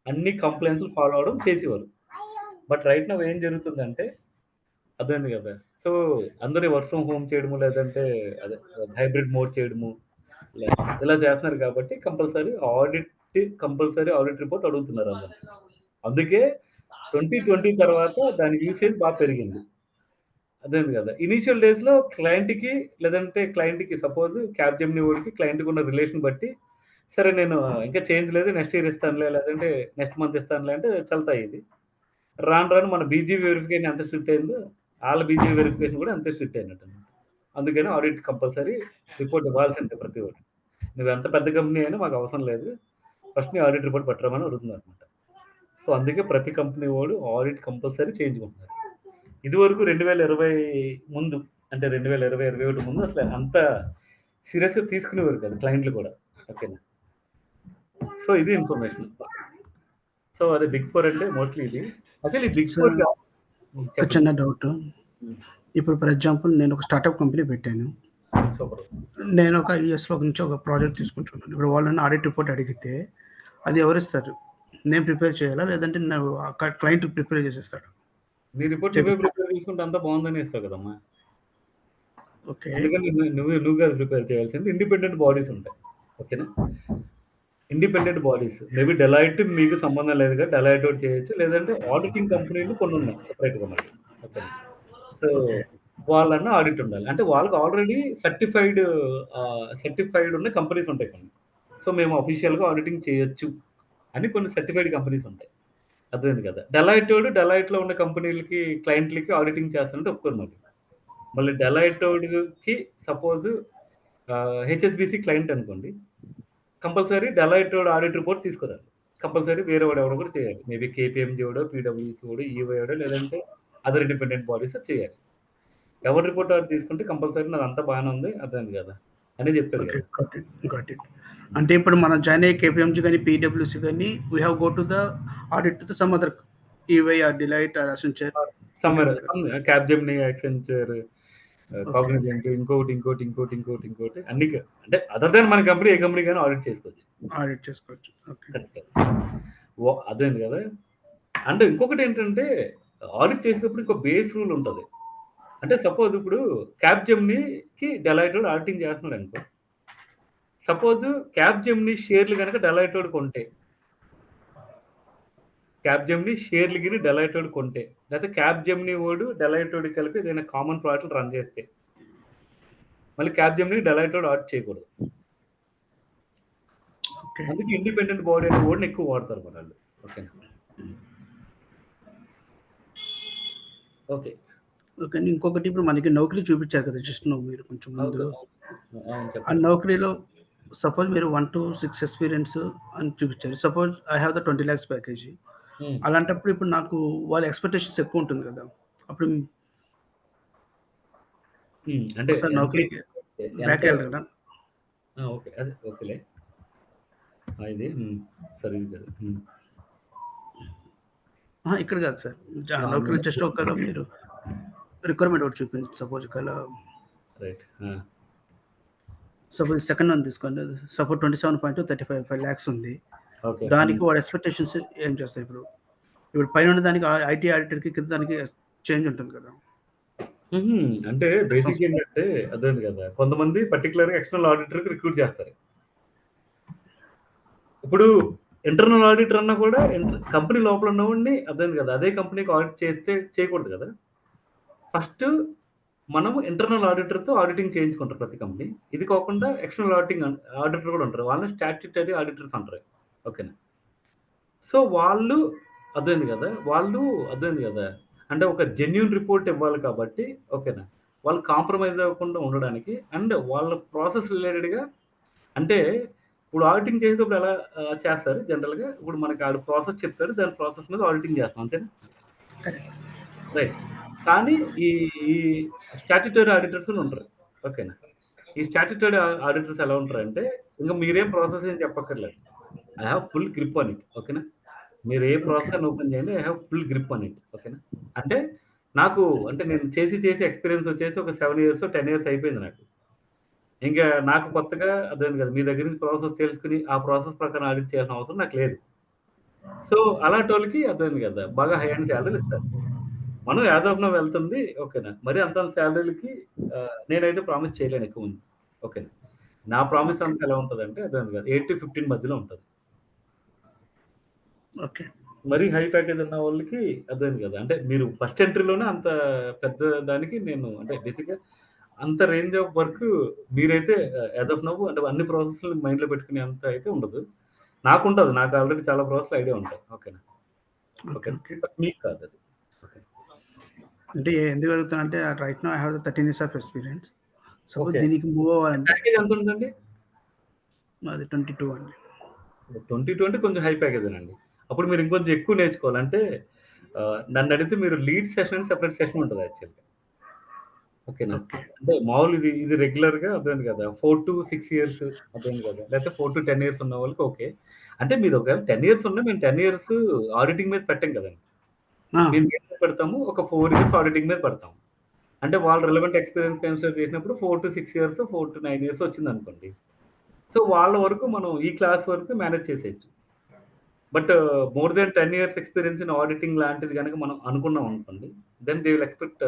Speaker 1: అన్ని కంప్లెయింట్స్‌లు ఫాలో అవ్వడం చేసేవారు. బట్ రైట్ నౌ ఏం జరుగుతుందంటే అర్థమైంది కదా! సో, అందరూ వర్క్ ఫ్రమ్ హోమ్ చేయడము, లేదంటే అదే హైబ్రిడ్ మోడ్ చేయడము, ఇలా ఇలా చేస్తున్నారు కాబట్టి కంపల్సరీ ఆడిట్ రిపోర్ట్ అడుగుతున్నారు అందరూ. అందుకే 2020 తర్వాత దాని యూసేజ్ బాగా పెరిగింది. అర్థమైంది కదా! ఇనీషియల్ డేస్‌లో క్లయింట్‌కి సపోజ్ క్యాప్‌జెమినీ వోడికి క్లయింట్‌కి ఉన్న రిలేషన్ బట్టి, సరే నేను ఇంకా చేంజ్ లేదు నెక్స్ట్ ఇయర్ ఇస్తానులే, లేదంటే నెక్స్ట్ మంత్ ఇస్తానులే అంటే చల్తాయిది. రాను రాను మన బీజీపీ వెరిఫికేషన్ ఎంత స్ట్రిక్ట్ అయిందో, ఆళ్ళ బీజీపీ వెరిఫికేషన్ కూడా అంతే స్ట్రిక్ట్ అయినట్టన్నమాట. అందుకని ఆడిట్ కంపల్సరీ రిపోర్ట్ ఇవ్వాల్సిందే ప్రతి ఒక్కటి. నువ్వెంత పెద్ద కంపెనీ అయినా మాకు అవసరం లేదు. ఫస్ట్ నీ ఆడిట్ రిపోర్ట్ పట్టుకురమ్మని అడుగుతున్నారన్నమాట. సో, అందుకే ప్రతి కంపెనీ వోడు ఆడిట్ కంపల్సరీ చేయించుకుంటున్నారు. ఇదివరకు 2020 ముందు అంటే 2020, 21 ముందు అసలు అంత సీరియస్‌గా తీసుకునేవారు కాదు క్లయింట్‌లు కూడా. ఓకేనా. సో, ఇది ఇన్ఫర్మేషన్. సో, అదే బిగ్ 4 అంటే మోస్ట్‌లీ ఇది. అసలు ఈ బిగ్ 4
Speaker 7: సార్ ఒక
Speaker 1: చెప్పండి.
Speaker 7: చిన్న డౌట్.
Speaker 1: హ్మ్.
Speaker 7: ఇప్పుడు ఫర్ ఎగ్జాంపుల్ నేను ఒక స్టార్టప్ కంపెనీ పెట్టాను.
Speaker 1: సూపర్.
Speaker 7: నేను ఒక యూఎస్‌లో నుంచి ఒక ప్రాజెక్ట్ తీసుకుంటున్నాను. ఇప్పుడు వాళ్ళు నన్ను ఆడిట్ రిపోర్ట్ అడిగితే అది ఎవరిస్తారు? నేను ప్రిపేర్ చేయాలా? లేదంటే క్లయింట్ ప్రిపేర్ చేసేస్తాడా?
Speaker 1: నీ రిపోర్ట్ నువ్వే
Speaker 7: చేపిస్తాడు.
Speaker 1: ప్రిపేర్ చేసుకుంటే అంతా బాగుందని ఇస్తావు కదమ్మా!
Speaker 7: ఓకే.
Speaker 1: అందుకని నువ్వు కాదు ప్రిపేర్ చేయాల్సింది. ఇండిపెండెంట్ బాడీస్ ఉంటాయి. ఓకేనా. ఇండిపెండెంట్ బాడీస్ మేబీ డెలాయిట్ మీకు సంబంధం లేదు కదా! డెలాయిట్ ఒకటి చేయొచ్చు. లేదంటే ఆడిటింగ్ కంపెనీలు కొన్ని ఉన్నాయి సెపరేట్‌గా మళ్ళీ. ఓకేనా. So,
Speaker 7: okay.
Speaker 1: వాళ్ళన్నా ఆడిట్ ఉండాలి. అంటే వాళ్ళకి ఆల్రెడీ సర్టిఫైడ్ ఉన్న కంపెనీస్ ఉంటాయి కొన్ని. సో మేము అఫీషియల్‌గా ఆడిటింగ్ చేయొచ్చు అని కొన్ని సర్టిఫైడ్ కంపెనీస్ ఉంటాయి. అర్థమైంది కదా! డెలాయిట్‌లో ఉన్న కంపెనీలకి, క్లయింట్‌లకి ఆడిటింగ్ చేస్తానంటే ఒప్పుకోరు మళ్ళీ. మళ్ళీ డెలాయిట్‌కి సపోజ్ హెచ్ఎస్‌బీసీ క్లయింట్ అనుకోండి. కంపల్సరీ డెలాయిట్ ఆడిట్ రిపోర్ట్ తీసుకురాలి. కంపల్సరీ వేరే వాడు ఎవడో ఒకడు చేయాలి. మేబీ కేపీఎంజీ వాడో, పీడబ్ల్యూసీ వాడో, ఈవై వాడో లేదంటే అదర్ ఇండిపెండెంట్ బాడీస్ చేయాలి. ఎవరి రిపోర్ట్ వాడు తీసుకుంటే కంపల్సరీ నాదంతా బాగానే ఉంది అర్థమైంది కదా అని చెప్తాడు
Speaker 7: ఓకే.
Speaker 1: కదా.
Speaker 7: Got it. అంటే ఇప్పుడు మనం జాయిన్ అయ్యే కేపీఎంజీ కానీ, పీడబ్ల్యూసీ కానీ we have go to the audit to some other EY or Deloitte or Accenture.
Speaker 1: Somewhere Capgemini, Accenture, Cognizant, ఇంకోటి అన్ని అంటే అదర్ దాన్ మన కంపెనీ ఏ కంపెనీ కానీ ఆడిట్ చేసుకోవచ్చు.
Speaker 7: ఆడిట్ చేసుకోవచ్చు. ఓకే.
Speaker 1: కరెక్ట్. అదేంది కదా. అంటే ఇంకొకటి ఏంటంటే ఆడిట్ చేసేటప్పుడు ఇంకో బేస్ రూల్ ఉంటుంది. అంటే సపోజ్ ఇప్పుడు క్యాప్జెమినీకి డెలాయిట్ ఆడిటింగ్ చేస్తున్నాడు అనుకో. సపోజ్ క్యాప్జెమినీ షేర్లు కనుక డెలాయిట్ కొంటే, క్యాప్జెమినీ షేర్లు గిని డెలాయిట్ కొంటే, లేకపోతే క్యాప్జెమినీ వాడు డెలాయిట్ కలిపి ఏదైనా కామన్ ప్రాజెక్ట్ రన్ చేస్తే మళ్ళీ క్యాప్జెమినీ డెలాయిట్ ఆడిట్ చేయకూడదు. అందుకే ఇండిపెండెంట్ బాడీ అనే వర్డ్ని ఎక్కువ వాడతారు మన వాళ్ళు. ఓకేనా. ఓకే.
Speaker 7: ఓకే. ఇంకొకటి ఇప్పుడు మనకి నౌకరీ చూపించారు కదా జస్ట్ మీరు కొంచెం ముందు. ఆ నౌకరీలో సపోజ్ మీరు 1 to 6 ఎక్స్పీరియన్స్ అని చూపించారు. Suppose I have the 20 lakhs package. అలాంటప్పుడు ఇప్పుడు నాకు వాళ్ళ ఎక్స్పెక్టేషన్స్ ఎక్కువ ఉంటుంది కదా. అప్పుడు
Speaker 1: అంటే
Speaker 7: నౌకరీకి బ్యాక్ వెళ్ళాలి కదా.
Speaker 1: ఓకే. అదే ఓకేలే. ఇది సరే కదా.
Speaker 7: ఇక్కడ కాదు సార్. నౌకరీ జస్ట్ ఒకవేళ మీరు రిక్వైర్మెంట్ ఒకటి చూపించి సపోజ్ ఒకవేళ
Speaker 1: రైట్.
Speaker 7: సపోజ్ సెకండ్ వన్ తీసుకోండి. సపోజ్ 27.35 lakhs ఉంది.
Speaker 1: ఓకే.
Speaker 7: దానికి వాడు ఎక్స్పెక్టేషన్స్ ఏం చేస్తాయి ఇప్పుడు? ఇప్పుడు పైన ఉన్న దానికి ఐటీ ఆడిటర్కి కింద దానికి చేంజ్ ఉంటుంది కదా.
Speaker 1: అంటే బేసిక్ ఏంటంటే అదే కదా, కొంతమంది పర్టికులర్గా ఎక్స్టర్నల్ ఆడిటర్కి రిక్రూట్ చేస్తారు. ఇప్పుడు ఇంటర్నల్ ఆడిటర్ అన్నా కూడా కంపెనీ లోపల ఉన్నవాడిని అదే కదా, అదే కంపెనీకి ఆడిట్ చేస్తే చేయకూడదు కదా. ఫస్ట్ మనము ఇంటర్నల్ ఆడిటర్తో ఆడిటింగ్ చేయించుకుంటారు ప్రతి కంపెనీ. ఇది కాకుండా ఎక్స్టర్నల్ ఆడిటర్ కూడా ఉంటారు. వాళ్ళని స్టాట్యూటరీ ఆడిటర్స్ అంటారు. ఓకేనా. సో వాళ్ళు అదేంది కదా, అంటే ఒక జెన్యూన్ రిపోర్ట్ ఇవ్వాలి కాబట్టి ఓకేనా, వాళ్ళు కాంప్రమైజ్ అవ్వకుండా ఉండడానికి అండ్ వాళ్ళ ప్రాసెస్ రిలేటెడ్గా. అంటే ఇప్పుడు ఆడిటింగ్ చేసేటప్పుడు ఎలా చేస్తారు జనరల్గా, ఇప్పుడు మనకి ఆడు ప్రాసెస్ చెప్తాడు, దాని ప్రాసెస్ మీద ఆడిటింగ్ చేస్తాం అంతేనా. రైట్. కానీ ఈ స్టాట్యూటరీ ఆడిటర్స్ ఉంటారు. ఓకేనా. ఈ స్టాట్యూటరీ ఆడిటర్స్ ఎలా ఉంటారంటే ఇంకా మీరేం ప్రాసెస్ ఏం చెప్పక్కర్లేదు. I have full grip on it. ఓకేనా. మీరు ఏ ప్రాసెస్ ఓపెన్ చేయండి, I have full grip on it. ఓకేనా. అంటే నేను చేసి ఎక్స్పీరియన్స్ వచ్చేసి ఒక 7 years 10 years అయిపోయింది నాకు. ఇంకా నాకు కొత్తగా అదేంది కదా, మీ దగ్గర నుంచి ప్రాసెస్ తెలుసుకుని ఆ ప్రాసెస్ ప్రకారం ఆడిట్ చేయాల్సిన అవసరం నాకు లేదు. సో అలాంటి వాళ్ళకి అదేంది కదా బాగా హై అండ్ శాలరీలు ఇస్తారు. మనం యాజ్ ఆఫ్ నౌ వెళ్తుంది. ఓకేనా. మరి అంత శాలరీలకి నేనైతే ప్రామిస్ చేయలేను ఎక్కువ ఉంది. ఓకేనా. నా ప్రామిస్ అంతా ఎలా ఉంటుందంటే అదేంది కదా 8 to 15 మధ్యలో ఉంటుంది.
Speaker 7: ఓకే.
Speaker 1: మరి హై ప్యాకేజ్ ఉన్న వాళ్ళకి అదేంది కదా, అంటే మీరు ఫస్ట్ ఎంట్రీలోనే అంత పెద్ద దానికి నేను అంటే బేసిక్గా అంత రేంజ్ ఆఫ్ వర్క్ మీరైతే యాజ్ ఆఫ్ నౌ అంటే అన్ని ప్రాసెస్లు మైండ్లో పెట్టుకునే అంత అయితే ఉండదు. నాకు ఉంటుంది. నాకు ఆల్రెడీ చాలా ప్రాసెస్లు ఐడియా ఉంటాయి. ఓకేనా. ఓకే. మీకు కాదు అది. ఓకే.
Speaker 7: అంటే ఎందుకు అడుగుతాను అంటే right now I have 13 years of experience. Suppose
Speaker 1: okay.
Speaker 7: దీనికి మూవ్ అవ్వాలంటే
Speaker 1: ప్యాకేజ్ ఎంత ఉందండి?
Speaker 7: అది 22 అండి.
Speaker 1: 22 అంటే కొంచెం హై ప్యాకేజ్ అండి. అప్పుడు మీరు ఇంకొంచెం ఎక్కువ నేర్చుకోవాలంటే నన్ను అడిగితే మీరు లీడ్ సెషన్ సెపరేట్ సెషన్ ఉంటుంది యాక్చువల్గా. ఓకేనా.
Speaker 7: ఓకే.
Speaker 1: అంటే మామూలు ఇది రెగ్యులర్గా అర్థమైంది కదా 4 to 6 years అర్థమైంది కదా, లేకపోతే 4 to 10 years ఉన్న వాళ్ళకి ఓకే. అంటే మీరు ఒకవేళ 10 years ఉన్నా మేము 10 years ఆడిటింగ్ మీద పెట్టాం కదండి. మేము ఏం పెడతాము, ఒక 4 years ఆడిటింగ్ మీద పెడతాము. అంటే వాళ్ళు రిలవెంట్ ఎక్స్పీరియన్స్ కన్సిడర్ చేసినప్పుడు 4 to 6 years 4 to 9 years వచ్చింది అనుకోండి. సో వాళ్ళ వరకు మనం ఈ క్లాస్ వరకు మేనేజ్ చేసేయచ్చు. But more than 10 years experience in auditing లాంటిది కనుక మనం అనుకున్నాం అనుకోండి, then they will expect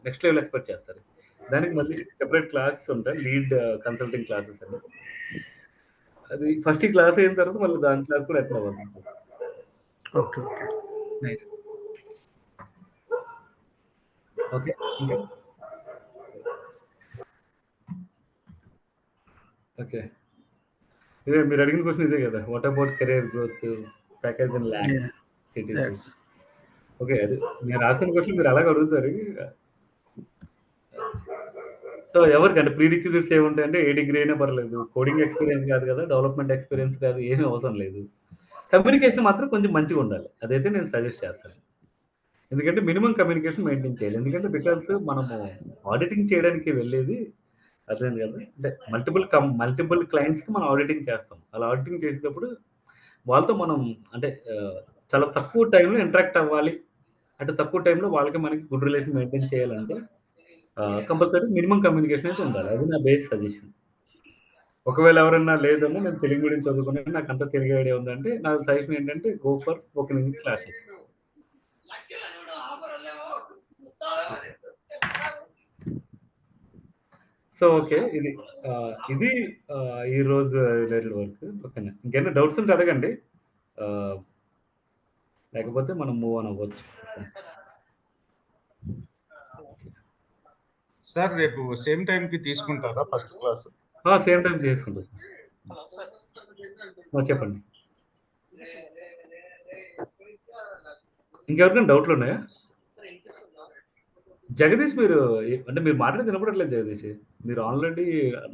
Speaker 1: next level expect చేస్తారు. దానికి మళ్ళీ సెపరేట్ క్లాసెస్ ఉంటాయి, లీడ్ కన్సల్టింగ్ క్లాసెస్ అని. అది ఫస్ట్ ఈ క్లాస్ అయిన తర్వాత మళ్ళీ దాని క్లాస్ కూడా అటెండ్ అవ్వాలి.
Speaker 7: ఓకే. ఓకే.
Speaker 1: నైస్. ఓకే. ఇంకా? ఓకే. ఇదే మీరు అడిగిన క్వెషన్ ఇదే గదా! What about career growth package in lakhs
Speaker 7: Yeah,
Speaker 1: cities?
Speaker 7: yes.
Speaker 1: Okay. అది నేను రాసిన క్వెషన్ మీరు అలాగే అడుగుతారు. సో ఎవరికంటే ప్రీ రిక్విజిట్స్ ఏముంటాయంటే ఏ డిగ్రీ అయినా పర్లేదు. కోడింగ్ ఎక్స్‌పీరియన్స్ కాదు కదా! డెవలప్‌మెంట్ ఎక్స్‌పీరియన్స్ కాదు. ఏమీ అవసరం లేదు. కమ్యూనికేషన్ మాత్రం కొంచెం మంచిగా ఉండాలి. అదైతే నేను సజెస్ట్ చేస్తాను. ఎందుకంటే మినిమమ్ కమ్యూనికేషన్ మెయింటైన్ చేయాలి. ఎందుకంటే బికాస్ మనము ఆడిటింగ్ చేయడానికి వెళ్ళేది అర్థమైంది కదా! అంటే మల్టిపుల్ క్లయింట్స్‌కి మనం ఆడిటింగ్ చేస్తాం. అలా ఆడిటింగ్ చేసేటప్పుడు వాళ్ళతో మనం అంటే చాలా తక్కువ టైంలో ఇంటరాక్ట్ అవ్వాలి. అంటే తక్కువ టైంలో వాళ్ళకి మనకి గుడ్ రిలేషన్ మెయింటైన్ చేయాలంటే కంపల్సరీ మినిమమ్ కమ్యూనికేషన్ అయితే ఉండాలి. అది నా బేస్ సజెషన్. ఒకవేళ ఎవరన్నా లేదన్నా నేను తెలుగు మీడియం చదువుకున్నాను నాకంతా తెలుగు ఐడియా ఉందంటే నా సజెషన్ ఏంటంటే go for spoken English classes. So okay. ఇది ఈ రోజు రిలేటెడ్ వర్క్. ఓకేనా. ఇంకేమైనా డౌట్స్ ఉంటే అడగండి. లేకపోతే మనం మూవ్ ఆన్ అవ్వచ్చు.
Speaker 4: సార్ రేపు సేమ్ టైంకి తీసుకుంటారా ఫస్ట్ క్లాస్?
Speaker 1: సేమ్ టైం చేసుకుంటాం. చెప్పండి. ఇంకెవరికైనా డౌట్లు ఉన్నాయా? జగదీష్ మీరు అంటే మీరు మాట్లాడి వినపడట్లేదు జగదీష్. మీరు ఆల్రెడీ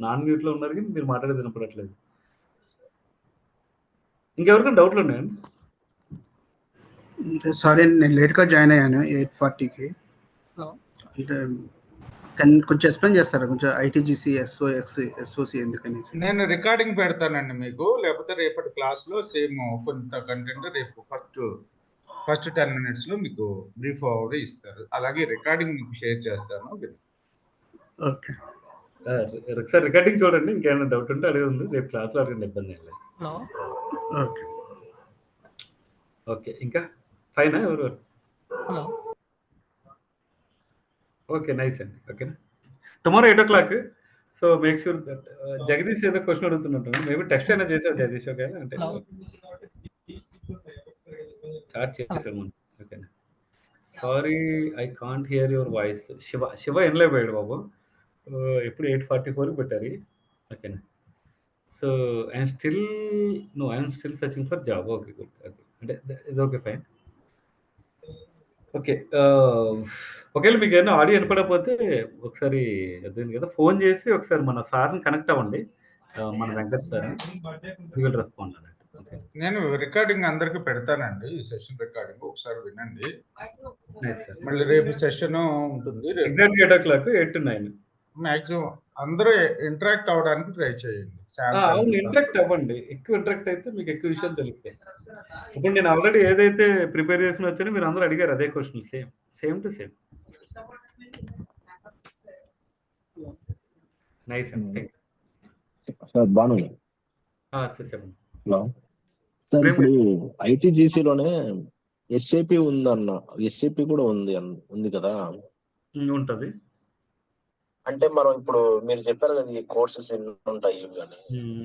Speaker 1: నాన్ మ్యూట్లో ఉన్నారు కానీ మీరు మాట్లాడేది వినపడట్లేదు. ఇంకెవరికైనా డౌట్లు ఉన్నాయండి?
Speaker 7: సారీ నేను లేట్గా జాయిన్ అయ్యాను 8:40కి. అంటే కొంచెం ఎక్స్ప్లెయిన్ చేస్తారా కొంచెం ఐటీజీసీ ఎస్ఓసి ఎందుకని?
Speaker 4: నేను రికార్డింగ్ పెడతానండి మీకు, లేకపోతే రేపటి క్లాస్లో సేమ్ కొంత కంటెంట్ రేపు ఫస్ట్ 10 minutesలో మీకు బ్రీఫ్ ఓవర్ ఇస్తారు. అలాగే రికార్డింగ్ మీకు షేర్ చేస్తాను.
Speaker 7: ఓకే.
Speaker 1: ఒకసారి రికార్డింగ్ చూడండి. ఇంకేమైనా డౌట్ ఉంటే అడగండి. రేపు క్లాస్లో అడగండి, ఇబ్బంది ఏం లేదు.
Speaker 7: ఓకే.
Speaker 1: ఓకే. ఇంకా ఫైనా ఎవరు? ఓకే. నైస్ అండి. ఓకేనా. Tomorrow 8:00. So make sure that Jagadish ఏదో క్వశ్చన్ అడుగుతున్నట్టు మేబీ టెక్స్ట్ అయినా చేసావు జగదీష్. ఓకేనా. అంటే స్టార్ట్ చేసాడు మనం. ఓకేనా. Sorry I can't hear your voice. Shiva ఎనలేకపోయాడు బాబు. ఎప్పుడు 8:44 పెట్టారు. ఓకేనా. So I'm still searching for job. Okay good. Okay అంటే ఇది ఓకే ఫైన్. ఓకే. ఒకవేళ మీకు ఏమైనా ఆడియో వినపడకపోతే ఒకసారి అర్థమైంది కదా, ఫోన్ చేసి ఒకసారి మన సార్ని కనెక్ట్ అవ్వండి. మన వెంకట్ సార్ విల్ రెస్పాండ్ అన్నట్టు. ఓకే.
Speaker 4: నేను రికార్డింగ్ అందరికి పెడతానండి. ఈ సెషన్ రికార్డింగ్ ఒకసారి వినండి.
Speaker 1: Nice sir.
Speaker 4: మళ్ళీ రేపు సెషన్ ఉంటుంది.
Speaker 1: Exactly 8:00 8 to 9.
Speaker 4: మాక్సిమం అందరూ ఇంటరాక్ట్ అవ్వడానికి ట్రై చేయండి.
Speaker 1: అవును, ఇంటరాక్ట్ అవ్వండి. ఎక్కువ ఇంటరాక్ట్ అయితే మీకు ఎక్కువ విషయాలు తెలుస్తాయి. ఇప్పుడు నేను ఆల్రెడీ ఏదైతే ప్రిపేర్ చేసుకుని వచ్చానో మీరు అందరూ అడిగారు అదే question. Same to same. Nice అండి.
Speaker 2: సార్ బాను
Speaker 1: సార్ చెప్పండి.
Speaker 2: హలో సార్, ఇప్పుడు ఐటీజీసీలోనే ఎస్ఏపి ఉందన్న, ఎస్ఏపి కూడా ఉంది కదా?
Speaker 1: ఉంటుంది.
Speaker 2: అంటే మనం ఇప్పుడు మీరు చెప్పారు కదా ఈ కోర్సెస్ ఎన్ని ఉంటాయి అని.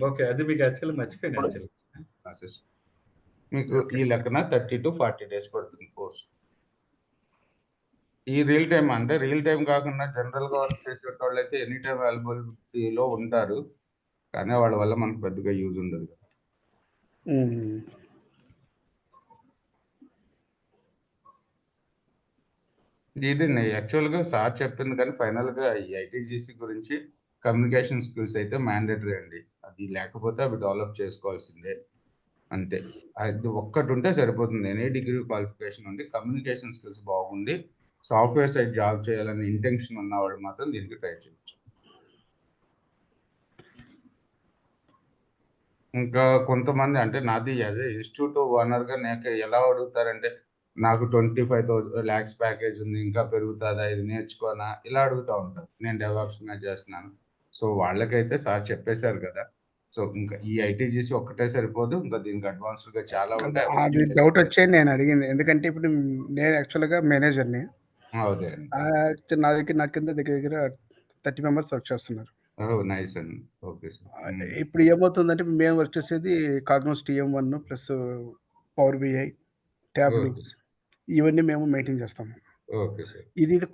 Speaker 1: ఓకే. అది మీకు యాక్చువల్లీ మర్చిపోయాను. యాక్చువల్లీ
Speaker 4: మీకు ఈ లెక్కన 30 to 40 days పడుతుంది కోర్స్. ఈ రియల్ టైం అంటే రియల్ టైం కాకుండా జనరల్ గా వర్క్ చేసే వాళ్ళు అయితే ఎనీ టైం అవైలబిలిటీలో ఉంటారు, కానీ వాళ్ళ వల్ల మనకు పెద్దగా యూజ్ ఉండదు. ఇది యాక్చువల్గా సార్ చెప్పింది, కానీ ఫైనల్గా ఈ ఐటీజీసీ గురించి కమ్యూనికేషన్ స్కిల్స్ అయితే మ్యాండేటరీ అండి. అది లేకపోతే అవి డెవలప్ చేసుకోవాల్సిందే అంతే. అది ఒక్కటి ఉంటే సరిపోతుంది. ఎనీ డిగ్రీ క్వాలిఫికేషన్ ఉండి కమ్యూనికేషన్ స్కిల్స్ బాగుండి సాఫ్ట్వేర్ సైడ్ జాబ్ చేయాలని ఇంటెన్షన్ ఉన్నవాళ్ళు మాత్రం దీనికి ట్రై చేయొచ్చు. ఇంకా కొంతమంది అంటే నాది యాజ్ ఏ ఇన్స్టిట్యూట్ ఓనర్గా నాకు ఎలా అడుగుతారంటే, నాకు 25,000 lakhs ప్యాకేజ్ ఉంది, ఇంకా పెరుగుతుందా, ఇది నేర్చుకోనా, ఇలా అడుగుతూ ఉంటారు. నేను డెవలప్స్ చేస్తున్నాను. సో వాళ్ళకైతే సార్ చెప్పేశారు కదా. సో ఇంకా ఈ ఐటీజీసీ ఒక్కటే సరిపోదు, ఇంకా దీనికి అడ్వాన్స్డ్గా చాలా ఉంటాయి.
Speaker 7: అది డౌట్ వచ్చే నేను అడిగింది. ఎందుకంటే ఇప్పుడు నేను యాక్చువల్గా మేనేజర్ని.
Speaker 4: అదే
Speaker 7: నా కింద దగ్గర 30 members వర్క్ చేస్తున్నారు.
Speaker 4: నైస్ అండి. Okay sir.
Speaker 7: ఇప్పుడు ఏమవుతుందంటే మేము వర్క్ చేసేది కాగ్నోస్ TM1 ప్లస్ పవర్ BI, ట్యాబ్లు, ఇవన్నీ మేము మెయింటైన్ చేస్తాము.
Speaker 4: Okay sir.
Speaker 7: ఇది కొత్త